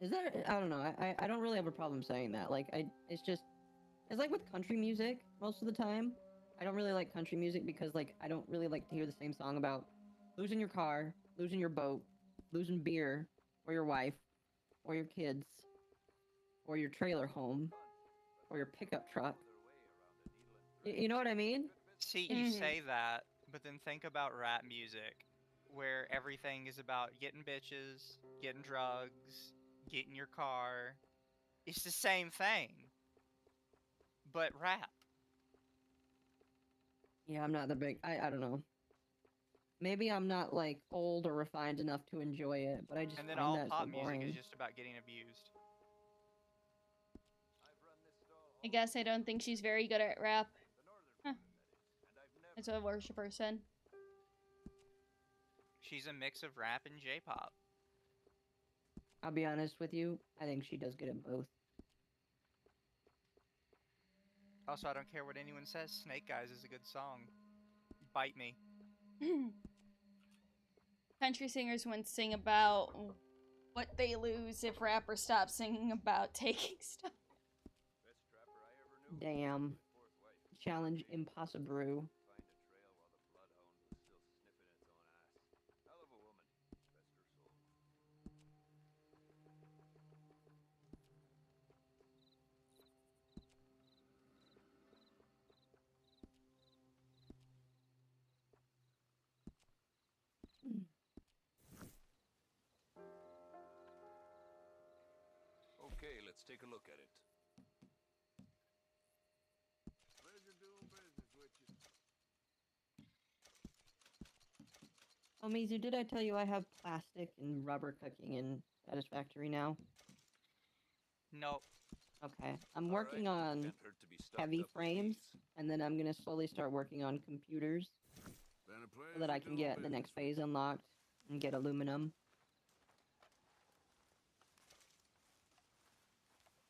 Is there? I don't know. I don't really have a problem saying that. Like it's just, it's like with country music most of the time. I don't really like country music because like I don't really like to hear the same song about losing your car, losing your boat, losing beer, or your wife, or your kids, or your trailer home, or your pickup truck. You know what I mean? See, you say that, but then think about rap music, where everything is about getting bitches, getting drugs, getting your car. It's the same thing, but rap. Yeah, I'm not the big. I don't know. Maybe I'm not like old or refined enough to enjoy it, but I just And then find all that pop so music boring. is just about getting abused. I guess I don't think she's very good at rap. Huh. That's what a worshiper said. She's a mix of rap and J-pop. I'll be honest with you. I think she does good at both. Also, I don't care what anyone says. Snake Eyes is a good song. Bite me. Country singers once sing about what they lose if rappers stop singing about taking stuff. Damn. Challenge impossible. Okay, let's take a look at it. Oh, Mizu, did I tell you I have plastic and rubber cooking in Satisfactory now? Nope. Okay. I'm working on heavy frames, and then I'm gonna slowly start working on computers so that I can get the next phase unlocked and get aluminum.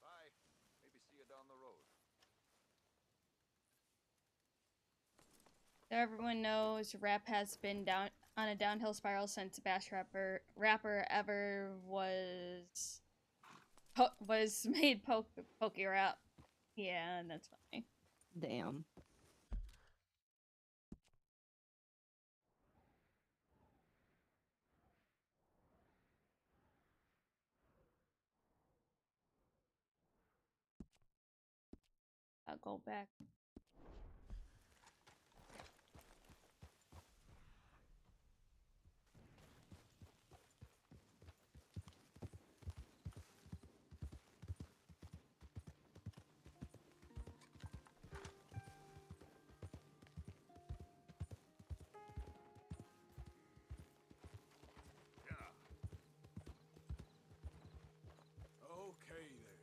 Bye. Maybe see you down the road. So everyone knows rap has been down on a downhill spiral since the best rapper ever was made poke rap. Yeah, that's funny. Damn. I'll go back. Okay there.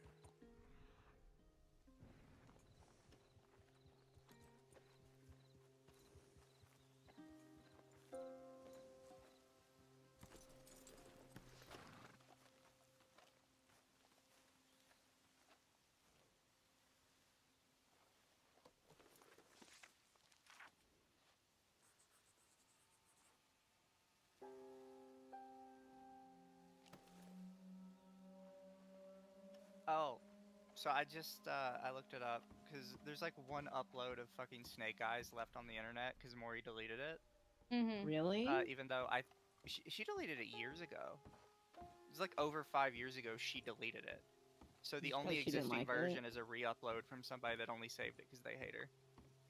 Oh, so I just I looked it up because there's like one upload of fucking Snake Eyes left on the internet because Maury deleted it. Really? Even though she deleted it years ago. It was like over 5 years ago she deleted it. So the Just 'cause only she didn't existing like version it? is a re-upload from somebody that only saved it because they hate her.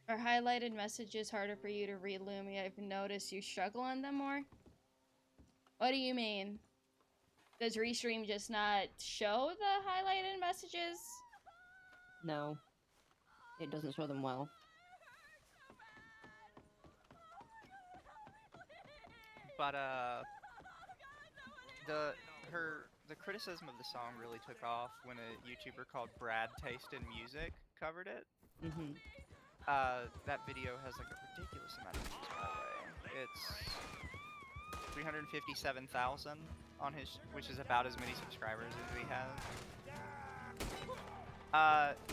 Are highlighted messages harder for you to read, Lumi? I've noticed you struggle on them more. What do you mean? Does Restream just not show the highlighted messages? No. It doesn't show them well. But the criticism of the song really took off when a YouTuber called Brad Taste in Music covered it. Mm-hmm. That video has like a ridiculous amount of views, by the way. It's 357,000 on his, which is about as many subscribers as he has.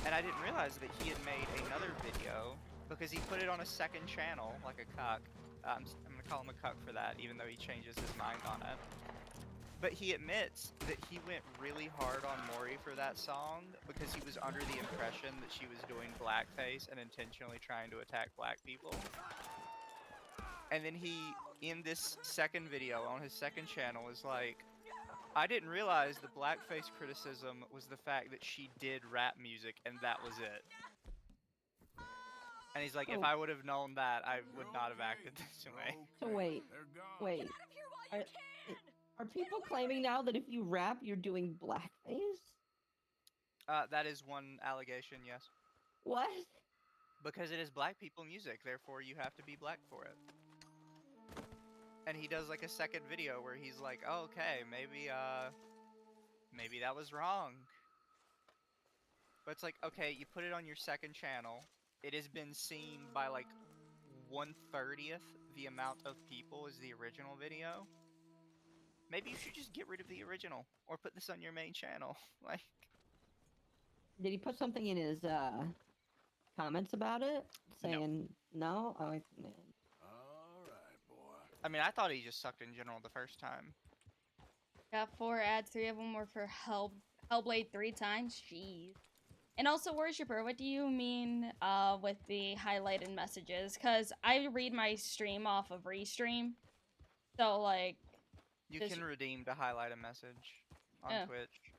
And I didn't realize that he had made another video because he put it on a second channel, like a cuck. I'm gonna call him a cuck for that, even though he changes his mind on it. But he admits that he went really hard on Maury for that song because he was under the impression that she was doing blackface and intentionally trying to attack black people. And then he, in this second video on his second channel, is like, I didn't realize the blackface criticism was the fact that she did rap music and that was it. And he's like, if I would have known that, I would not have acted this way. So wait. Are people claiming now that if you rap, you're doing blackface? That is one allegation, yes. What? Because it is black people music, therefore you have to be black for it. And he does like a second video where he's like, oh, okay, maybe that was wrong. But it's like, okay, you put it on your second channel. It has been seen by like 1/30th the amount of people as the original video. Maybe you should just get rid of the original or put this on your main channel. Like, did he put something in his comments about it saying no? Oh, man. I mean, I thought he just sucked in general the first time. Got 4 ads, 3 of them were for Hellblade 3 times. Jeez. And also, Worshipper, what do you mean with the highlighted messages? Because I read my stream off of Restream. So, like... You can redeem to highlight a message on Twitch.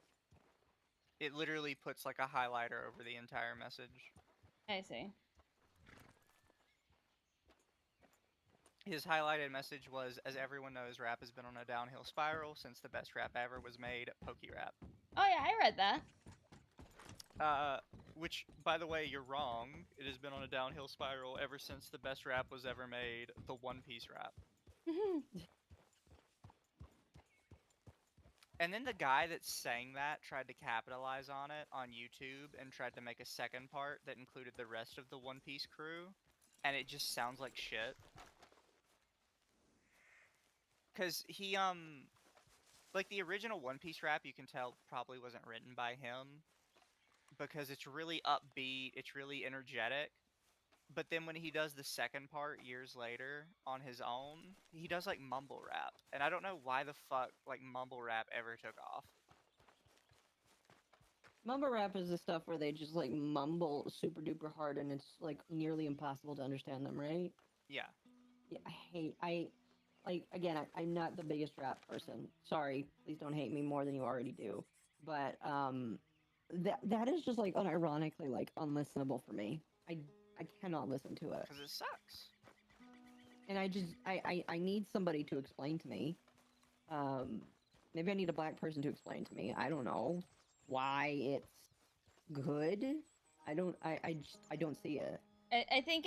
It literally puts like a highlighter over the entire message. I see. His highlighted message was, as everyone knows, rap has been on a downhill spiral since the best rap ever was made, PokeRap. Oh yeah, I read that. Which, by the way, you're wrong. It has been on a downhill spiral ever since the best rap was ever made, the One Piece rap. And then the guy that sang that tried to capitalize on it on YouTube and tried to make a second part that included the rest of the One Piece crew, and it just sounds like shit. Cause he, like the original One Piece rap, you can tell probably wasn't written by him, because it's really upbeat, it's really energetic. But then when he does the second part years later on his own, he does like mumble rap. And I don't know why the fuck like mumble rap ever took off. Mumble rap is the stuff where they just like mumble super duper hard and it's like nearly impossible to understand them, right? Yeah. Yeah, I'm not the biggest rap person. Sorry, please don't hate me more than you already do. But that is just like unironically like unlistenable for me. I cannot listen to it. Because it sucks. And I need somebody to explain to me. Maybe I need a black person to explain to me. I don't know why it's good. I don't see it. I think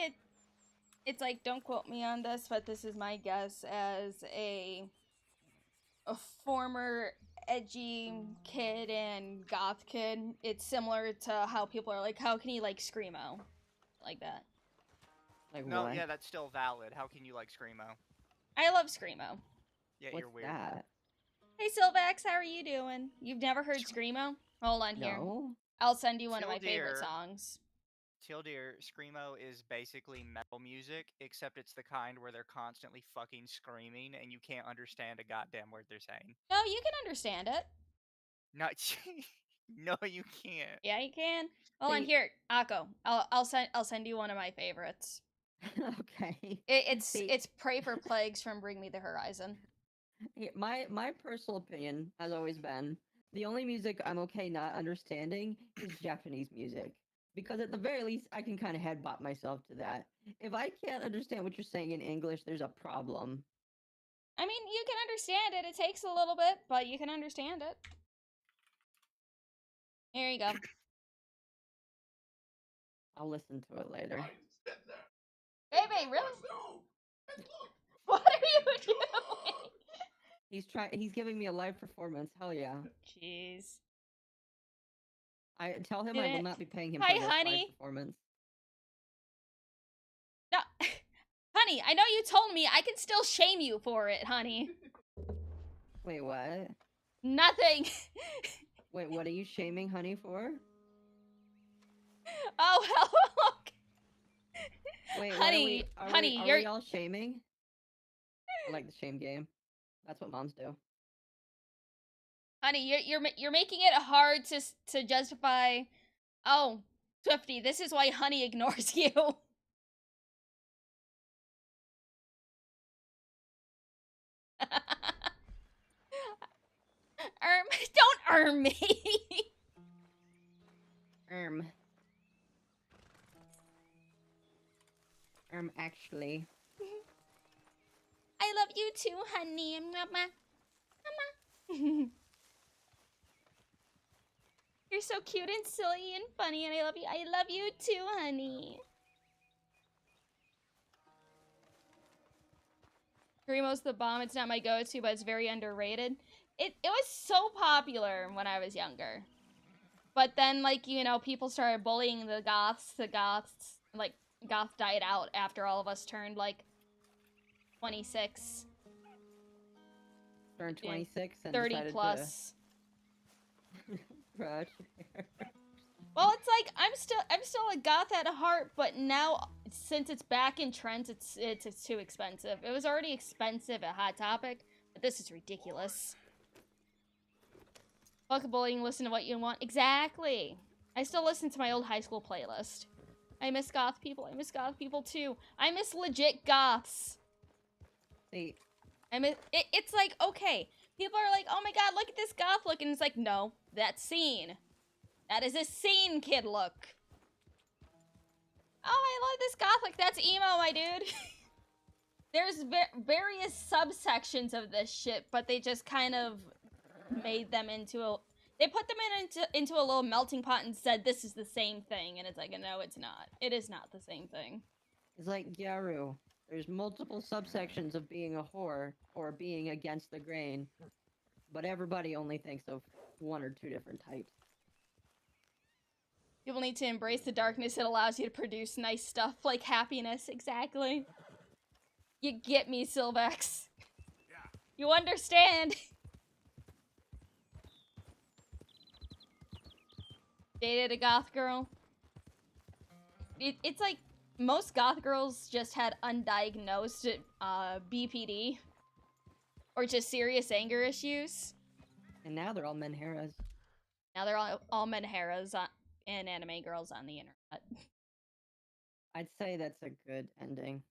it's like, don't quote me on this, but this is my guess as a former edgy kid and goth kid. It's similar to how people are like, how can you like Screamo? Like that. Like no, what? yeah, that's still valid. How can you like Screamo? I love Screamo. Yeah, What's you're weird. That? Hey Silvax, how are you doing? You've never heard Screamo? Hold on here. No. I'll send you one of my favorite songs. Dear, Screamo is basically metal music, except it's the kind where they're constantly fucking screaming and you can't understand a goddamn word they're saying. No, you can understand it. Not No, you can't. Yeah, you can. Hold on here, Akko. I'll send you one of my favorites. Okay. It's Pray for Plagues from Bring Me the Horizon. My personal opinion has always been the only music I'm okay not understanding is Japanese music. Because at the very least, I can kind of headbutt myself to that. If I can't understand what you're saying in English, there's a problem. I mean, you can understand it. It takes a little bit, but you can understand it. Here you go. I'll listen to it later. Baby, really? What are you doing? He's giving me a live performance. Hell yeah. Jeez. I tell him I will Didn't- not be paying him Hi, for this honey. live performance. No, honey, I know you told me. I can still shame you for it, honey. Wait, what? Nothing. Wait, what are you shaming Honey for? Oh, hell. Wait, Honey, honey, are you're we all shaming? I like the shame game. That's what moms do. honey, you're making it hard to justify. Oh, Swifty, this is why Honey ignores you. Don't me. Actually. I love you too, honey. Mama. Mama. You're so cute and silly and funny, and I love you. I love you too, honey. Grimo's the bomb. It's not my go-to, but it's very underrated. It was so popular when I was younger. But then, like, you know, people started bullying the goths. The goths, like, goth died out after all of us turned, like, 26. Turned 26 and 30 decided plus. To... Rush. Well, it's like I'm still a goth at heart, but now since it's back in trends, it's too expensive. It was already expensive at Hot Topic, but this is ridiculous. Fuck bullying, listen to what you want. Exactly. I still listen to my old high school playlist. I miss goth people. I miss goth people too. I miss legit goths. See, it's like, okay, people are like, oh my god, look at this goth look, and it's like, no, that's scene. That is a scene kid look. Oh, I love this goth look. That's emo, my dude. There's various subsections of this shit, but they just kind of made them into a... They put them into a little melting pot and said, this is the same thing. And it's like, no, it's not. It is not the same thing. It's like Gyaru. There's multiple subsections of being a whore or being against the grain, but everybody only thinks of one or two different types. People need to embrace the darkness. It allows you to produce nice stuff like happiness. Exactly. You get me, Sylvex. You understand. Dated a goth girl. It's like most goth girls just had undiagnosed BPD or just serious anger issues. And now they're all menheras. Now they're all menheras and anime girls on the internet. I'd say that's a good ending.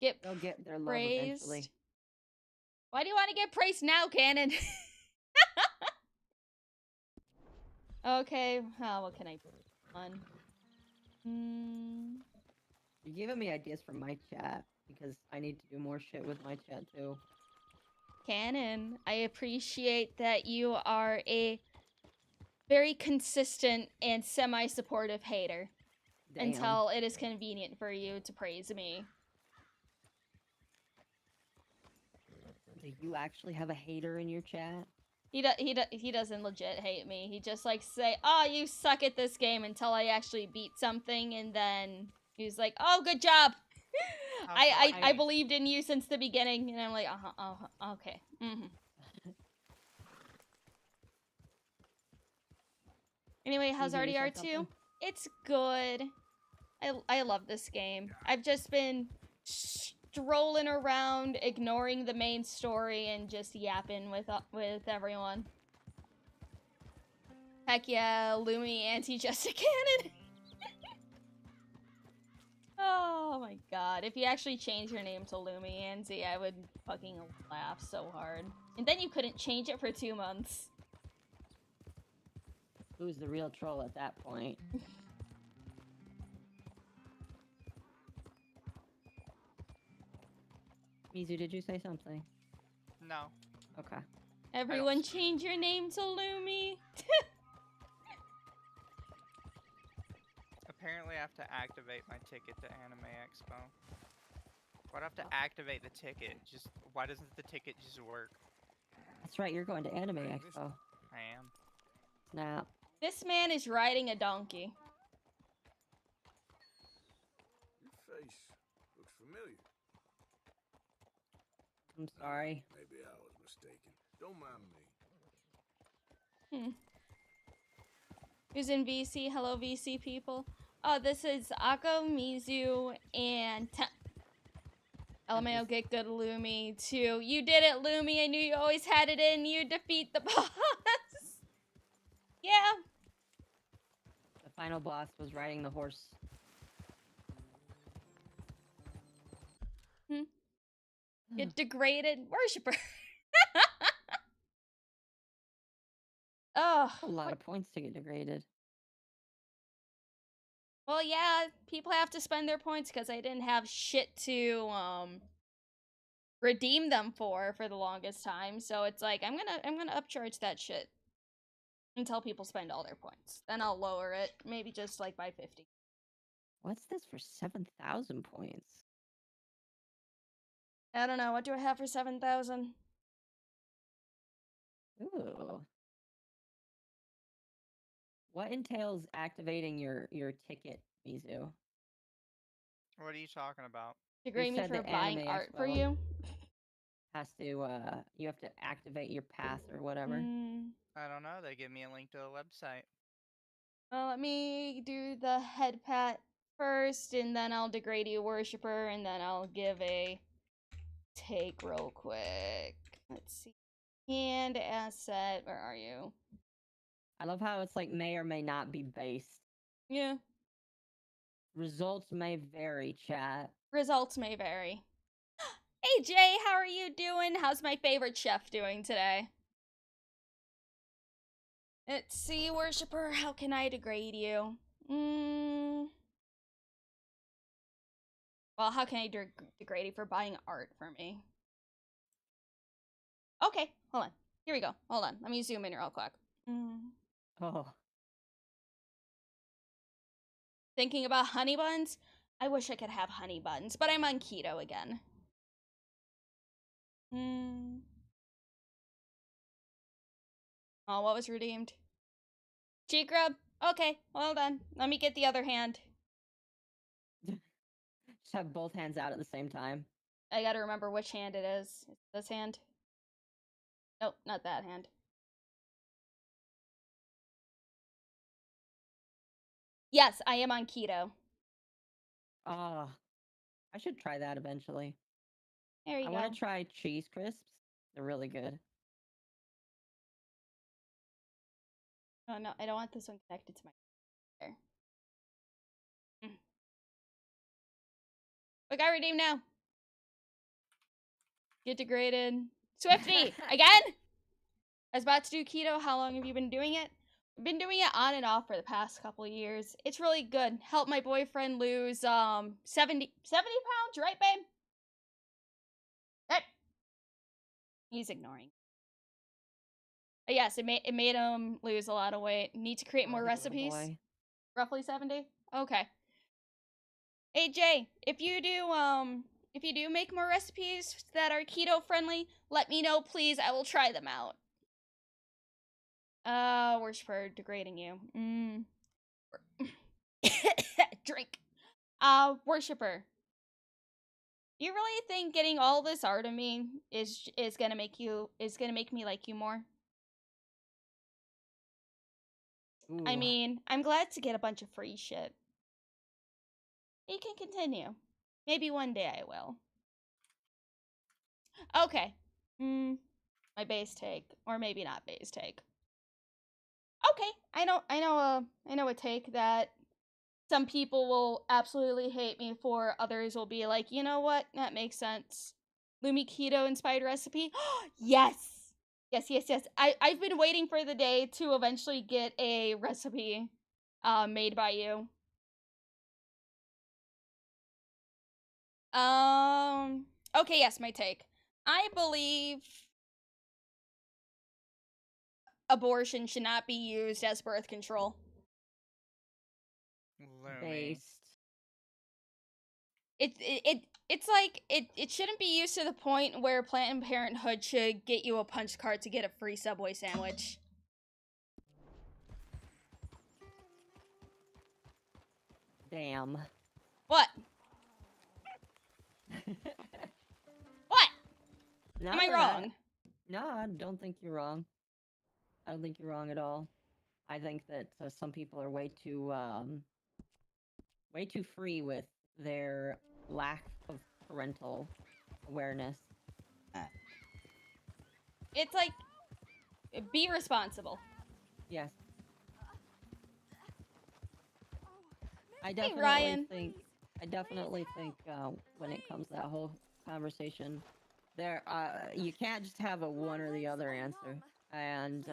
They'll get their love praised. eventually. Why do you want to get praised now, Cannon? Okay, what can I put on? You're giving me ideas from my chat, because I need to do more shit with my chat, too. Cannon, I appreciate that you are a very consistent and semi-supportive hater. Damn. Until it is convenient for you to praise me. Do you actually have a hater in your chat? He doesn't legit hate me. He just like say, "Oh, you suck at this game," until I actually beat something, and then he's like, "Oh, good job. I believed in you since the beginning," and I'm like, okay, Anyway, how's You gonna say RDR2? something? It's good. I love this game. I've just been strolling around, ignoring the main story, and just yapping with everyone. Heck yeah, Lumi anti-Jessica Cannon. Oh my god. If you actually change your name to Lumi Anzi, I would fucking laugh so hard. And then you couldn't change it for 2 months. Who's the real troll at that point? Mizu, did you say something? No. Okay. Everyone change your name to Lumi. Apparently I have to activate my ticket to Anime Expo. Why do I have to activate the ticket? Why doesn't the ticket just work? That's right, you're going to Anime Expo. I am. Snap. This man is riding a donkey. Your face looks familiar. I'm sorry. Maybe I was mistaken. Don't mind me. Who's in VC? Hello, VC people. Oh, this is Akko, Mizu, and lmao get good Lumi too. You did it, Lumi. I knew you always had it in you. Defeat the boss. Yeah. The final boss was riding the horse. Get degraded worshiper. Oh, a lot of points to get degraded. Well, yeah, people have to spend their points because I didn't have shit to redeem them for the longest time. So it's like I'm gonna upcharge that shit until people spend all their points. Then I'll lower it, maybe just like by 50. What's this for 7,000 points? I don't know. What do I have for 7,000? Ooh. What entails activating your ticket, Mizu? What are you talking about? Degrade me said for the buying Anime art for Expo you. Has to you have to activate your pass or whatever. I don't know. They give me a link to a website. Well, let me do the head pat first, and then I'll degrade you, worshiper, and then I'll give a take real quick. Let's see. Hand asset. Where are you? I love how it's like may or may not be based. Yeah. Results may vary, chat. Results may vary. Hey Jay, how are you doing? How's my favorite chef doing today? Let's see, worshiper, how can I degrade you? Well, how can I degrade you for buying art for me? Okay, hold on. Here we go. Hold on. Let me zoom in real quick. Oh. Thinking about honey buns? I wish I could have honey buns, but I'm on keto again. Oh, what was redeemed? Cheek rub? Okay, hold on. Let me get the other hand. Just have both hands out at the same time. I gotta remember which hand it is. It's this hand? Nope, not that hand. Yes, I am on keto. Ah, I should try that eventually. There you go. I want to try cheese crisps. They're really good. Oh no, I don't want this one connected to my hair. We got redeemed now. Get degraded. Swifty! Again? I was about to do keto. How long have you been doing it? I've been doing it on and off for the past couple of years. It's really good. Helped my boyfriend lose 70 pounds, right, babe? Right. He's ignoring. But yes, it made him lose a lot of weight. Need to create more recipes. Roughly 70? Okay. Hey Jay, if you do make more recipes that are keto friendly, let me know, please. I will try them out. Worshiper degrading you. Drink. Worshiper. You really think getting all this art of me is gonna make me like you more? Ooh. I mean, I'm glad to get a bunch of free shit. You can continue. Maybe one day I will. Okay. My base take, or maybe not base take. Okay, I know a take that some people will absolutely hate me for. Others will be like, you know what? That makes sense. Lumi keto inspired recipe. Yes. Yes. I've been waiting for the day to eventually get a recipe made by you. Okay, yes, my take. I believe abortion should not be used as birth control. Lumi. Based. It it's like it shouldn't be used to the point where Planned Parenthood should get you a punch card to get a free Subway sandwich. Damn. What? What? No, Am I wrong? No, I don't think you're wrong. I don't think you're wrong at all. I think that some people are way too free with their lack of parental awareness. It's like, be responsible. Yes. I Ryan. definitely think when it comes to that whole conversation, you can't just have a one or the other answer, and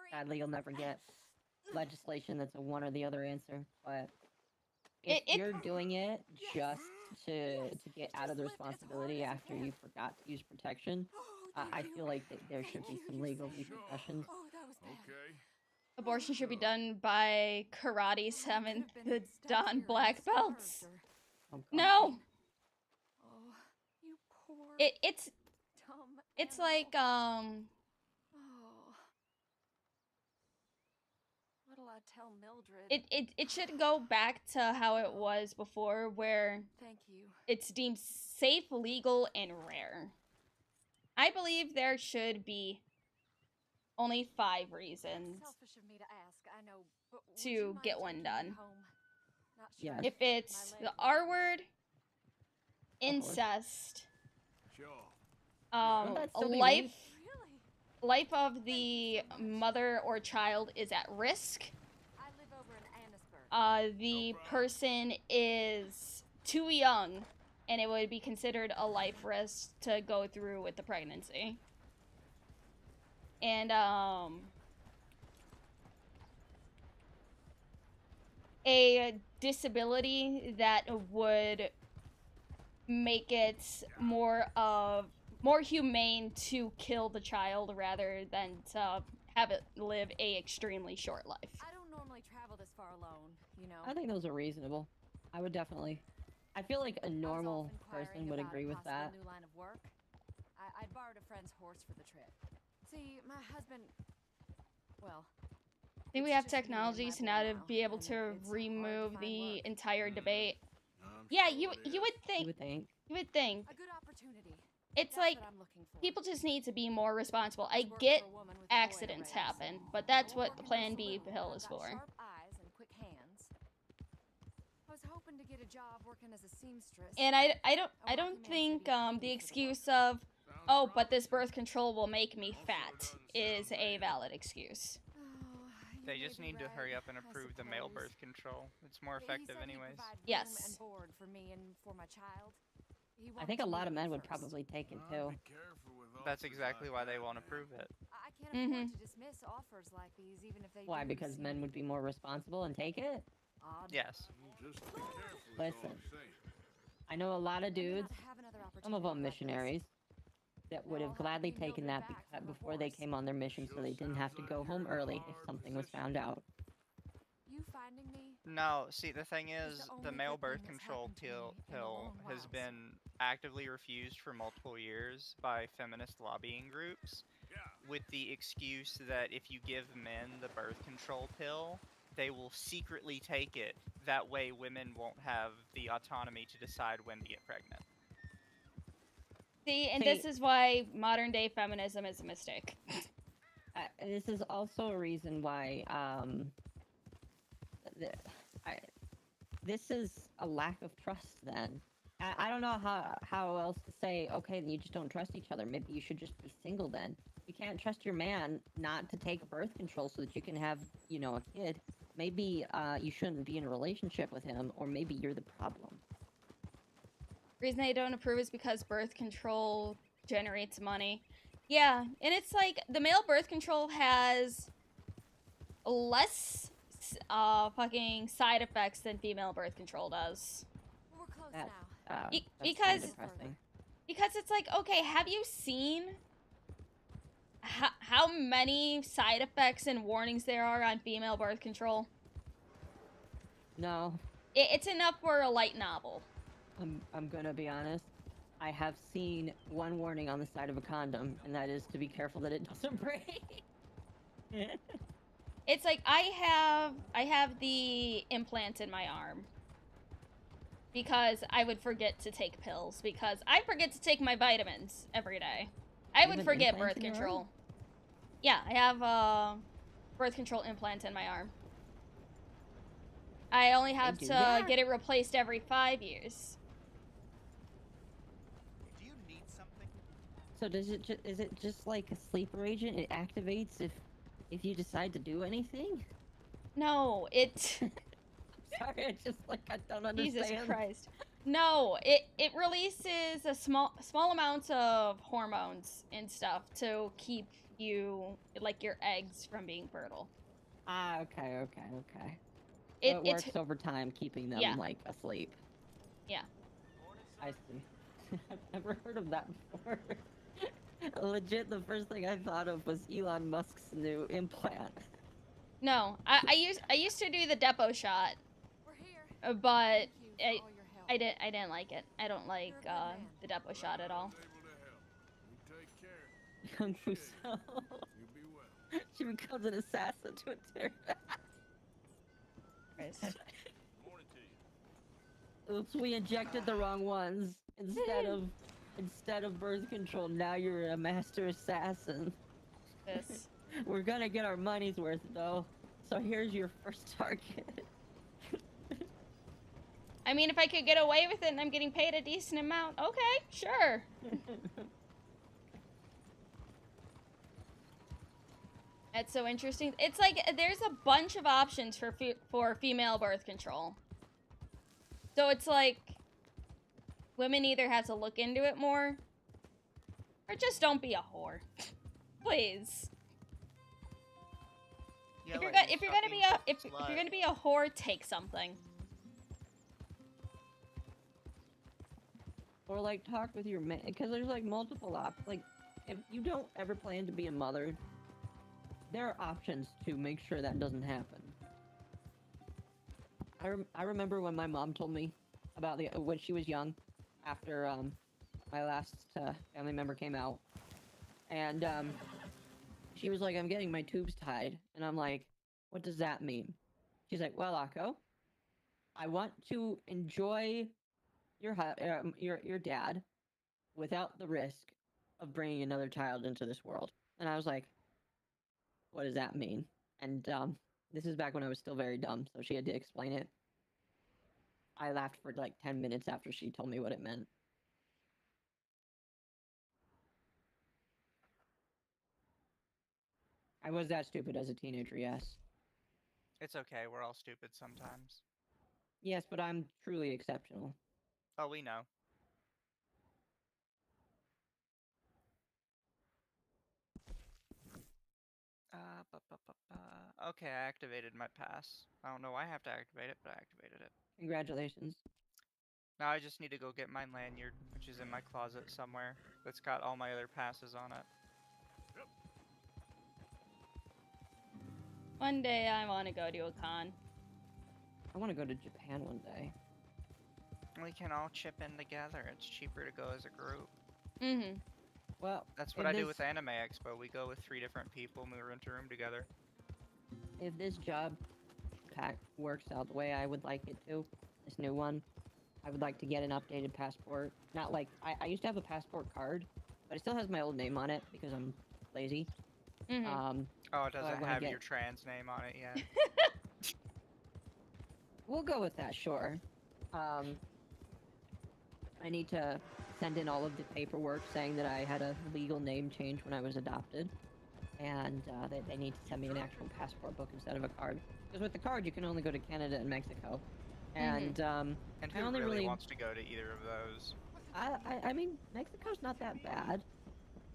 sadly you'll never get legislation that's a one or the other answer. But if you're doing it just to get out of the responsibility after you forgot to use protection, I feel like there should be some legal repercussions. Okay. Abortion should be done by karate 7th Dan black belts. No. Oh, you poor It's dumb like Oh. What'll I tell Mildred? it should go back to how it was before, where Thank you. it's deemed safe, legal, and rare. I believe there should be only 5 reasons Selfish of me to ask, I know, but would to you mind get one taking me done. home? Not Yes. sure If it's the R word, incest, Sure. that's still be life Really? life of the mother or child is at risk. I live over in Annisburg. The person is too young, and it would be considered a life risk to go through with the pregnancy. And a disability that would make it more humane to kill the child rather than to have it live a extremely short life. I don't normally travel this far alone, you know. I think those are reasonable. I would definitely. I feel like a normal person would agree with that. New line of work. I'd borrowed a friend's horse for the trip. See, my husband. Well. I think we have technologies now to be able to remove the entire debate. Yeah, you would think. You would think. A good opportunity. It's like people just need to be more responsible. I get accidents happen, but that's what the Plan B pill is for. Sharp eyes and quick hands. I was hoping to get a job working as a seamstress. And I don't think the excuse of, oh, but this birth control will make me fat is a valid excuse. They just need to hurry up and approve the male birth control. It's more effective anyways. Yes. For me and for my child. I think a lot of men would probably take it too. That's exactly why they won't approve it. I can't afford to dismiss offers like these, even if they Why? do Because seem men would be more responsible and take it? odd. Yes. Listen, I know a lot of dudes, some of them missionaries, that would have gladly taken that before they came on their mission so they didn't have to go home early if something was found out. You finding me? No, see, the thing is, the male birth control pill has been actively refused for multiple years by feminist lobbying groups with the excuse that if you give men the birth control pill, they will secretly take it. That way women won't have the autonomy to decide when to get pregnant. See, and this is why modern day feminism is a mistake. This is also a reason why this is a lack of trust then. I don't know how else to say, okay, then you just don't trust each other. Maybe you should just be single then. You can't trust your man not to take birth control so that you can have, you know, a kid. Maybe you shouldn't be in a relationship with him, or maybe you're the problem. The reason they don't approve is because birth control generates money. Yeah, and it's like the male birth control has less fucking side effects than female birth control does. We're close now. Because it's like, okay, have you seen how many side effects and warnings there are on female birth control? No. It's enough for a light novel. I'm gonna be honest. I have seen one warning on the side of a condom, and that is to be careful that it doesn't break. It's like I have the implant in my arm because I would forget to take pills because I forget to take my vitamins every day. I would forget birth control. Yeah, I have a birth control implant in my arm. I only have to get it replaced every 5 years. Do you need something? So is it just like a sleeper agent? It activates if you decide to do anything? No, it Sorry, I just like I don't understand. Jesus Christ. No, it releases a small amounts of hormones and stuff to keep you like your eggs from being fertile. Ah, okay. So it works over time, keeping them like asleep. Yeah. I see. I've never heard of that before. Legit, the first thing I thought of was Elon Musk's new implant. No, I used to do the depot shot, but I didn't like it. I don't like the depot shot at all. Young Fuso. She becomes an assassin to a terror. Oops, we injected the wrong ones instead of birth control. Now you're a master assassin. This. We're gonna get our money's worth though. So here's your first target. I mean, if I could get away with it and I'm getting paid a decent amount, okay, sure. That's so interesting. It's like there's a bunch of options for female birth control. So it's like women either have to look into it more or just don't be a whore. Please. Yeah, if you're gonna be a whore, take something. Or like talk with your man, because there's like multiple options. Like if you don't ever plan to be a mother, there are options to make sure that doesn't happen. I remember when my mom told me about when she was young, after my last family member came out, and she was like, "I'm getting my tubes tied," and I'm like, "What does that mean?" She's like, "Well, Akko, I want to enjoy your dad without the risk of bringing another child into this world." And I was like, "What does that mean?" And this is back when I was still very dumb, so she had to explain it. I laughed for like 10 minutes after she told me what it meant. I was that stupid as a teenager, yes. It's okay, we're all stupid sometimes. Yes, but I'm truly exceptional. Oh, we know. Okay, I activated my pass. I don't know why I have to activate it, but I activated it. Congratulations. Now I just need to go get my lanyard, which is in my closet somewhere. That's got all my other passes on it. One day I want to go to a con. I want to go to Japan one day. We can all chip in together. It's cheaper to go as a group. Mm-hmm. Well, that's what I do with Anime Expo. We go with 3 different people and we rent a room together. If this job pack works out the way I would like it to, this new one, I would like to get an updated passport. Not like I used to have a passport card, but it still has my old name on it because I'm lazy. Mm-hmm. Oh, it doesn't have your trans name on it yet. We'll go with that, sure. I need to send in all of the paperwork saying that I had a legal name change when I was adopted. And they need to send me an actual passport book instead of a card. Because with the card, you can only go to Canada and Mexico. And, and who I only really wants to go to either of those? I mean, Mexico's not that bad.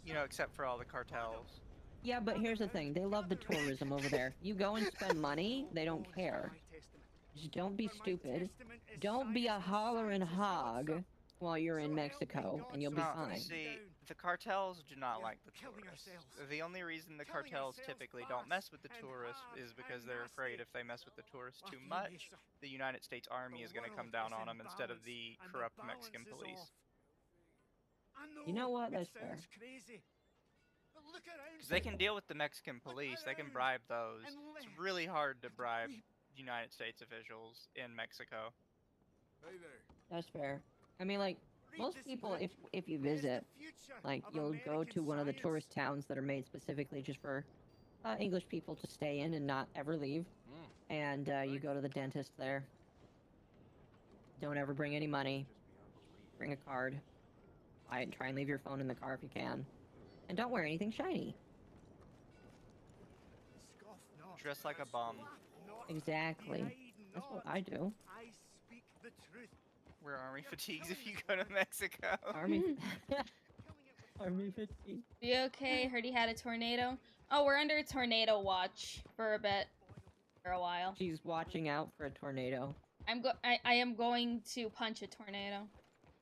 You know, except for all the cartels. Yeah, but here's the thing. They love the tourism over there. You go and spend money, they don't care. Just don't be stupid. Don't be a hollering hog while you're in Mexico, and you'll be fine. See, the cartels do not like the tourists. The only reason the cartels typically don't mess with the tourists is because they're afraid if they mess with the tourists too much, the United States Army is going to come down on them instead of the corrupt Mexican police. You know what? That's fair. Crazy. But look around. Because they can deal with the Mexican police. They can bribe those. It's really hard to bribe United States officials in Mexico. Hey there. That's fair. I mean, like, most people, if you visit, like, you'll go to one of the tourist towns that are made specifically just for English people to stay in and not ever leave. And you go to the dentist there. Don't ever bring any money. Bring a card. Try and leave your phone in the car if you can. And don't wear anything shiny. Dress like a bum. Exactly. That's what I do. I speak the truth. Wear army fatigues if you go to Mexico. Army. Army 50. You okay? Heard he had a tornado. Oh, we're under tornado watch for a bit. For a while. She's watching out for a tornado. I am going to punch a tornado.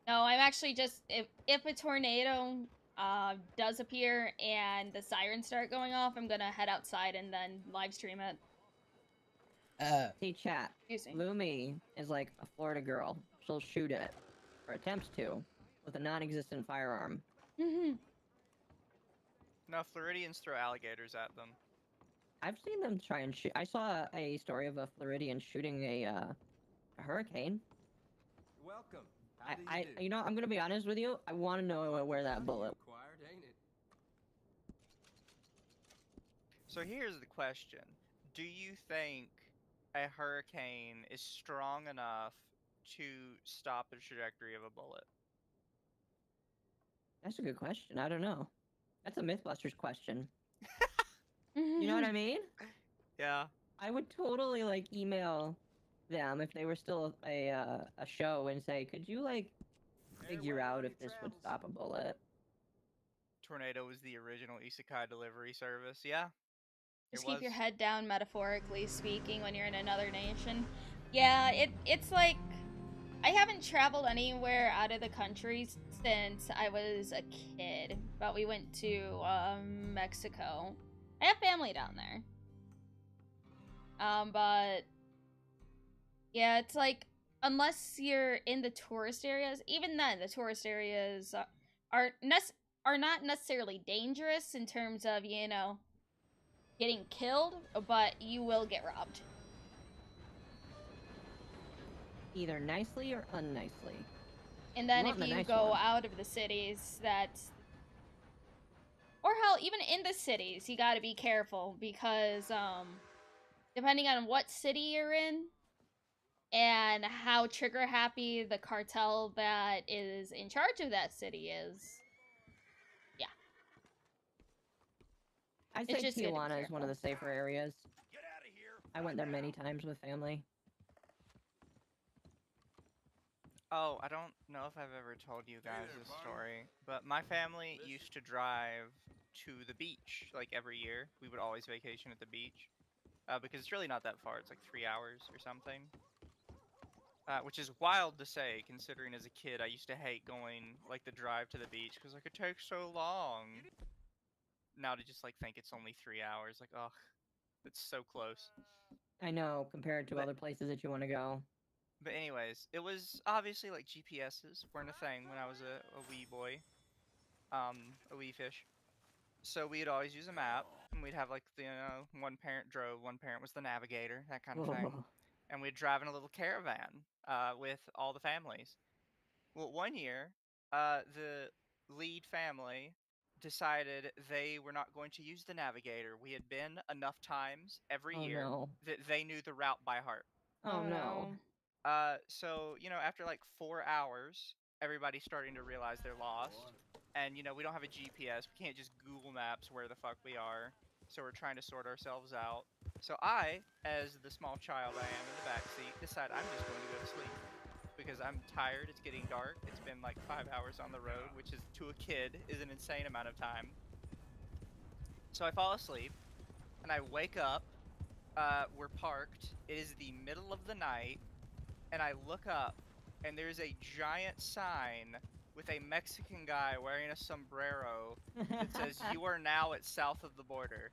No, I'm actually just if a tornado does appear and the sirens start going off, I'm gonna head outside and then live stream it. See, chat. Lumi is like a Florida girl. She'll shoot it, or attempts to, with a non-existent firearm. No, Floridians throw alligators at them. I've seen them try and shoot. I saw a story of a Floridian shooting a hurricane. You're welcome. You know, I'm gonna be honest with you. I want to know where that bullet. So here's the question: do you think a hurricane is strong enough to stop the trajectory of a bullet? That's a good question. I don't know. That's a MythBusters question. You know what I mean? Yeah. I would totally like email them if they were still a show and say, could you like figure out if this would stop a bullet? Tornado was the original isekai delivery service. Yeah. Just keep your head down, metaphorically speaking, when you're in another nation. Yeah, it's like I haven't traveled anywhere out of the country since I was a kid, but we went to Mexico. I have family down there. But yeah, it's like unless you're in the tourist areas, even then the tourist areas are not necessarily dangerous in terms of, you know, getting killed, but you will get robbed. Either nicely or unnicely. And then if you go out of the cities, or hell, even in the cities, you gotta be careful because, depending on what city you're in and how trigger happy the cartel that is in charge of that city is, yeah. I'd say Tijuana is one of the safer areas. I went there many times with family. Oh, I don't know if I've ever told you guys this story, but my family used to drive to the beach, like every year. We would always vacation at the beach, because it's really not that far. It's like 3 hours or something, which is wild to say, considering as a kid I used to hate going, like, the drive to the beach, because, like, it takes so long. Now to just, like, think it's only 3 hours, like, ugh, it's so close. I know, compared to other places that you want to go. But anyways, it was obviously like GPSs weren't a thing when I was a wee boy, a wee fish. So we'd always use a map, and we'd have like one parent drove, one parent was the navigator, that kind of thing, and we'd drive in a little caravan with all the families. Well, one year, the lead family decided they were not going to use the navigator. We had been enough times every year that they knew the route by heart. Oh no. So, you know, after like 4 hours, everybody's starting to realize they're lost. And, you know, we don't have a GPS. We can't just Google Maps where the fuck we are. So we're trying to sort ourselves out. So I, as the small child I am in the backseat, decide I'm just going to go to sleep. Because I'm tired, it's getting dark, it's been like 5 hours on the road, which is, to a kid, is an insane amount of time. So I fall asleep, and I wake up, we're parked, it is the middle of the night, and I look up, and there's a giant sign with a Mexican guy wearing a sombrero that says, "You are now at south of the border."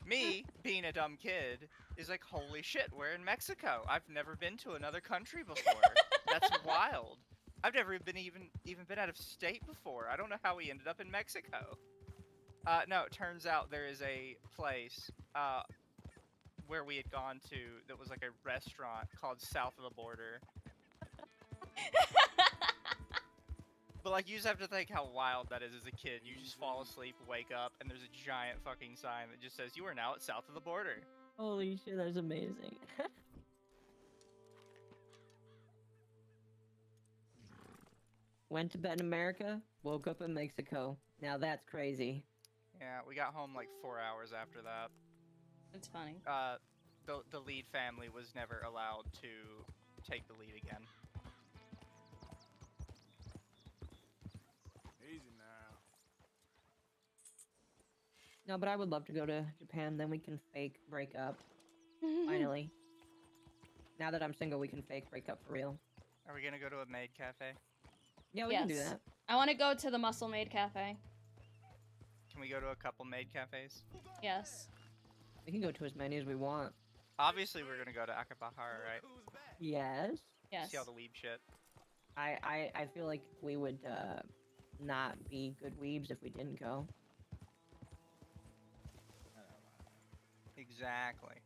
Me, being a dumb kid, is like, holy shit, we're in Mexico. I've never been to another country before. That's wild. I've never even been out of state before. I don't know how we ended up in Mexico. No, it turns out there is a place where we had gone to that was like a restaurant called South of the Border. But like, you just have to think how wild that is as a kid. You just fall asleep, wake up, and there's a giant fucking sign that just says, "You are now at South of the Border." Holy shit, that's amazing. Went to bed in America, woke up in Mexico. Now that's crazy. Yeah, we got home like 4 hours after that. It's funny. The lead family was never allowed to take the lead again. Easy now. No, but I would love to go to Japan. Then we can fake break up. Finally. Now that I'm single, we can fake break up for real. Are we gonna go to a maid cafe? Yeah, we can do that. I want to go to the Muscle Maid Cafe. Can we go to a couple maid cafes? Yes. We can go to as many as we want. Obviously, we're gonna go to Akabahara, right? Yes. Yes. See all the weeb shit. I feel like we would not be good weebs if we didn't go. Exactly.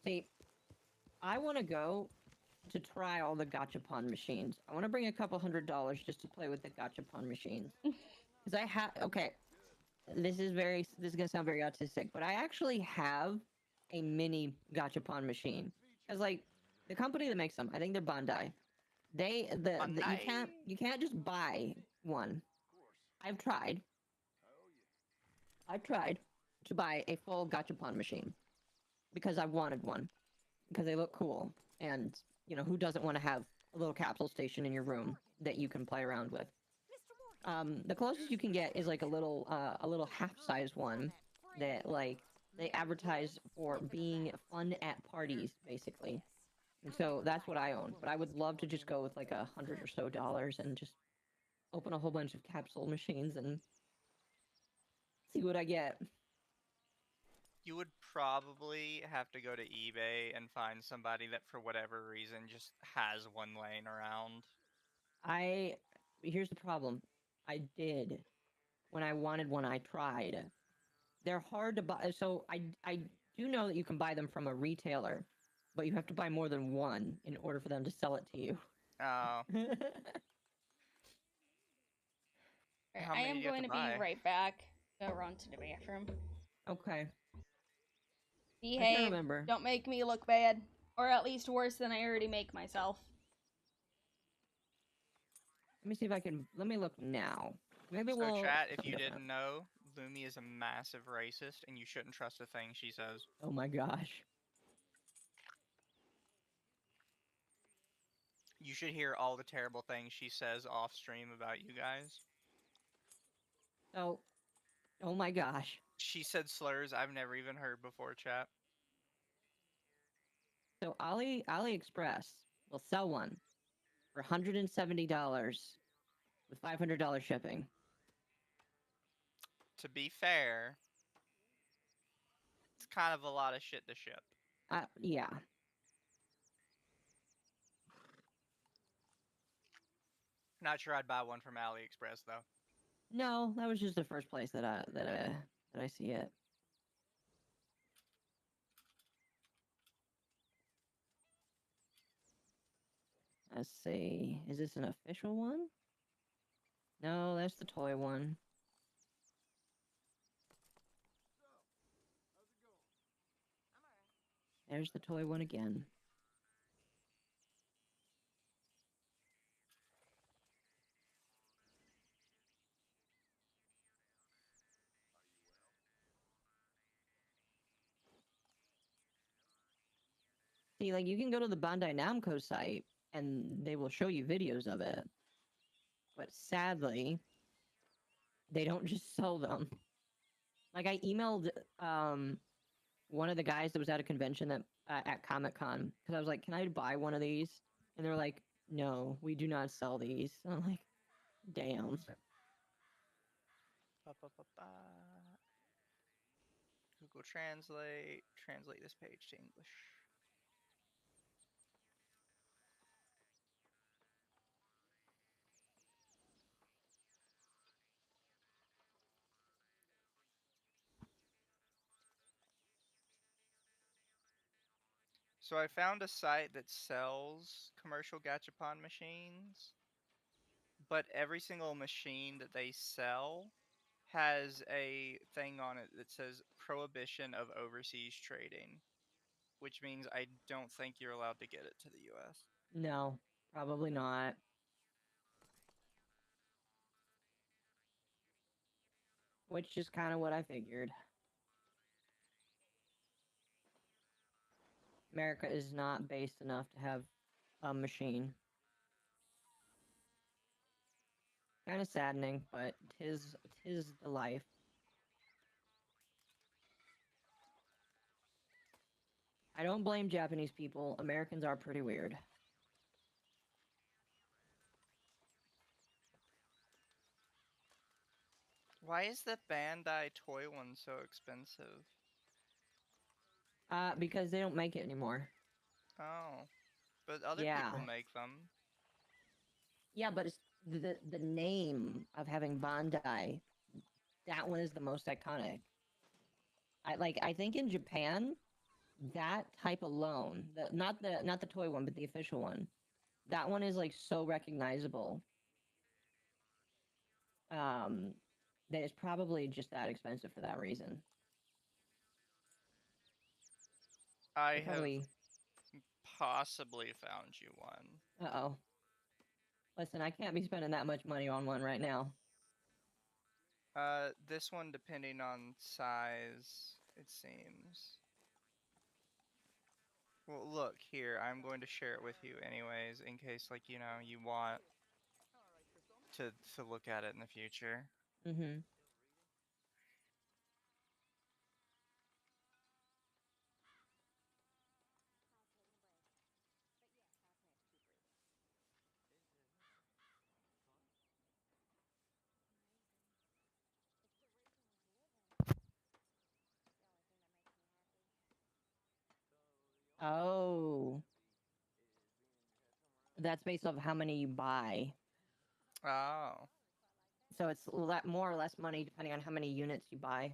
See, I want to go to try all the gachapon machines. I want to bring a couple $100 just to play with the gachapon machines. Because I have, okay, this is gonna sound very autistic, but I actually have a mini gachapon machine. Because like, the company that makes them, I think they're Bandai. You can't just buy one. I've tried to buy a full gachapon machine. Because I wanted one. Because they look cool. And, you know, who doesn't want to have a little capsule station in your room that you can play around with? The closest you can get is like a little half-size one that, like, they advertise for being fun at parties, basically. And so that's what I own. But I would love to just go with like $100 or so and just open a whole bunch of capsule machines and see what I get. You would probably have to go to eBay and find somebody that, for whatever reason, just has one laying around. Here's the problem. I did. When I wanted one, I tried. They're hard to buy. So I do know that you can buy them from a retailer, but you have to buy more than one in order for them to sell it to you. Oh. I am going to be right back. Go run to the bathroom. Okay. Behave. Remember. Don't make me look bad. Or at least worse than I already make myself. Let me see if I can... Let me look now. Maybe So we'll... chat, if you didn't know, Lumi is a massive racist, and you shouldn't trust a thing she says. Oh my gosh. You should hear all the terrible things she says off stream about you guys. Oh my gosh. She said slurs I've never even heard before, chat. So AliExpress will sell one for $170 with $500 shipping. To be fair, it's kind of a lot of shit to ship. Yeah. Not sure I'd buy one from AliExpress though. No, that was just the first place that I see it. Let's see. Is this an official one? No, that's the toy one. There's the toy one again. See, like, you can go to the Bandai Namco site, and they will show you videos of it. But sadly, they don't just sell them. Like, I emailed one of the guys that was at a convention that at Comic-Con, because I was like, can I buy one of these? And they're like, no, we do not sell these. And I'm like, damn. Google Translate. Translate this page to English. So I found a site that sells commercial gachapon machines, but every single machine that they sell has a thing on it that says prohibition of overseas trading, which means I don't think you're allowed to get it to the US. No, probably not. Which is kind of what I figured. America is not based enough to have a machine. Kind of saddening, but tis the life. I don't blame Japanese people. Americans are pretty weird. Why is the Bandai toy one so expensive? Because they don't make it anymore. Oh, but other Yeah. people make them. Yeah, but it's the name of having Bandai. That one is the most iconic. I think in Japan, that type alone, not the toy one, but the official one, that one is like so recognizable. That it's probably just that expensive for that reason. I have Probably. possibly found you one. Uh-oh. Listen, I can't be spending that much money on one right now. This one, depending on size, it seems. Well, look here. I'm going to share it with you anyways, in case, like, you know, you want to look at it in the future. Mm-hmm. Oh. That's based off how many you buy. Oh. So it's more or less money depending on how many units you buy.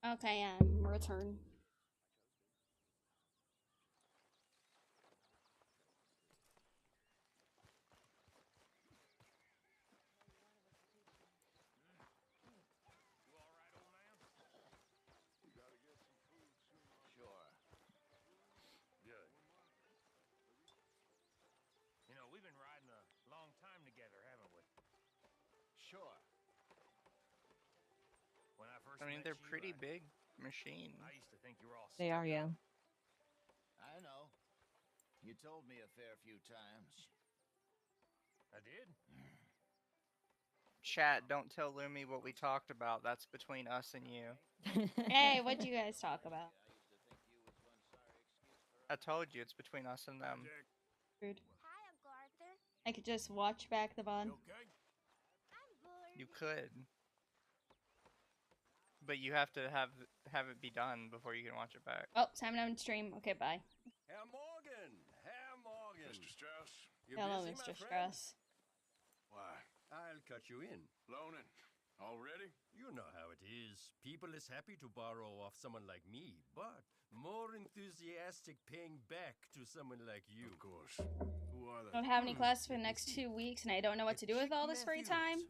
Okay, return. Sure. Good. You know, we've been riding a long time together, haven't we? Sure. When I first I mean, met they're you, pretty big machines. I used to think you were all They are, stuck yeah. up. I know. You told me a fair few times. I did? Chat, don't tell Lumi what we talked about. That's between us and you. Hey, what'd you guys talk about? I told you, it's between us and them. Rude. Hi, Uncle Arthur. I could just watch back the VOD. Okay? I'm bored. You could. But you have to have it be done before you can watch it back. Oh, Simon on stream. Okay, bye. Herr Morgan! Herr Morgan! Mr. Strauss? You Hello, busy, Mr. my friend? Strauss. Why? I'll cut you in. Loaning? Already? You know how it is. People is happy to borrow off someone like me, but more enthusiastic paying back to someone like you. Of course. Who are they? Don't have any classes for the next 2 weeks, and I don't know what to do with all this free time.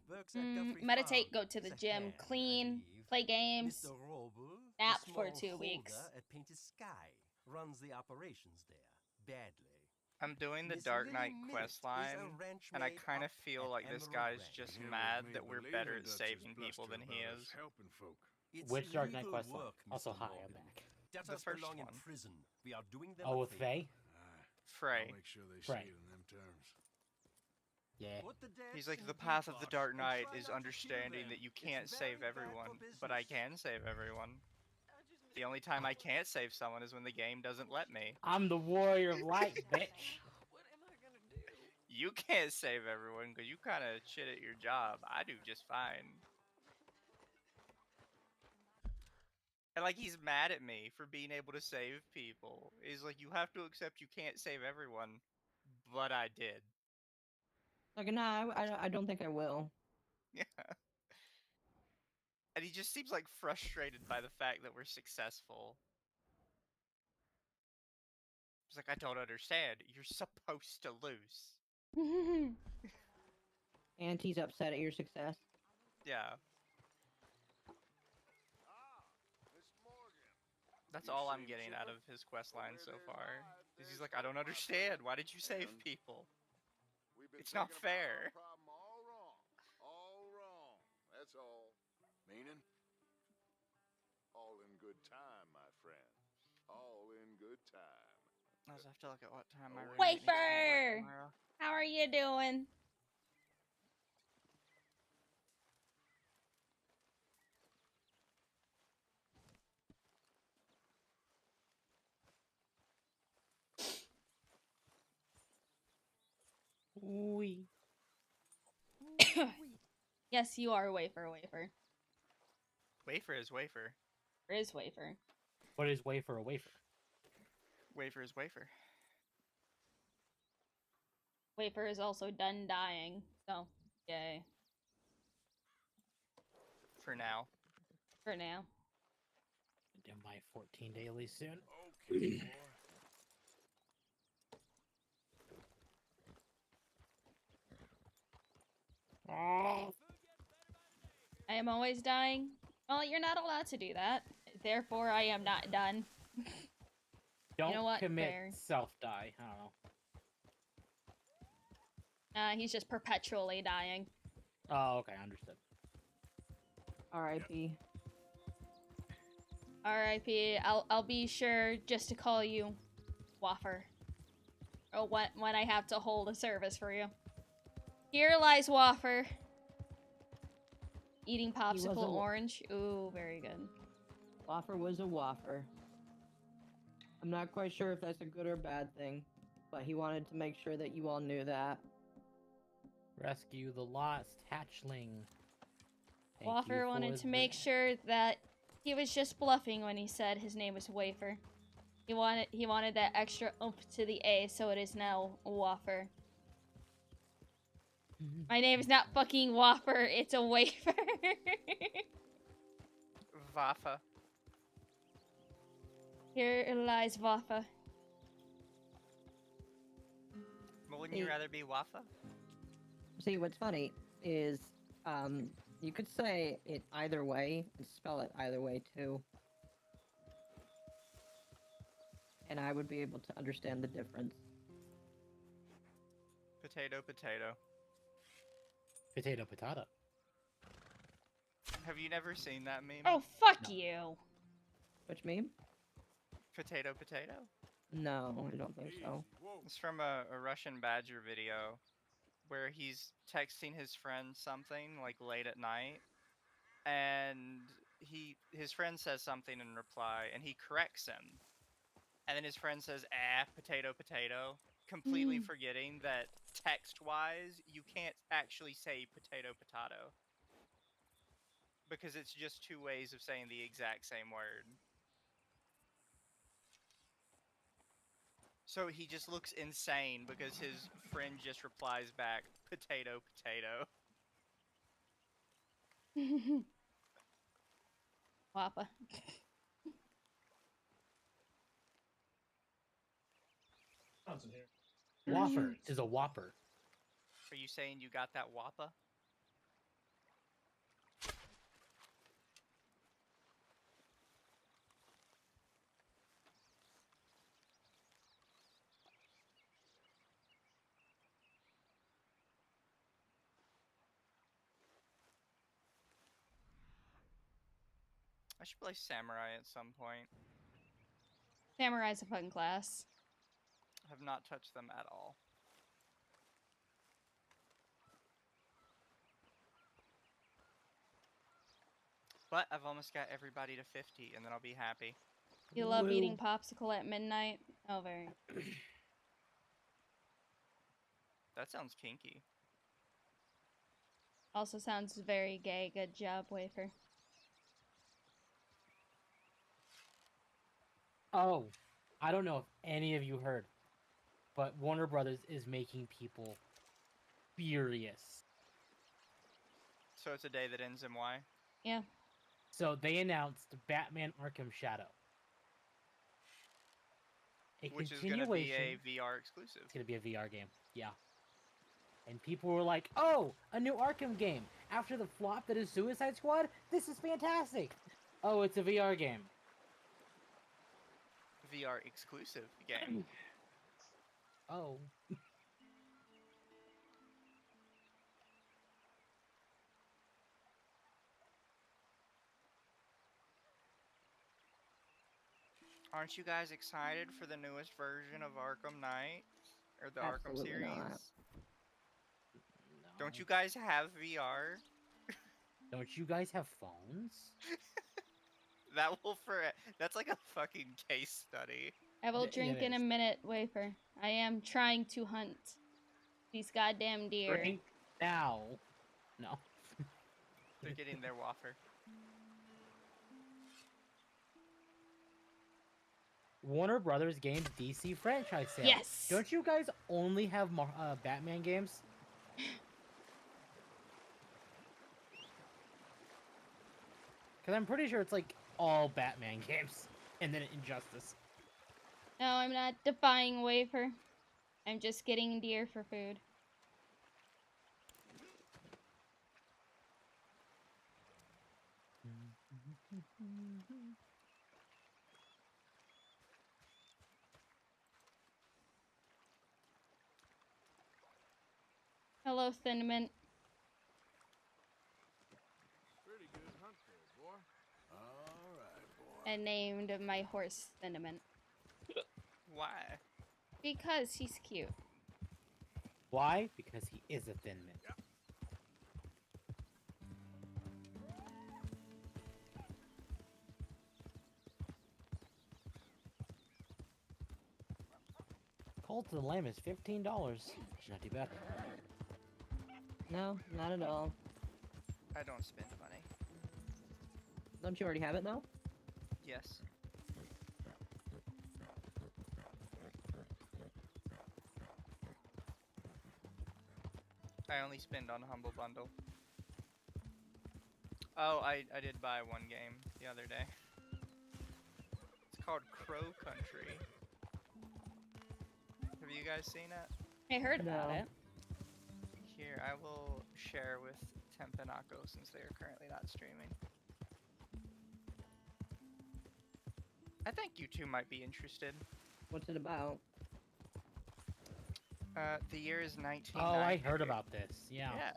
Meditate, go to the gym, clean, play games, Mr. Roble, nap the for small 2 weeks. holder at Painted Sky, runs the operations there badly. I'm doing the Miss Dark Lily Knight Mint quest is a line, ranch and I maid kind of up feel at like this Emerald guy's Ranch. just Here mad with me, that we're believing better at Dutch's saving people bluster than he about is. us helping folk. It's Which Dark Knight legal quest line? work, Also, Mr. hi, I'm Morgan. back. Debtors The first belong one. in prison. We are doing them Oh, a with favor. Faye? Frey. I'll make sure they Frey. see it in them terms. Yeah. Put the debts He's like, in the deed path of the box Dark and Knight try is not to kill understanding them. that you It's can't very save bad for everyone, but I business. can save everyone. The only time I can't save someone is when the game doesn't let me. I'm the warrior of light, bitch. What am I gonna do? You can't save everyone because you kind of shit at your job. I do just fine. And like he's mad at me for being able to save people. He's like, you have to accept you can't save everyone, but I did. Like, nah, I don't think I will. Yeah. And he just seems like frustrated by the fact that we're successful. He's like, I don't understand. You're supposed to lose. And he's upset at your success. Yeah. That's all I'm getting out of his quest line so far. He's like, I don't understand. Why did you save people? It's not fair. All wrong. That's all. Meaning? All in good time, my friend. All in good time. I also have to look at what time my roommate needs to Wafer! work tomorrow. How are you doing? Wee. Yes, you are wafer. Wafer is wafer. Where is wafer? What is wafer a wafer? Wafer is wafer. Wafer is also done dying, so yay. For now. For now. Do my 14 daily soon. Okay, boy. I am always dying. Well, you're not allowed to do that. Therefore, I am not done. Don't You know what? commit Fair. self-die. I don't know. He's just perpetually dying. Oh, okay, understood. R.I.P. R.I.P. I'll be sure just to call you Waffer. Or when I have to hold a service for you. Here lies Waffer. Eating popsicle orange. Ooh, very good. Waffer was a waffer. I'm not quite sure if that's a good or bad thing, but he wanted to make sure that you all knew that. Rescue the lost hatchling. Thank Waffer you wanted for to make sure that he was just bluffing when he said his name was Wafer. He wanted that extra oomph to the A, so it is now Waffer. My name is not fucking Waffer, it's a wafer. Vafa. Here lies Waffa. But wouldn't you rather be Wafa? See, what's funny is, you could say it either way and spell it either way too. And I would be able to understand the difference. Potato, potato. Potato, potato. Have you never seen that meme? Oh, fuck you. Which meme? Potato, potato? No, I don't think so. It's from a Russian Badger video where he's texting his friend something like late at night, and his friend says something in reply, and he corrects him, and then his friend says potato, potato, completely forgetting that text-wise you can't actually say potato, potato, because it's just two ways of saying the exact same word. So he just looks insane because his friend just replies back, potato, potato. Wappa. Whopper is a whopper. Are you saying you got that wappa? I should play Samurai at some point. Samurai's a fun class. I have not touched them at all. But I've almost got everybody to 50, and then I'll be happy. You love eating popsicle at midnight? Oh, very. That sounds kinky. Also sounds very gay. Good job, Wafer. Oh, I don't know if any of you heard, but Warner Brothers is making people furious. So it's a day that ends in Y? Yeah. So they announced Batman Arkham Shadow. Which is going to be a VR exclusive. It's going to be a VR game, yeah. And people were like, oh, a new Arkham game. After the flop that is Suicide Squad, this is fantastic. Oh, it's a VR game. VR exclusive game. Oh. Aren't you guys excited for the newest version of Arkham Knight? Or the Arkham Absolutely series? not. No. Don't you guys have VR? Don't you guys have phones? That's like a fucking case study. I will It drink in a is. minute, Wafer. I am trying to hunt these goddamn deer. Drink now. No. They're getting their wafer. Warner Brothers games DC franchise sale. Yes! Don't you guys only have Batman games? Because I'm pretty sure it's like all Batman games. And then Injustice. No, I'm not defying Wafer. I'm just getting deer for food. Hello, Cinnamon. Pretty good hunt there, boy. All right, boy. I named my horse Cinnamon. Why? Because he's cute. Why? Because he is a thin mint. Yep. Call to the Lamb is $15. Not too bad. No, not at all. I don't spend money. Don't you already have it though? Yes. I only spend on Humble Bundle. Oh, I did buy one game the other day. It's called Crow Country. Have you guys seen it? I heard about No. it. Here, I will share with Temp and Akko since they are currently not streaming. I think you two might be interested. What's it about? The year is 1990. Oh, I heard about this. Yeah. Yeah.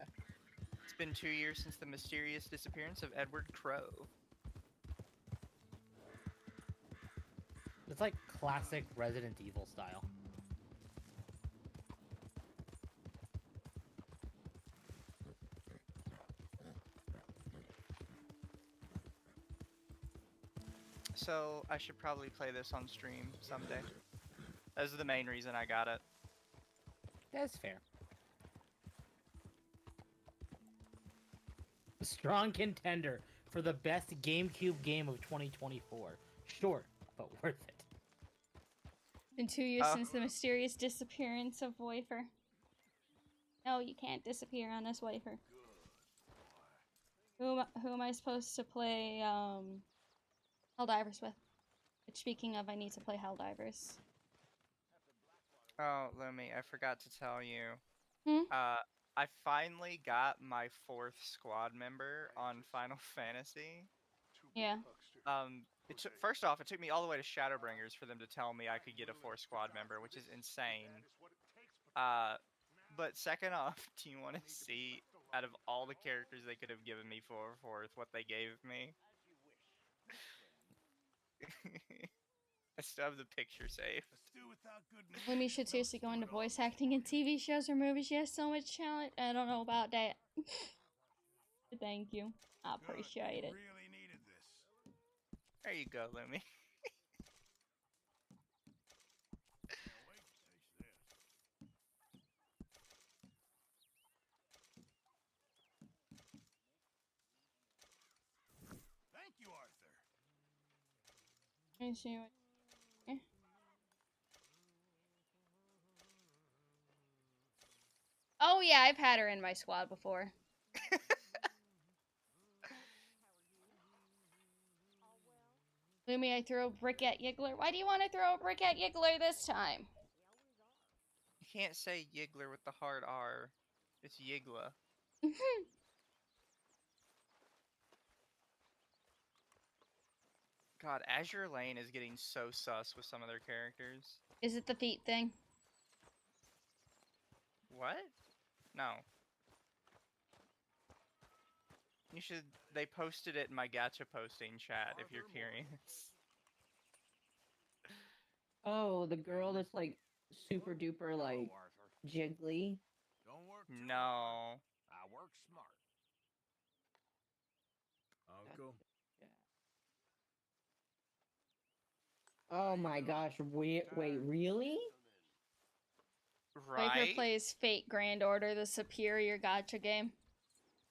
It's been 2 years since the mysterious disappearance of Edward Crow. It's like classic Resident Evil style. So, I should probably play this on stream someday. That's the main reason I got it. That's fair. Strong contender for the best GameCube game of 2024. Short, but worth it. Been 2 years since the mysterious disappearance of Wafer. No, you can't disappear on this Wafer. Who am I supposed to play Helldivers with? Which, speaking of, I need to play Helldivers. Oh, Lumi, I forgot to tell you. Hmm? I finally got my 4th squad member on Final Fantasy. Yeah. First off, it took me all the way to Shadowbringers for them to tell me I could get a 4th squad member, which is insane. But second off, do you want to see, out of all the characters they could have given me for 4th, what they gave me? I still have the picture saved. Lumi should seriously go into voice acting in TV shows or movies. She has so much talent. I don't know about that. Thank you. I appreciate it. Really needed this. There you go, Lumi. Thank you, Arthur. Let me see what... yeah, I've had her in my squad before. Lumi, I threw a brick at Yiggler. Why do you want to throw a brick at Yiggler this time? You can't say Yiggler with the hard R. It's Yigla. God, Azure Lane is getting so sus with some of their characters. Is it the feet thing? What? No. You should. They posted it in my gacha posting chat if you're curious. Oh, the girl that's like super duper like jiggly. Don't work No. I work smart. Uncle. Oh my gosh! Wait, really? Viper Right? plays Fate Grand Order, the superior gacha game.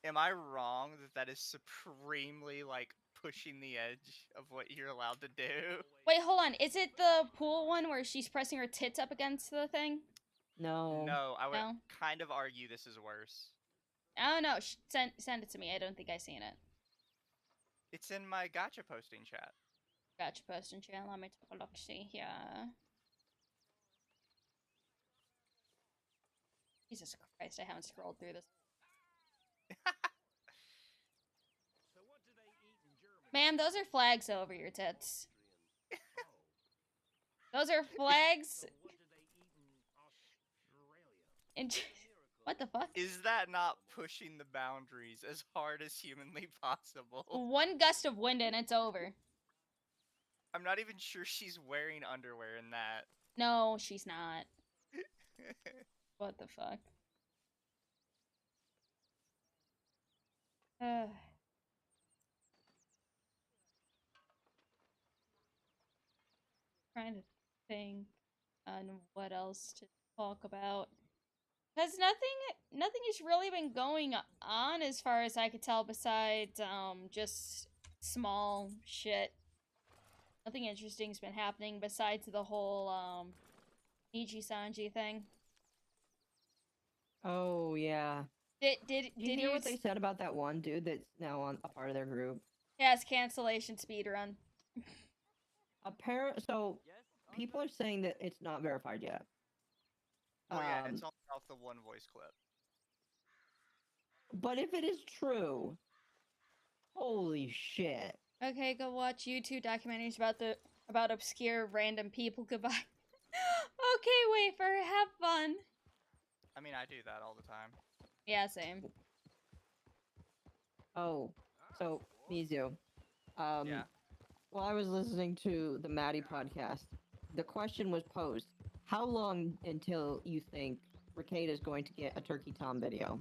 Am I wrong that is supremely like pushing the edge of what you're allowed to do? Wait, hold on. Is it the pool one where she's pressing her tits up against the thing? No. No, I would No? kind of argue this is worse. I don't know. Send it to me. I don't think I've seen it. It's in my gacha posting chat. Gacha posting channel. Let me take a look. See here. Jesus Christ! I haven't scrolled through this. Ma'am, those are flags over your tits. Those are flags. And what the fuck? Is that not pushing the boundaries as hard as humanly possible? One gust of wind and it's over. I'm not even sure she's wearing underwear in that. No, she's not. What the fuck? Trying to think on what else to talk about. Because nothing has really been going on as far as I could tell besides just small shit. Nothing interesting's been happening besides the whole Niji Sanji thing. Oh yeah. Did you hear what they said about that one dude that's now on a part of their group? Yes, cancellation speedrun. So people are saying that it's not verified yet. Oh yeah, it's only off the one voice clip. But if it is true, holy shit. Okay, go watch YouTube documentaries about obscure random people. Goodbye. Okay, Wafer, have fun. I mean, I do that all the time. Yeah, same. Oh, so Mizu. Yeah. While I was listening to the Maddie podcast, the question was posed: how long until you think Ricada is going to get a Turkey Tom video?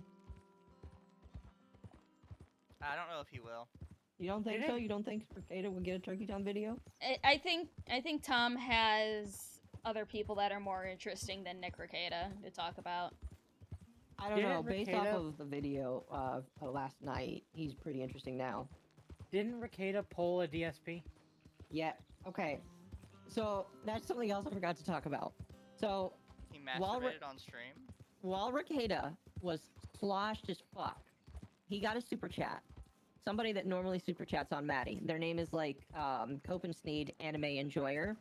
I don't know if he will. You don't think so? You don't think Ricada will get a Turkey Tom video? I think Tom has other people that are more interesting than Nick Ricada to talk about. I don't know. Based off of the video last night, he's pretty interesting now. Didn't Ricada pull a DSP? Yeah. Okay. So that's something else I forgot to talk about. So He masturbated on stream? while Ricada was sloshed as fuck, he got a super chat. Somebody that normally super chats on Maddie. Their name is like Copen Sneed Anime Enjoyer.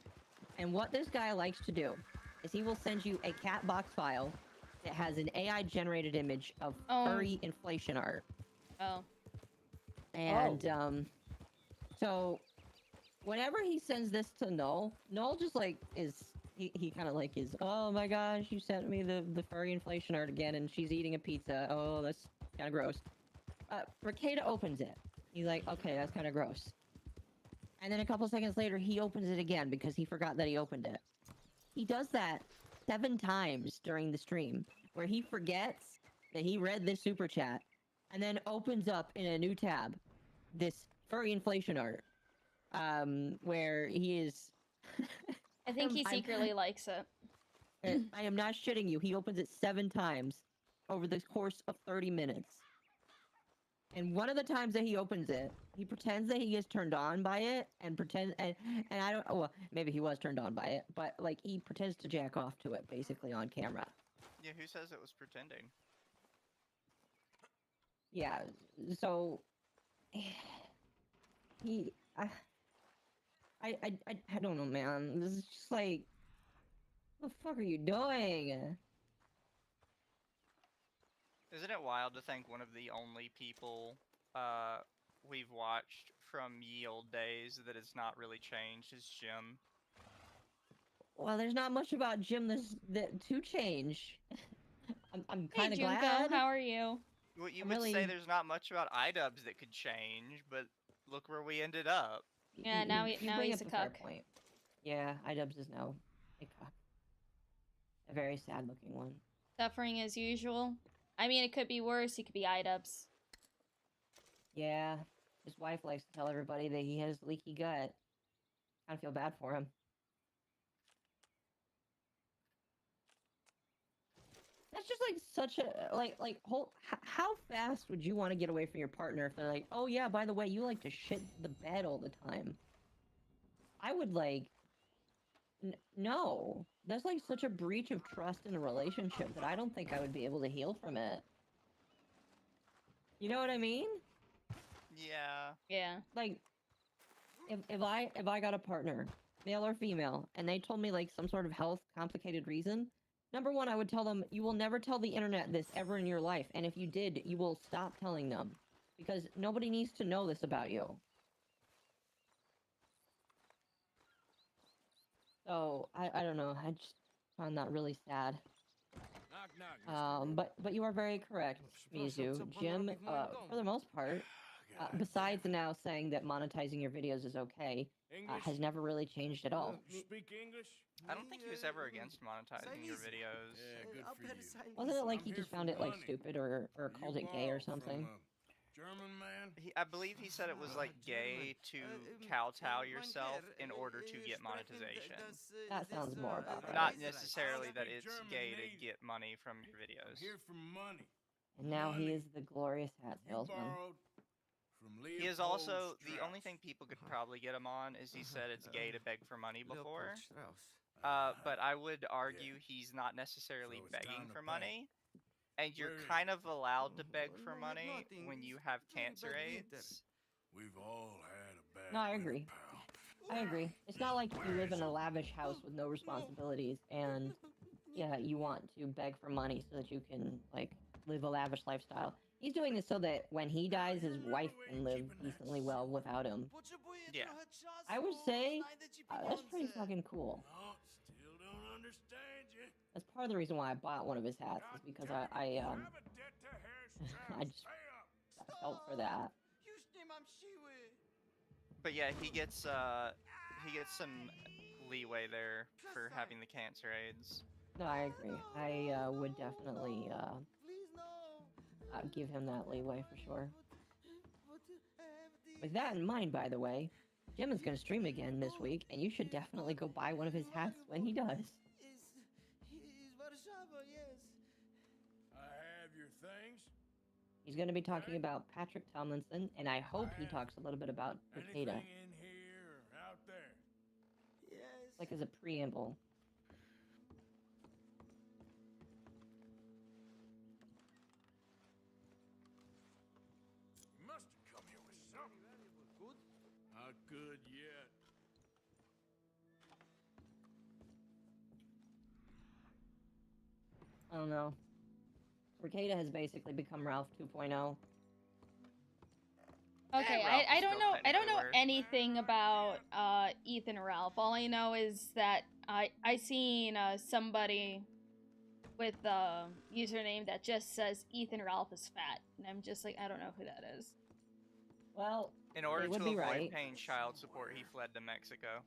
And what this guy likes to do is he will send you a cat box file that has an AI generated image of furry inflation art. Oh. And so whenever he sends this to Null just like he kind of like is, oh my gosh, you sent me the furry inflation art again and she's eating a pizza. Oh, that's kind of gross. Ricada opens it. He's like, okay, that's kind of gross. And then a couple seconds later, he opens it again because he forgot that he opened it. He does that 7 times during the stream, where he forgets that he read this super chat, and then opens up in a new tab this furry inflation art, where he is... I think he secretly likes it. I am not shitting you. He opens it 7 times over the course of 30 minutes. And one of the times that he opens it, he pretends that he gets turned on by it, and I don't, well, maybe he was turned on by it, but like he pretends to jack off to it basically on camera. Yeah, who says it was pretending? Yeah. So he, I don't know, man. This is just like, what the fuck are you doing? Isn't it wild to think one of the only people we've watched from ye old days that has not really changed is Jim? Well, there's not much about Jim to change. I'm Hey kind of Junko, glad. how are you? Well, you I'm would really- say there's not much about iDubbbz that could change, but look where we ended up. Yeah, now now bring he's up a fair cuck. point. Yeah, iDubbbz is now a cuck. A very sad-looking one. Suffering as usual. I mean, it could be worse. He could be iDubbbz. Yeah, his wife likes to tell everybody that he has leaky gut. Kind of feel bad for him. That's just like such a how fast would you want to get away from your partner if they're like, oh yeah, by the way, you like to shit the bed all the time? I would like, no, that's like such a breach of trust in a relationship that I don't think I would be able to heal from it. You know what I mean? Yeah. Yeah. Like, if I got a partner, male or female, and they told me like some sort of health complicated reason, number one, I would tell them, you will never tell the internet this ever in your life, and if you did, you will stop telling them, because nobody needs to know this about you. So I don't know. I just found that really sad. But you are very correct, Mizu. Jim, for the most part, besides now saying that monetizing your videos is okay, has never really changed at all. Speak English? I don't think he was ever against monetizing your videos. Yeah, good for you. Wasn't it like he I'm just here found for it like money. stupid or called it gay or something? German man? I believe he said it was like gay to kowtow yourself in order to get monetization. That sounds more about right. Not necessarily that it's gay to get money from your videos. Here for money. And now he is the glorious hat salesman. He is also the only thing people could probably get him on is he said it's gay to beg for money before. But I would argue he's not necessarily begging for money. And you're kind of allowed to beg for money when you have cancer AIDS. We've all had a bad No, I agree. I agree. It's not like you live in a lavish house with no responsibilities and yeah, you want to beg for money so that you can like live a lavish lifestyle. He's doing this so that when he dies, his wife can live decently well without him. Yeah. I would say that's pretty fucking cool. Still don't understand you. That's part of the reason why I bought one of his hats is because I just felt for that. But yeah, he gets some leeway there for having the cancer AIDS. No, I agree. I would definitely give him that leeway for sure. With that in mind, by the way, Jim is going to stream again this week, and you should definitely go buy one of his hats when he does. I have your things. He's going to be talking about Patrick Tomlinson, and I hope he talks a little bit about PakoThePanda. Anything in here or out there? Yes. Like as a preamble. You must have come here with something. Good? Not good yet. I don't know. Ricada has basically become Ralph 2.0. Okay, I don't know. I don't know anything about Ethan or Ralph. All I know is that I seen somebody with a username that just says Ethan Ralph is fat, and I'm just like, I don't know who that is. Well, in order to would be avoid right. paying child support, he fled to Mexico.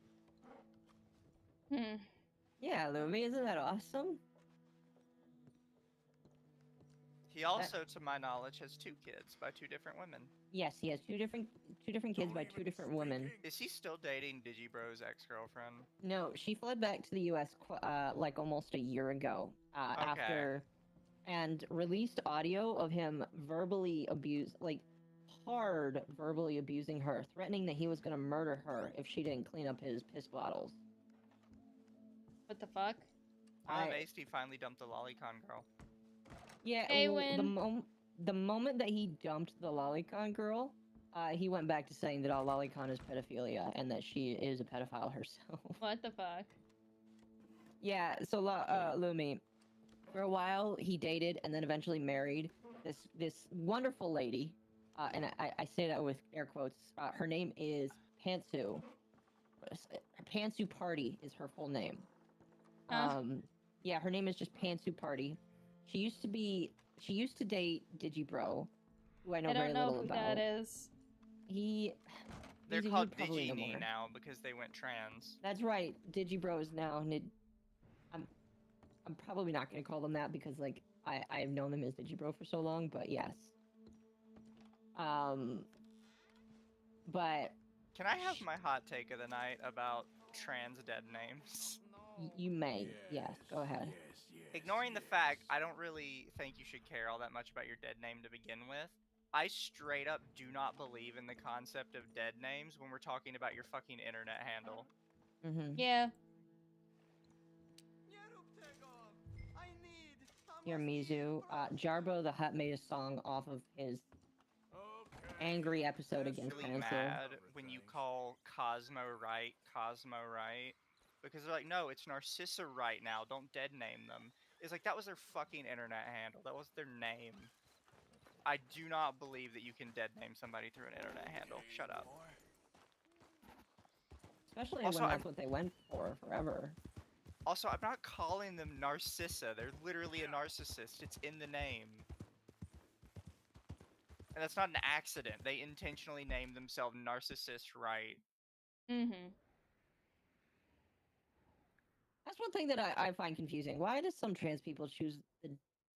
Yeah, Louie, isn't that awesome? He also, to my knowledge, has 2 kids by 2 different women. Yes, he has two different kids by 2 different women. Is he still dating Digibro's ex-girlfriend? No, she fled back to the U.S. Like almost a year ago after, and released audio of him verbally hard verbally abusing her, threatening that he was going to murder her if she didn't clean up his piss bottles. What the fuck? I'm amazed he finally dumped the lolicon girl. Yeah, Hey, well, the moment that he dumped the lolicon girl, he went back to saying that all lolicon is pedophilia and that she is a pedophile herself. What the fuck? Yeah, so Lumi, for a while he dated and then eventually married this wonderful lady, and I say that with air quotes. Her name is Pantsu. Pantsu Party is her full name. Huh? Yeah, her name is just Pantsu Party. She used to date Digibro, who I know very don't know little who about. that is. They're Lisa, called you'd probably know Digini more. now because they went trans. That's right, Digibro is now. I'm probably not going to call them that because like I've known them as Digibro for so long, but yes. But Can I have my hot take of the night about trans dead names? You may. Yes, go ahead. Ignoring the fact I don't really think you should care all that much about your dead name to begin with, I straight up do not believe in the concept of dead names when we're talking about your fucking internet handle. Mm-hmm. Yeah. Here, Mizu. Jarbo the Hutt made a song off of his angry episode against Really Pencil. mad when you call Cosmo right, because they're like, no, it's Narcissa right now. Don't dead name them. It's like that was their fucking internet handle. That was their name. I do not believe that you can dead name somebody through an internet handle. Shut up. Especially Also, when that's what they went for forever. Also, I'm not calling them Narcissa. They're literally a narcissist. It's in the name. And that's not an accident. They intentionally named themselves Narcissist Right. Mm-hmm. That's one thing that I find confusing. Why do some trans people choose the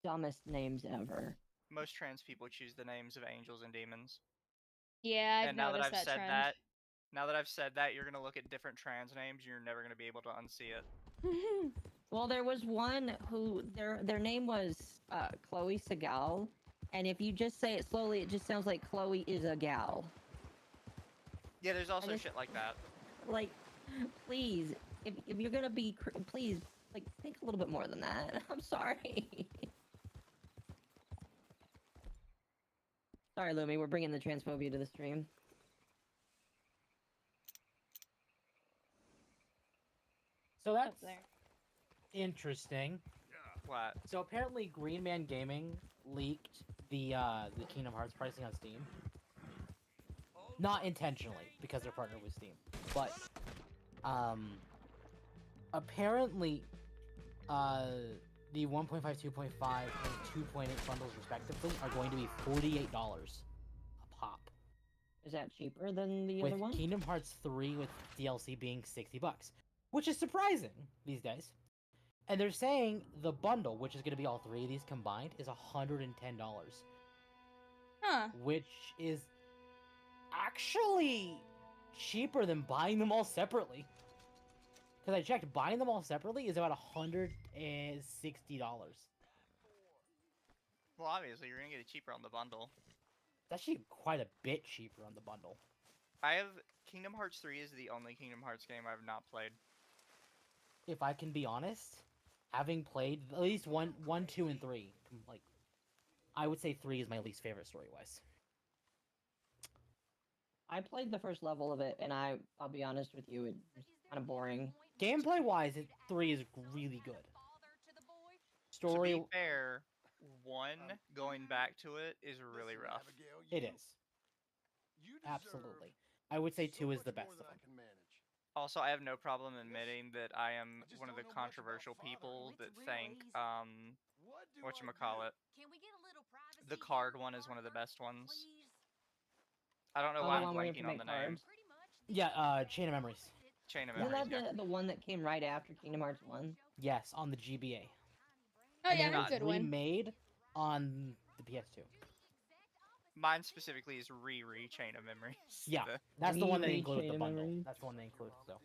dumbest names ever? Most trans people choose the names of angels and demons. Yeah, I've And now that noticed I've that said trend. that, you're gonna look at different trans names and you're never gonna be able to unsee it. Well, there was one who their name was Chloe Segal, and if you just say it slowly, it just sounds like Chloe is a gal. Yeah, there's also shit like that. Like, please, if you're gonna be, please, like, think a little bit more than that. I'm sorry. Sorry, Lumi, we're bringing the transphobia to the stream. So that's interesting. What? So apparently Green Man Gaming leaked the Kingdom Hearts pricing on Steam. Not intentionally, because they're partnered with Steam. But apparently the 1.5, 2.5, and 2.8 bundles respectively are going to be $48 a pop. Is that cheaper than the other one? With Kingdom Hearts 3 with DLC being $60, which is surprising these days. And they're saying the bundle, which is going to be all three of these combined, is $110. Huh. Which is actually cheaper than buying them all separately. Because I checked, buying them all separately is about $160. Well, obviously, you're gonna get it cheaper on the bundle. It's actually quite a bit cheaper on the bundle. Kingdom Hearts 3 is the only Kingdom Hearts game I've not played. If I can be honest, having played at least 1, 2, and 3, like, I would say 3 is my least favorite story-wise. I played the first level of it, and I'll be honest with you, it was kind of boring. Gameplay-wise, 3 is really good. Story... To be fair, 1, going back to it, is really rough. It is. Absolutely. I would say 2 is the best of them. Also, I have no problem admitting that I am one of the controversial people that think, whatchamacallit, the card one is one of the best ones. I don't know why I'm blanking on the name. Yeah, Chain of Memories. Chain of Memories, Isn't that the one that came right after Kingdom Hearts 1? Yes, on the GBA. Oh and yeah, then that's a good one. remade on the PS2. Mine specifically is Riri Chain of Memories. Yeah, that's the one they Riri include with Chain the of bundle. Memories. That's the one they include, so.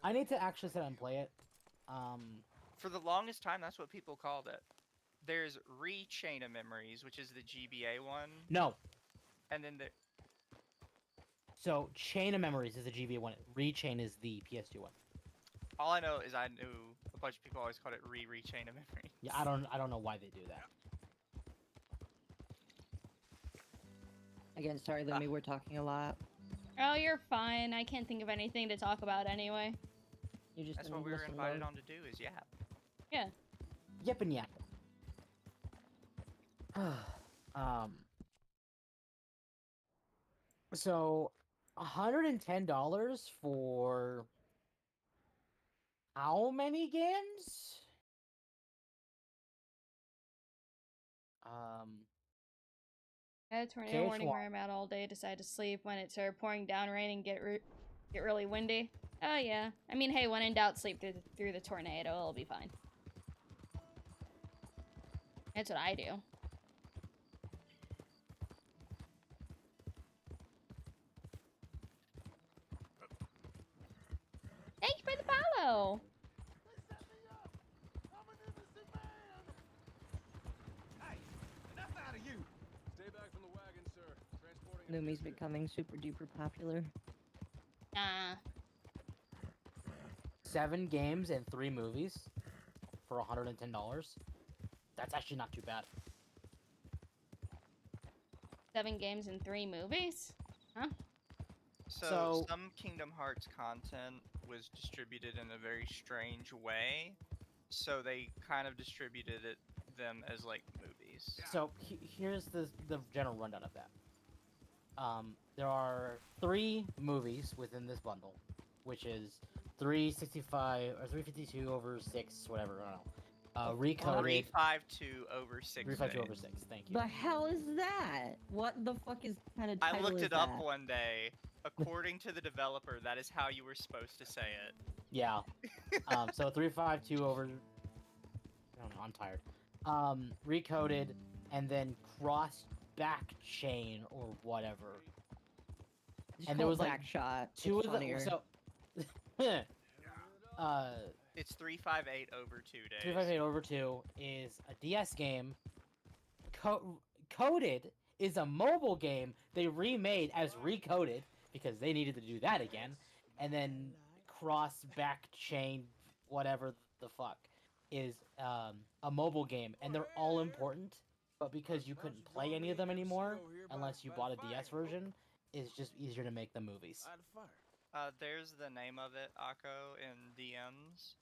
I need to actually sit and play it. For the longest time, that's what people called it. There's Chain of Memories, which is the GBA one. No. And then So, Chain of Memories is the GBA one. Rechain is the PS2 one. all I know is I knew a bunch of people always called it Chain of Memories. Yeah, I don't know why they do that. Again, sorry, Lumi, we're talking a lot. Oh, you're fine. I can't think of anything to talk about anyway. You just That's what we were invited on to do, is yap. Yeah. Yep and yap. So, $110 for how many games? I had a tornado warning where I'm out all day. Decided to sleep when it started pouring down rain and get really windy. Oh yeah. I mean, hey, when in doubt, sleep through the tornado. It'll be fine. That's what I do. Thank you for the follow. Lumi's becoming super duper popular. 7 games and 3 movies for $110. That's actually not too bad. 7 games and 3 movies? Huh? So some Kingdom Hearts content was distributed in a very strange way. So they kind of distributed them as like movies. So here's the general rundown of that. There are 3 movies within this bundle, which is 365 or 352 over 6, whatever. I don't know. Recoded. 352 over 6. 352 over 6. Thank you. The hell is that? What the fuck is kind of title I looked is it up that? one day. According to the developer, that is how you were supposed to say it. Yeah. So 352 over. I don't know. I'm tired. Recoded and then crossed back chain or whatever. Just and there was like back shot. 2 It's of them. funnier. So. It's 358 over 2 days. 358 over 2 is a DS game. Coded is a mobile game they remade as Recoded because they needed to do that again. And then Cross Back Chain, whatever the fuck, is a mobile game. And they're all important, but because you couldn't play any of them anymore unless you bought a DS version, it's just easier to make them movies. There's the name of it, Akko, in DMs.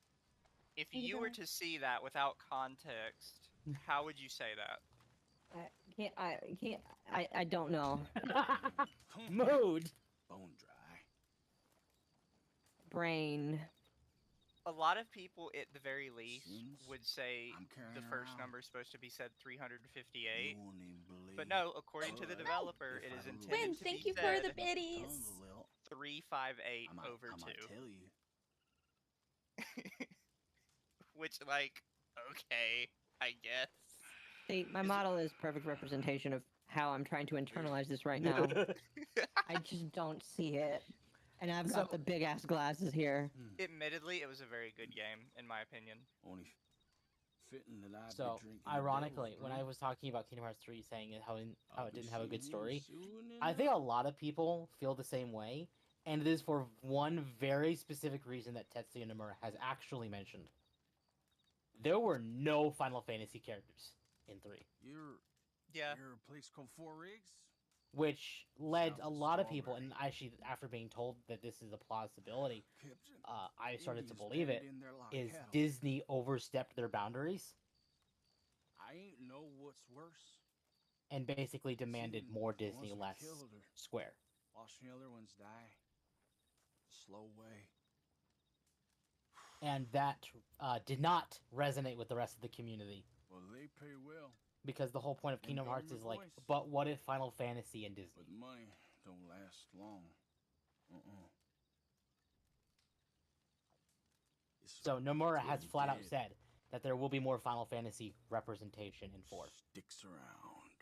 If you were to see that without context, how would you say that? I don't know. Mood. Bone dry. Brain. A lot of people, at the very least, would say the first number is supposed to be said 358. But no, according to the developer, it is intended to thank be you for said the biddies. 358 over 2. Tell you. Which, like, okay, I guess. See, my model is perfect representation of how I'm trying to internalize this right now. I just don't see it. And I've got the big ass glasses here. Admittedly, it was a very good game, in my opinion. Only fitting that I'd So, be drinking ironically, when I was talking about Kingdom Hearts 3 saying how it didn't have a good story, I think a lot of people feel the same way, and it is for one very specific reason that Tetsuya Nomura has actually mentioned. There were no Final Fantasy characters in 3. You're a place called Four Rigs? Which led a lot of people, and actually after being told that this is a plausibility, I started to believe it, is Disney overstepped their boundaries. I ain't know what's worse. And basically demanded more Disney, less Square. Watching the other ones die. Slow way. And that did not resonate with the rest of the community. Well, they pay well. Because the whole point of Kingdom Hearts is like, but what if Final Fantasy and Disney? But money don't last long. So Nomura has flat out said that there will be more Final Fantasy representation in 4. Sticks around.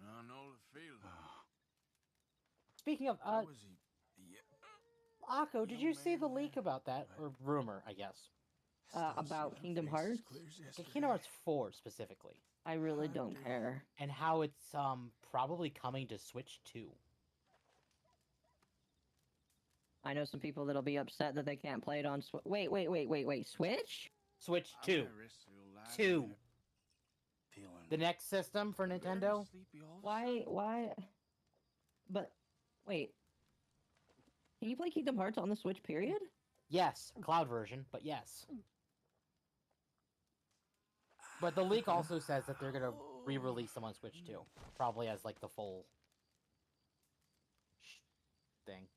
I know the feeling. Speaking of, Akko, did you see the leak about that? Or rumor, I guess. About Kingdom Hearts? Kingdom Hearts 4, specifically. I really don't care. And how it's, probably coming to Switch 2. I know some people that'll be upset that they can't play it on Switch. Wait, Switch? Switch 2. 2. Feeling The next system for Nintendo? Why? But wait, can you play Kingdom Hearts on the Switch? Period. Yes, cloud version, but yes. But the leak also says that they're gonna re-release them on Switch too, probably as like the full thing.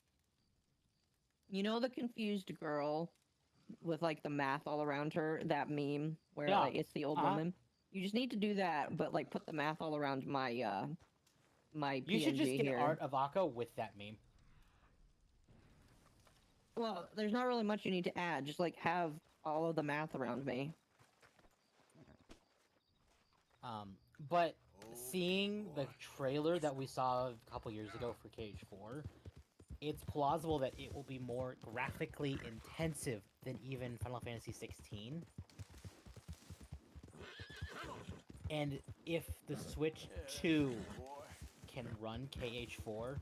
You know the confused girl with like the math all around her, that meme where Yeah. like it's the old woman. You just need to do that, but like put the math all around my my You should just PNG get here. art of Akko with that meme. Well, there's not really much you need to add. Just like have all of the math around me. But seeing the trailer that we saw a couple years ago for KH4, it's plausible that it will be more graphically intensive than even Final Fantasy 16. And if the Switch 2 can run KH4,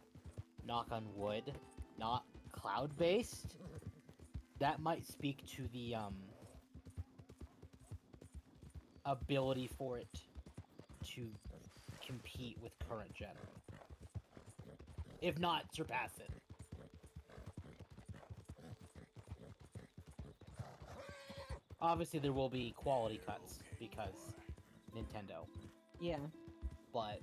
knock on wood, not cloud-based, that might speak to the ability for it to compete with current gen. If not, surpass it. Obviously, there will be quality cuts because Nintendo. Yeah. But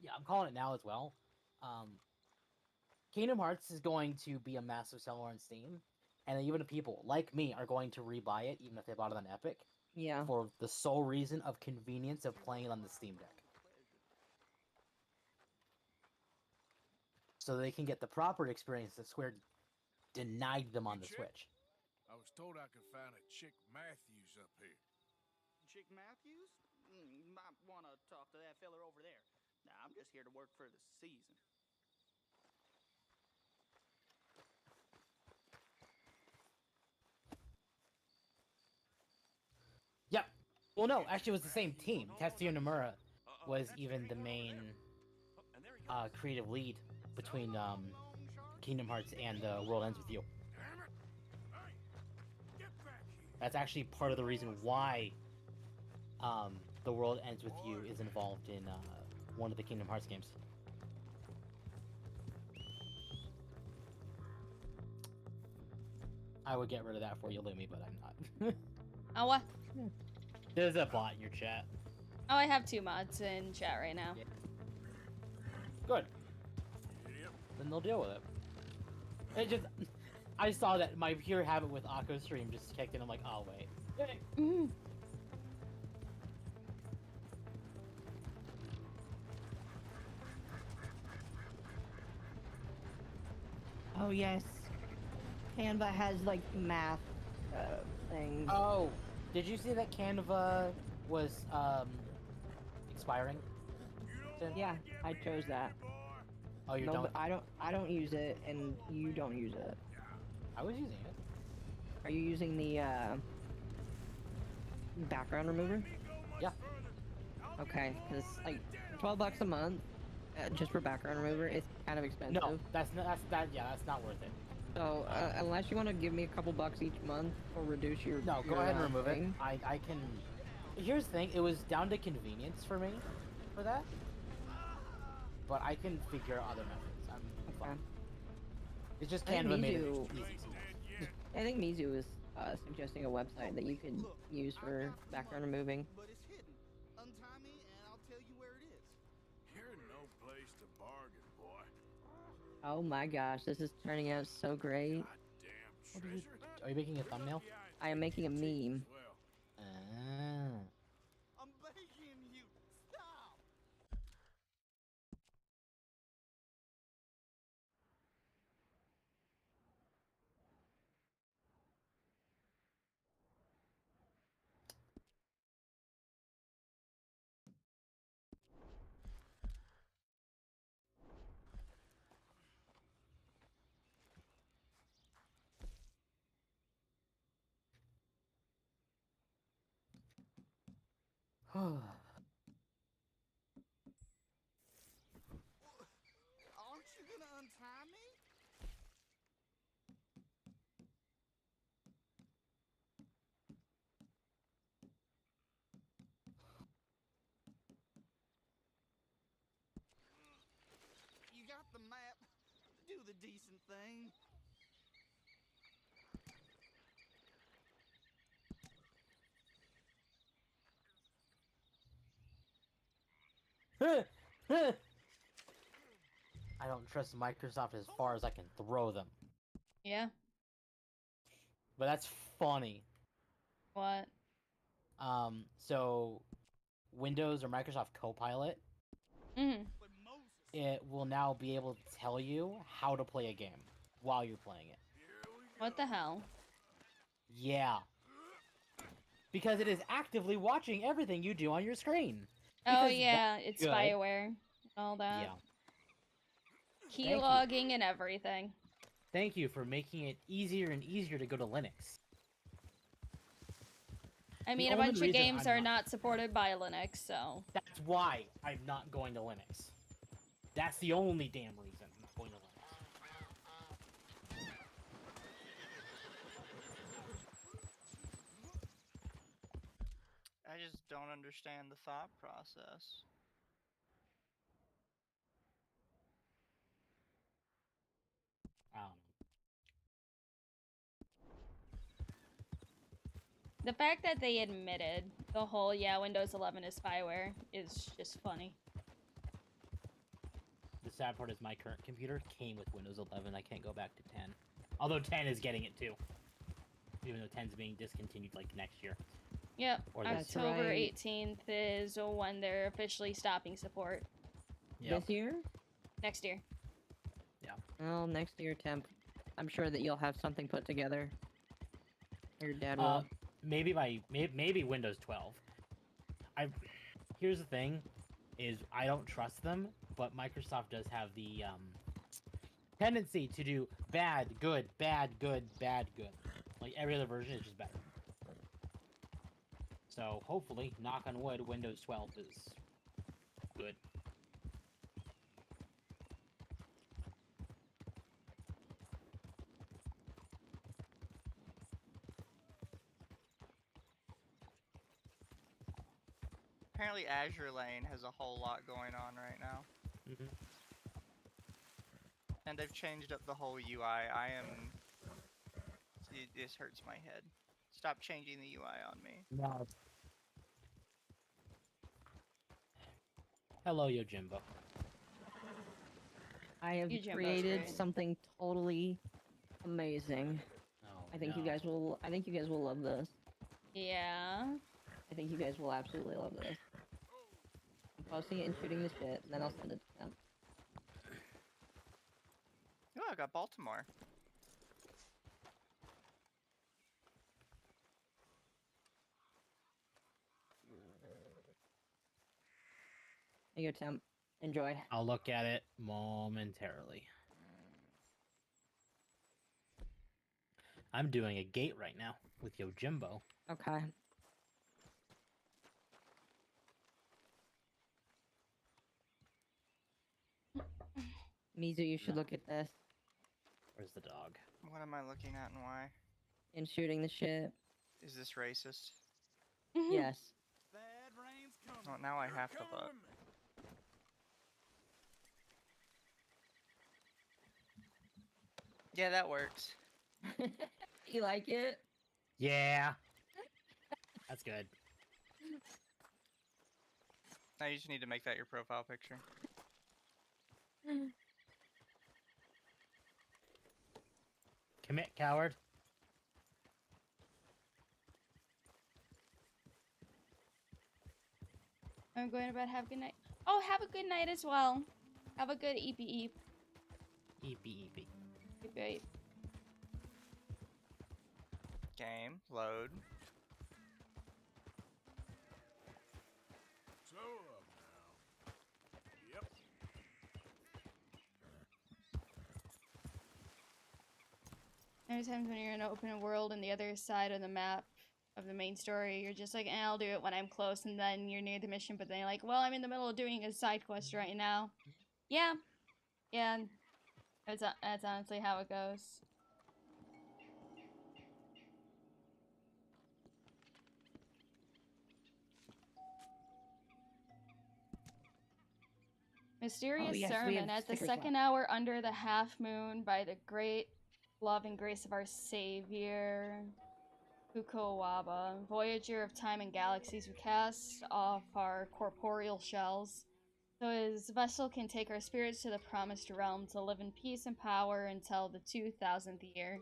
yeah, I'm calling it now as well. Kingdom Hearts is going to be a massive seller on Steam, and even if people like me are going to rebuy it, even if they bought it on Epic. Yeah. For the sole reason of convenience of playing it on the Steam Deck. So they can get the proper experience that Square denied them on the Switch. I was told I could find a Chick Matthews up here. Chick Matthews? Might want to talk to that feller over there. Nah, I'm just here to work for the season. Yep. Well, no, actually, it was the same team. Tetsuya Nomura was even the main creative lead between Kingdom Hearts and World Ends With You. That's actually part of the reason why The World Ends With You is involved in one of the Kingdom Hearts games. I would get rid of that for you, Lumi, but I'm not. Oh, what? There's a bot in your chat. Oh, I have 2 mods in chat right now. Yeah. Good. Then they'll deal with it. It just... I saw that my pure habit with Akko stream just kicked in. I'm like, oh, wait. Oh, yes. Canva has, like, math things. Oh, did you see that Canva was, expiring? Yeah, I chose that. Oh, you no, don't? But I don't use it, and you don't use it. I was using it. Are you using the, background remover? Yeah. Okay, because, like, $12 a month, just for background remover, it's kind of expensive. No, that's not worth it. So, unless you want to give me a couple bucks each month or reduce your... No, go your, ahead and remove it. thing. I can... Here's the thing, it was down to convenience for me, for that. But I can figure out other methods. I'm fine. It's just Canva made it easy. I think Mizu is suggesting a website that you could use for background removing. But it's hidden. Untie me and I'll tell you where it is. You're no place to bargain, boy. Oh my gosh, this is turning out so great. Are you making a thumbnail? I am making a meme. I'm begging you. Stop. Aren't you gonna untie me? a decent thing. I don't trust Microsoft as far as I can throw them. Yeah. But that's funny. What? So Windows or Microsoft Copilot, it will now be able to tell you how to play a game while you're playing it. What the hell? Yeah. Because it is actively watching everything you do on your screen. Oh Because yeah, it's good. spyware. All that. Yeah. Key logging and everything. Thank you for making it easier and easier to go to Linux. I mean, a bunch of games are not supported by Linux, so... That's why I'm not going to Linux. That's the only damn reason I'm not going to Linux. I just don't understand the thought process. The fact that they admitted the whole, yeah, Windows 11 is spyware is just funny. The sad part is my current computer came with Windows 11. I can't go back to 10. Although 10 is getting it too. Even though 10 is being discontinued like next year. Yep, Or October 18th is when they're officially stopping support. This year? Next year. Yeah. Well, next year, temp. I'm sure that you'll have something put together. Your dad will. Maybe Windows 12. Here's the thing, is I don't trust them, but Microsoft does have the tendency to do bad, good, bad, good, bad, good. Like every other version is just better. So hopefully, knock on wood, Windows 12 is good. Apparently Azure Lane has a whole lot going on right now. And they've changed up the whole UI. This hurts my head. Stop changing the UI on me. No. Hello, Yojimbo. I have Yojimbo's created great. something totally amazing. I think you guys will. I think you guys will love this. Yeah. I think you guys will absolutely love this. I'm posting it and shooting the shit, and then I'll send it to them. Oh, I got Baltimore. Here you go, temp. Enjoy. I'll look at it momentarily. I'm doing a gate right now with Yojimbo. Okay. Mizu, you should look at this. Where's the dog? What am I looking at and why? And shooting the shit. Is this racist? Yes. Well, now I have to look. Yeah, that works. You like it? Yeah. That's good. Now you just need to make that your profile picture. Commit, coward. I'm going to bed. Have a good night. Oh, have a good night as well. Have a good eep eep. Eep eep. Eep eep. Game, load. So up now. Yep. There's times when you're in an open world and the other side of the map of the main story, you're just like, I'll do it when I'm close, and then you're near the mission, but then you're like, well, I'm in the middle of doing a side quest right now. Yeah. Yeah. That's honestly how it goes. Mysterious yes, we Sermon have at the stickers second left. hour under the half moon by the great love and grace of our Savior. Kukowaba, Voyager of time and galaxies, we cast off our corporeal shells, so his vessel can take our spirits to the promised realm to live in peace and power until the 2000th year,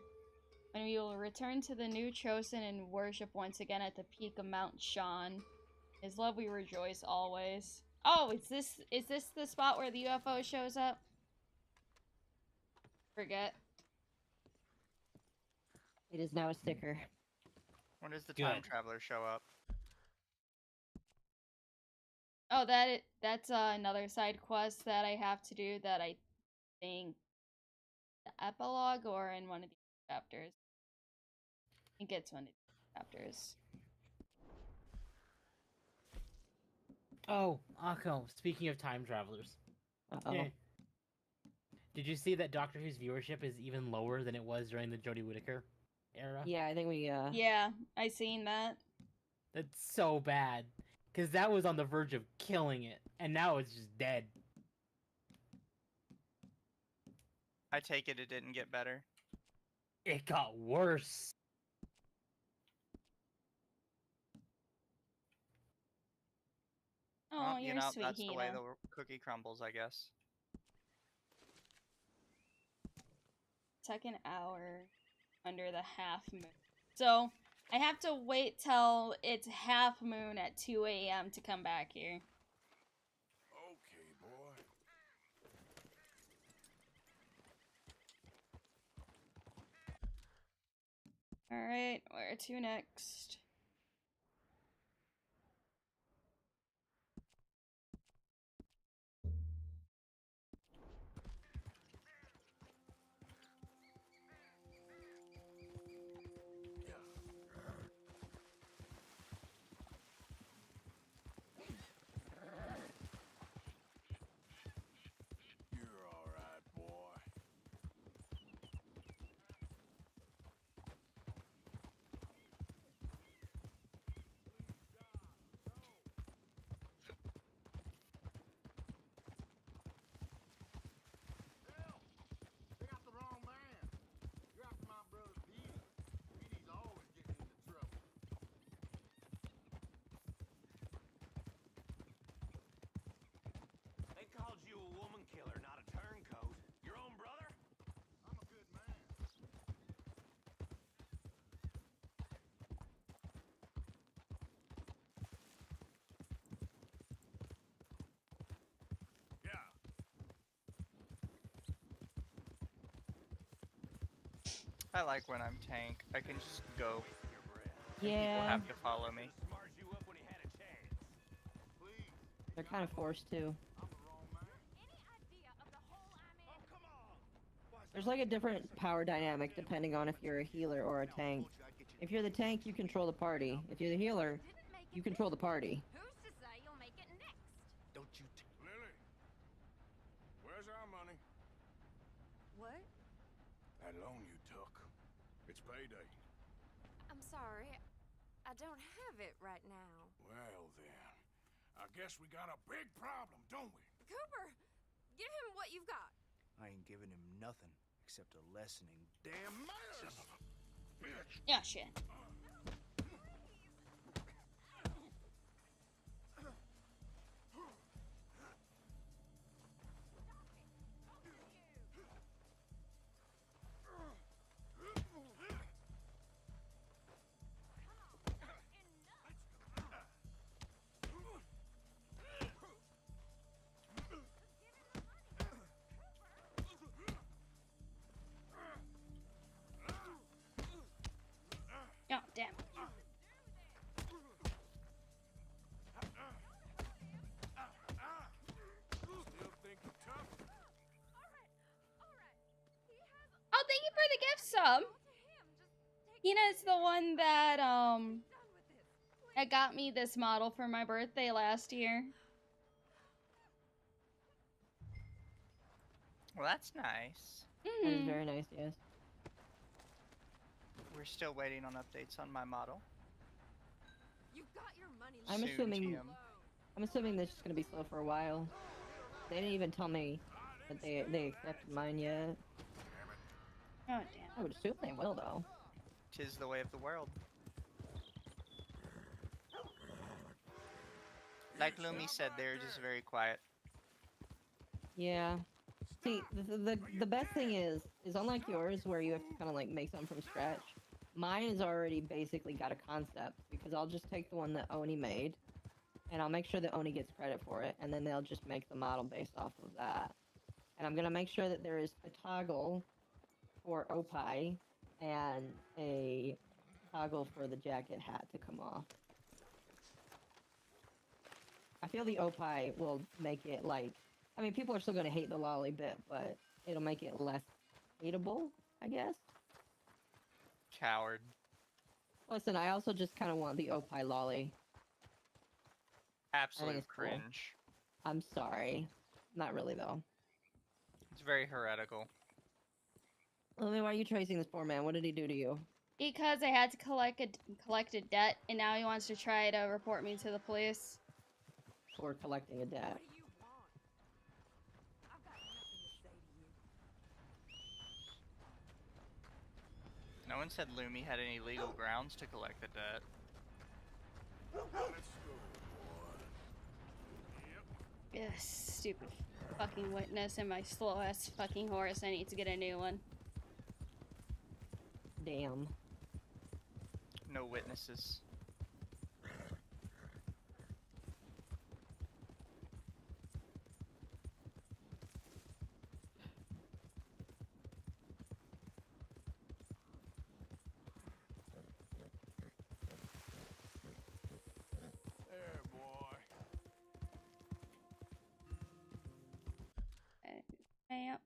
when we will return to the new chosen and worship once again at the peak of Mount Shan. His love we rejoice always. Oh, is this the spot where the UFO shows up? Forget. It is now a sticker. When does the time Good. traveler show up? Oh, that's another side quest that I have to do that I think the epilogue or in one of the chapters. I think it's one of the chapters. Oh, Akko, speaking of time travelers. Uh-oh. Yeah. Did you see that Doctor Who's viewership is even lower than it was during the Jodie Whittaker era? Yeah, I think we, Yeah, I seen that. That's so bad. Because that was on the verge of killing it, and now it's just dead. I take it didn't get better. It got worse. Oh, Well, you're you know, sweet, that's the way Hina. the cookie crumbles, I guess. Second hour under the half moon. So, I have to wait till it's half moon at 2 a.m. to come back here. Okay, boy. Alright, where to next? You're all right, boy. Hell, they got the wrong man. You're after my brother Petey. Petey's always getting into trouble. They called you a woman killer, not a turncoat. Your own brother? I'm a good man. Yeah. I like when I'm tank. I can just go. People yeah, have to follow me. Smart you up when he had a chance. Please, they're kind of forced to. I'm the wrong man. Any idea of the hole I'm in? Oh, come on! There's like a different power dynamic depending on if you're a healer or a tank. If you're the tank, you control the party. If you're the healer, Didn't make it you control the party. Who's to say you'll make it next? Don't you Lily, where's our money? What? That loan you took. It's payday. I'm sorry. I don't have it right now. Well, then. I guess we got a big problem, don't we? Cooper, give him what you've got. I ain't giving him nothing except a lessening. Damn manners! Bitch! Yeah, shit. Oh, damn. Still think you're tough? Oh, thank you for the gift sub. Hina's the one that that got me this model for my birthday last year. Well, that's nice. That is Mhm. very nice, yes. We're still waiting on updates on my model. You got your money. I'm Soon, assuming TM. I'm assuming this is gonna be slow for a while. they didn't even tell me that they accepted mine yet. Oh, damn. I would assume they will, though. 'Tis the way of the world. Like Lumi said, they're just very quiet. Yeah. See, the best thing is unlike yours, where you have to kind of like make something from scratch. Mine has already basically got a concept, because I'll just take the one that Oni made, and I'll make sure that Oni gets credit for it, and then they'll just make the model based off of that. And I'm gonna make sure that there is a toggle for Opie and a toggle for the jacket hat to come off. I feel the Opie will make it like, I mean, people are still gonna hate the lolly bit, but it'll make it less hateable, I guess. Coward. Listen, I also just kind of want the Opie lolly. Absolute it's cool. cringe. I'm sorry. Not really, though. It's very heretical. Lily, why are you tracing this poor man? What did he do to you? Because I had to collect a debt, and now he wants to try to report me to the police. For collecting a debt. What do you want? I've got nothing to say to you. No one said Lumi had any legal grounds to collect the debt. Ugh, stupid fucking witness and my slow ass fucking horse. I need to get a new one. Damn. No witnesses. There, boy. Yep.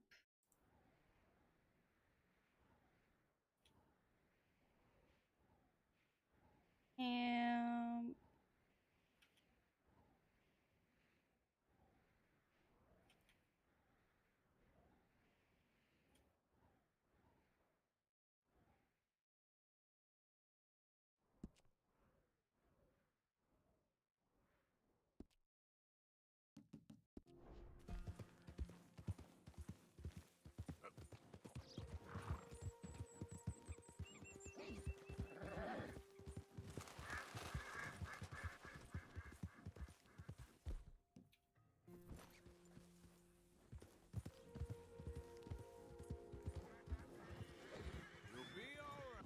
You'll be all right.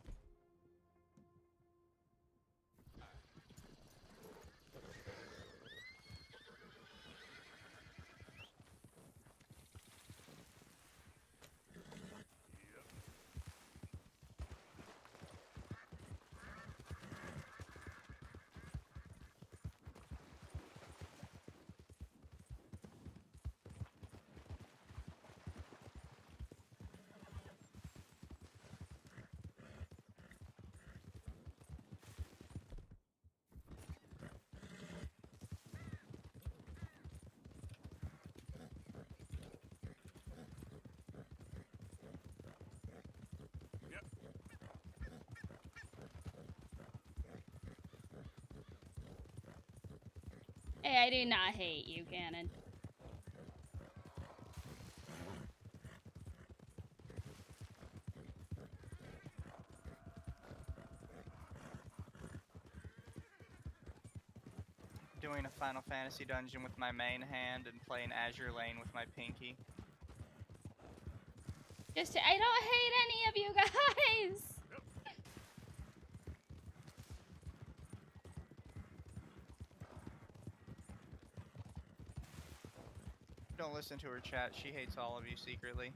Hey, I do not hate you, Cannon. Doing a Final Fantasy dungeon with my main hand and playing Azure Lane with my pinky. Just, I don't hate any of you guys! Don't listen to her chat, she hates all of you secretly.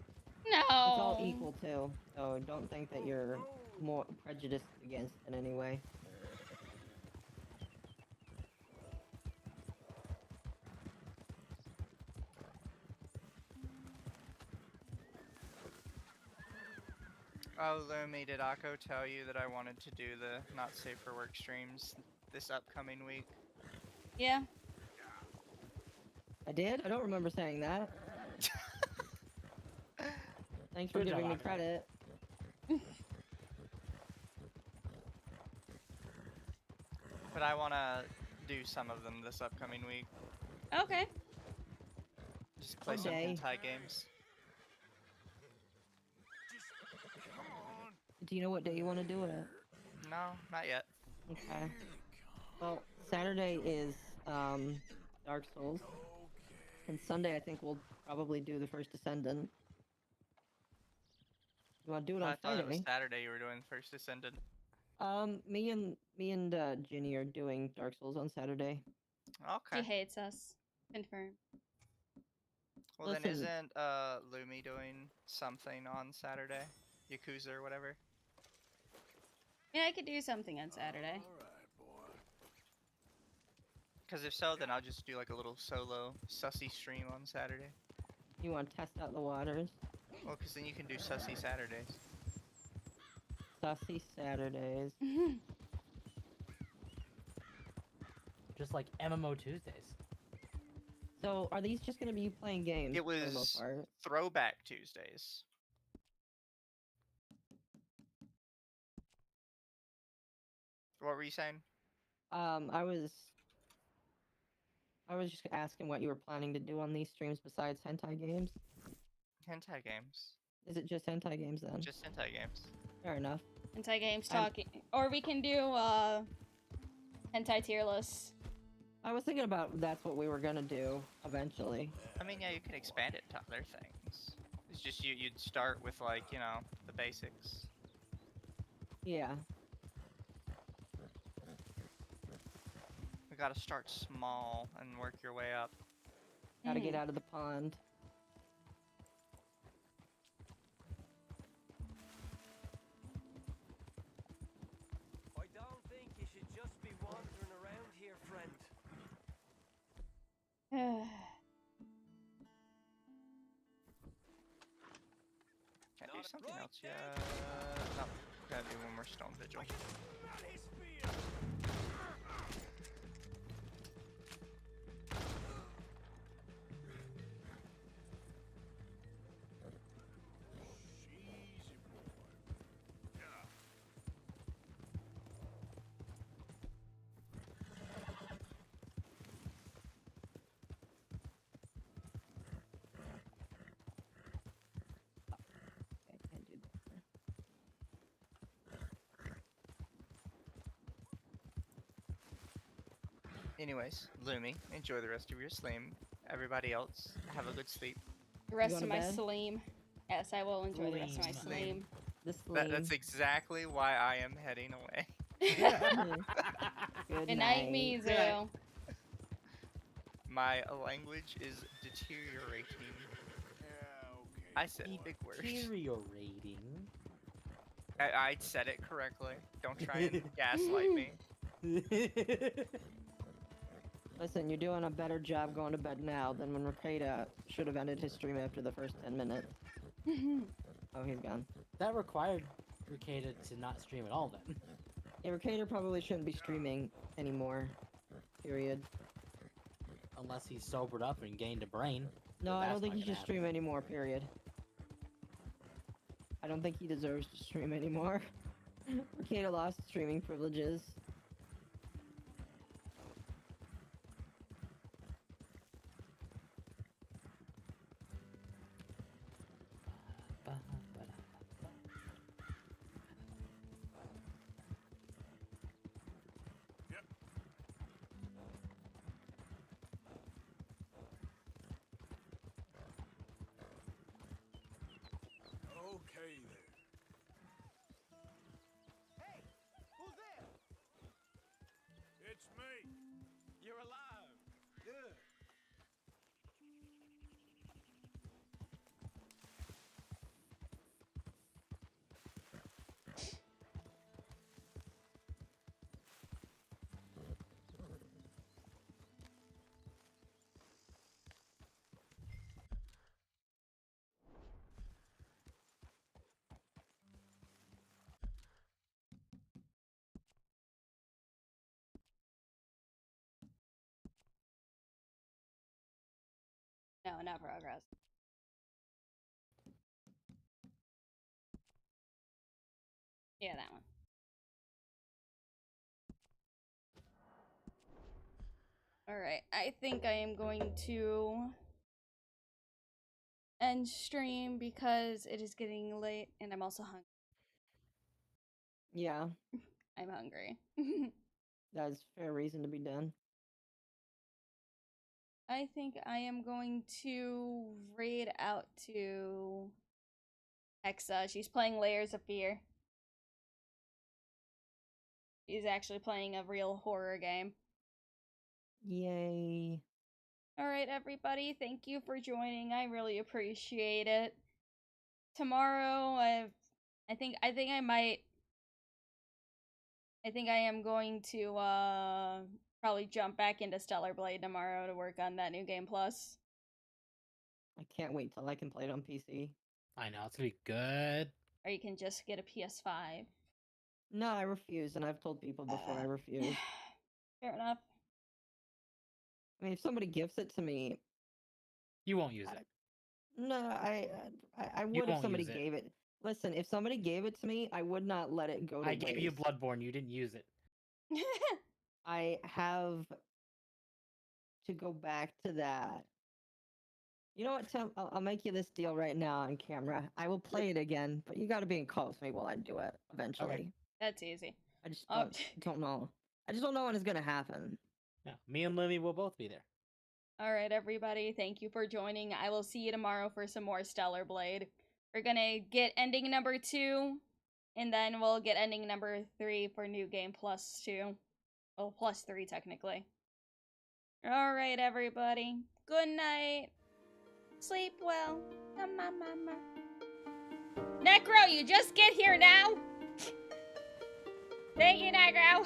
No! It's all equal, too. So don't think that you're more prejudiced against in any way. Oh, Lumi, did Akko tell you that I wanted to do the Not Safe for Work streams this upcoming week? Yeah. I did? I don't remember saying that. Thanks for Good giving me job, Akko. credit. But I want to do some of them this upcoming week. Okay. Just play Or some day. hentai games. Do you know what day you want to do it at? No, not yet. Okay. Well, Saturday is Dark Souls, and Sunday I think we'll probably do the first Descendant. You want to do it on I thought it was Friday? Saturday you were doing First Descendant. Me and Ginny are doing Dark Souls on Saturday. Okay. She hates us. Confirm. Well, then Listen. isn't Lumi doing something on Saturday? Yakuza or whatever? Yeah, I could do something on Saturday. Because if so, then I'll just do like a little solo sussy stream on Saturday. You want to test out the waters? Well, because then you can do sussy Saturdays. Sussy Saturdays. Just like MMO Tuesdays. So, are these just going to be you playing games? It for the most was part? Throwback Tuesdays. What were you saying? I was just asking what you were planning to do on these streams besides hentai games. Hentai games. Is it just hentai games then? Just hentai games. Fair enough. Hentai games talking. Or we can do, hentai tier lists. I was thinking about that's what we were gonna do eventually. I mean, yeah, you can expand it to other things. It's just you'd start with like, you know, the basics. Yeah. You gotta start small and work your way up. Gotta get out of the pond. I don't think you should just be wandering around here, friend. Can't do something else yet. No, gotta do one more stone vigil. Okay, can't do that. Anyways, Lumi, enjoy the rest of your sleep. Everybody else, have a good sleep. The rest going of to my bed? sleep. Yes, I will enjoy the rest of my Sleep. sleep. The That's exactly why I am heading away. Good night, Mizu. My language is deteriorating. I said big words. Deteriorating. I said it correctly. Don't try and gaslight me. Listen, you're doing a better job going to bed now than when Rakeda should have ended his stream after the first 10 minutes. Oh, he's gone. That required Ricada to not stream at all then. Yeah, Rakeda probably shouldn't be streaming anymore. Period. Unless he's sobered up and gained a brain. No, But I that's don't think not he gonna should stream anymore, period. I don't think he deserves to stream anymore. Rakeda lost streaming privileges. Okay there. Hey, who's there? It's me. You're alive. Good. No, not progress. Yeah, that one. Alright, I think I am going to end stream because it is getting late and I'm also hungry. Yeah, I'm hungry. that's fair reason to be done. I think I am going to raid out to Hexa. She's playing Layers of Fear. She's actually playing a real horror game. Yay. Alright, everybody, thank you for joining. I really appreciate it. Tomorrow, I think I am going to probably jump back into Stellar Blade tomorrow to work on that new game plus. I can't wait till I can play it on PC. I know, it's gonna be good. Or you can just get a PS5. No, I refuse, and I've told people before I refuse. Fair enough. I mean, if somebody gifts it to me, You won't use it. no, I You would if won't somebody use it. gave it. Listen, if somebody gave it to me, I would not let it go to I waste. gave you Bloodborne, you didn't use it. I have to go back to that. You know what, Tim? I'll make you this deal right now on camera. I will play it again, but you got to be in call with me while I do it eventually. That's easy. I just Oh. don't know. I just don't know when it's gonna happen. Yeah, me and Lily will both be there. Alright, everybody, thank you for joining. I will see you tomorrow for some more Stellar Blade. We're gonna get ending number 2, and then we'll get ending number 3 for New Game Plus 2. Well, plus 3, technically. Alright, everybody. Good night. Sleep well. Mama. Necro, you just get here now? Thank you, Necro.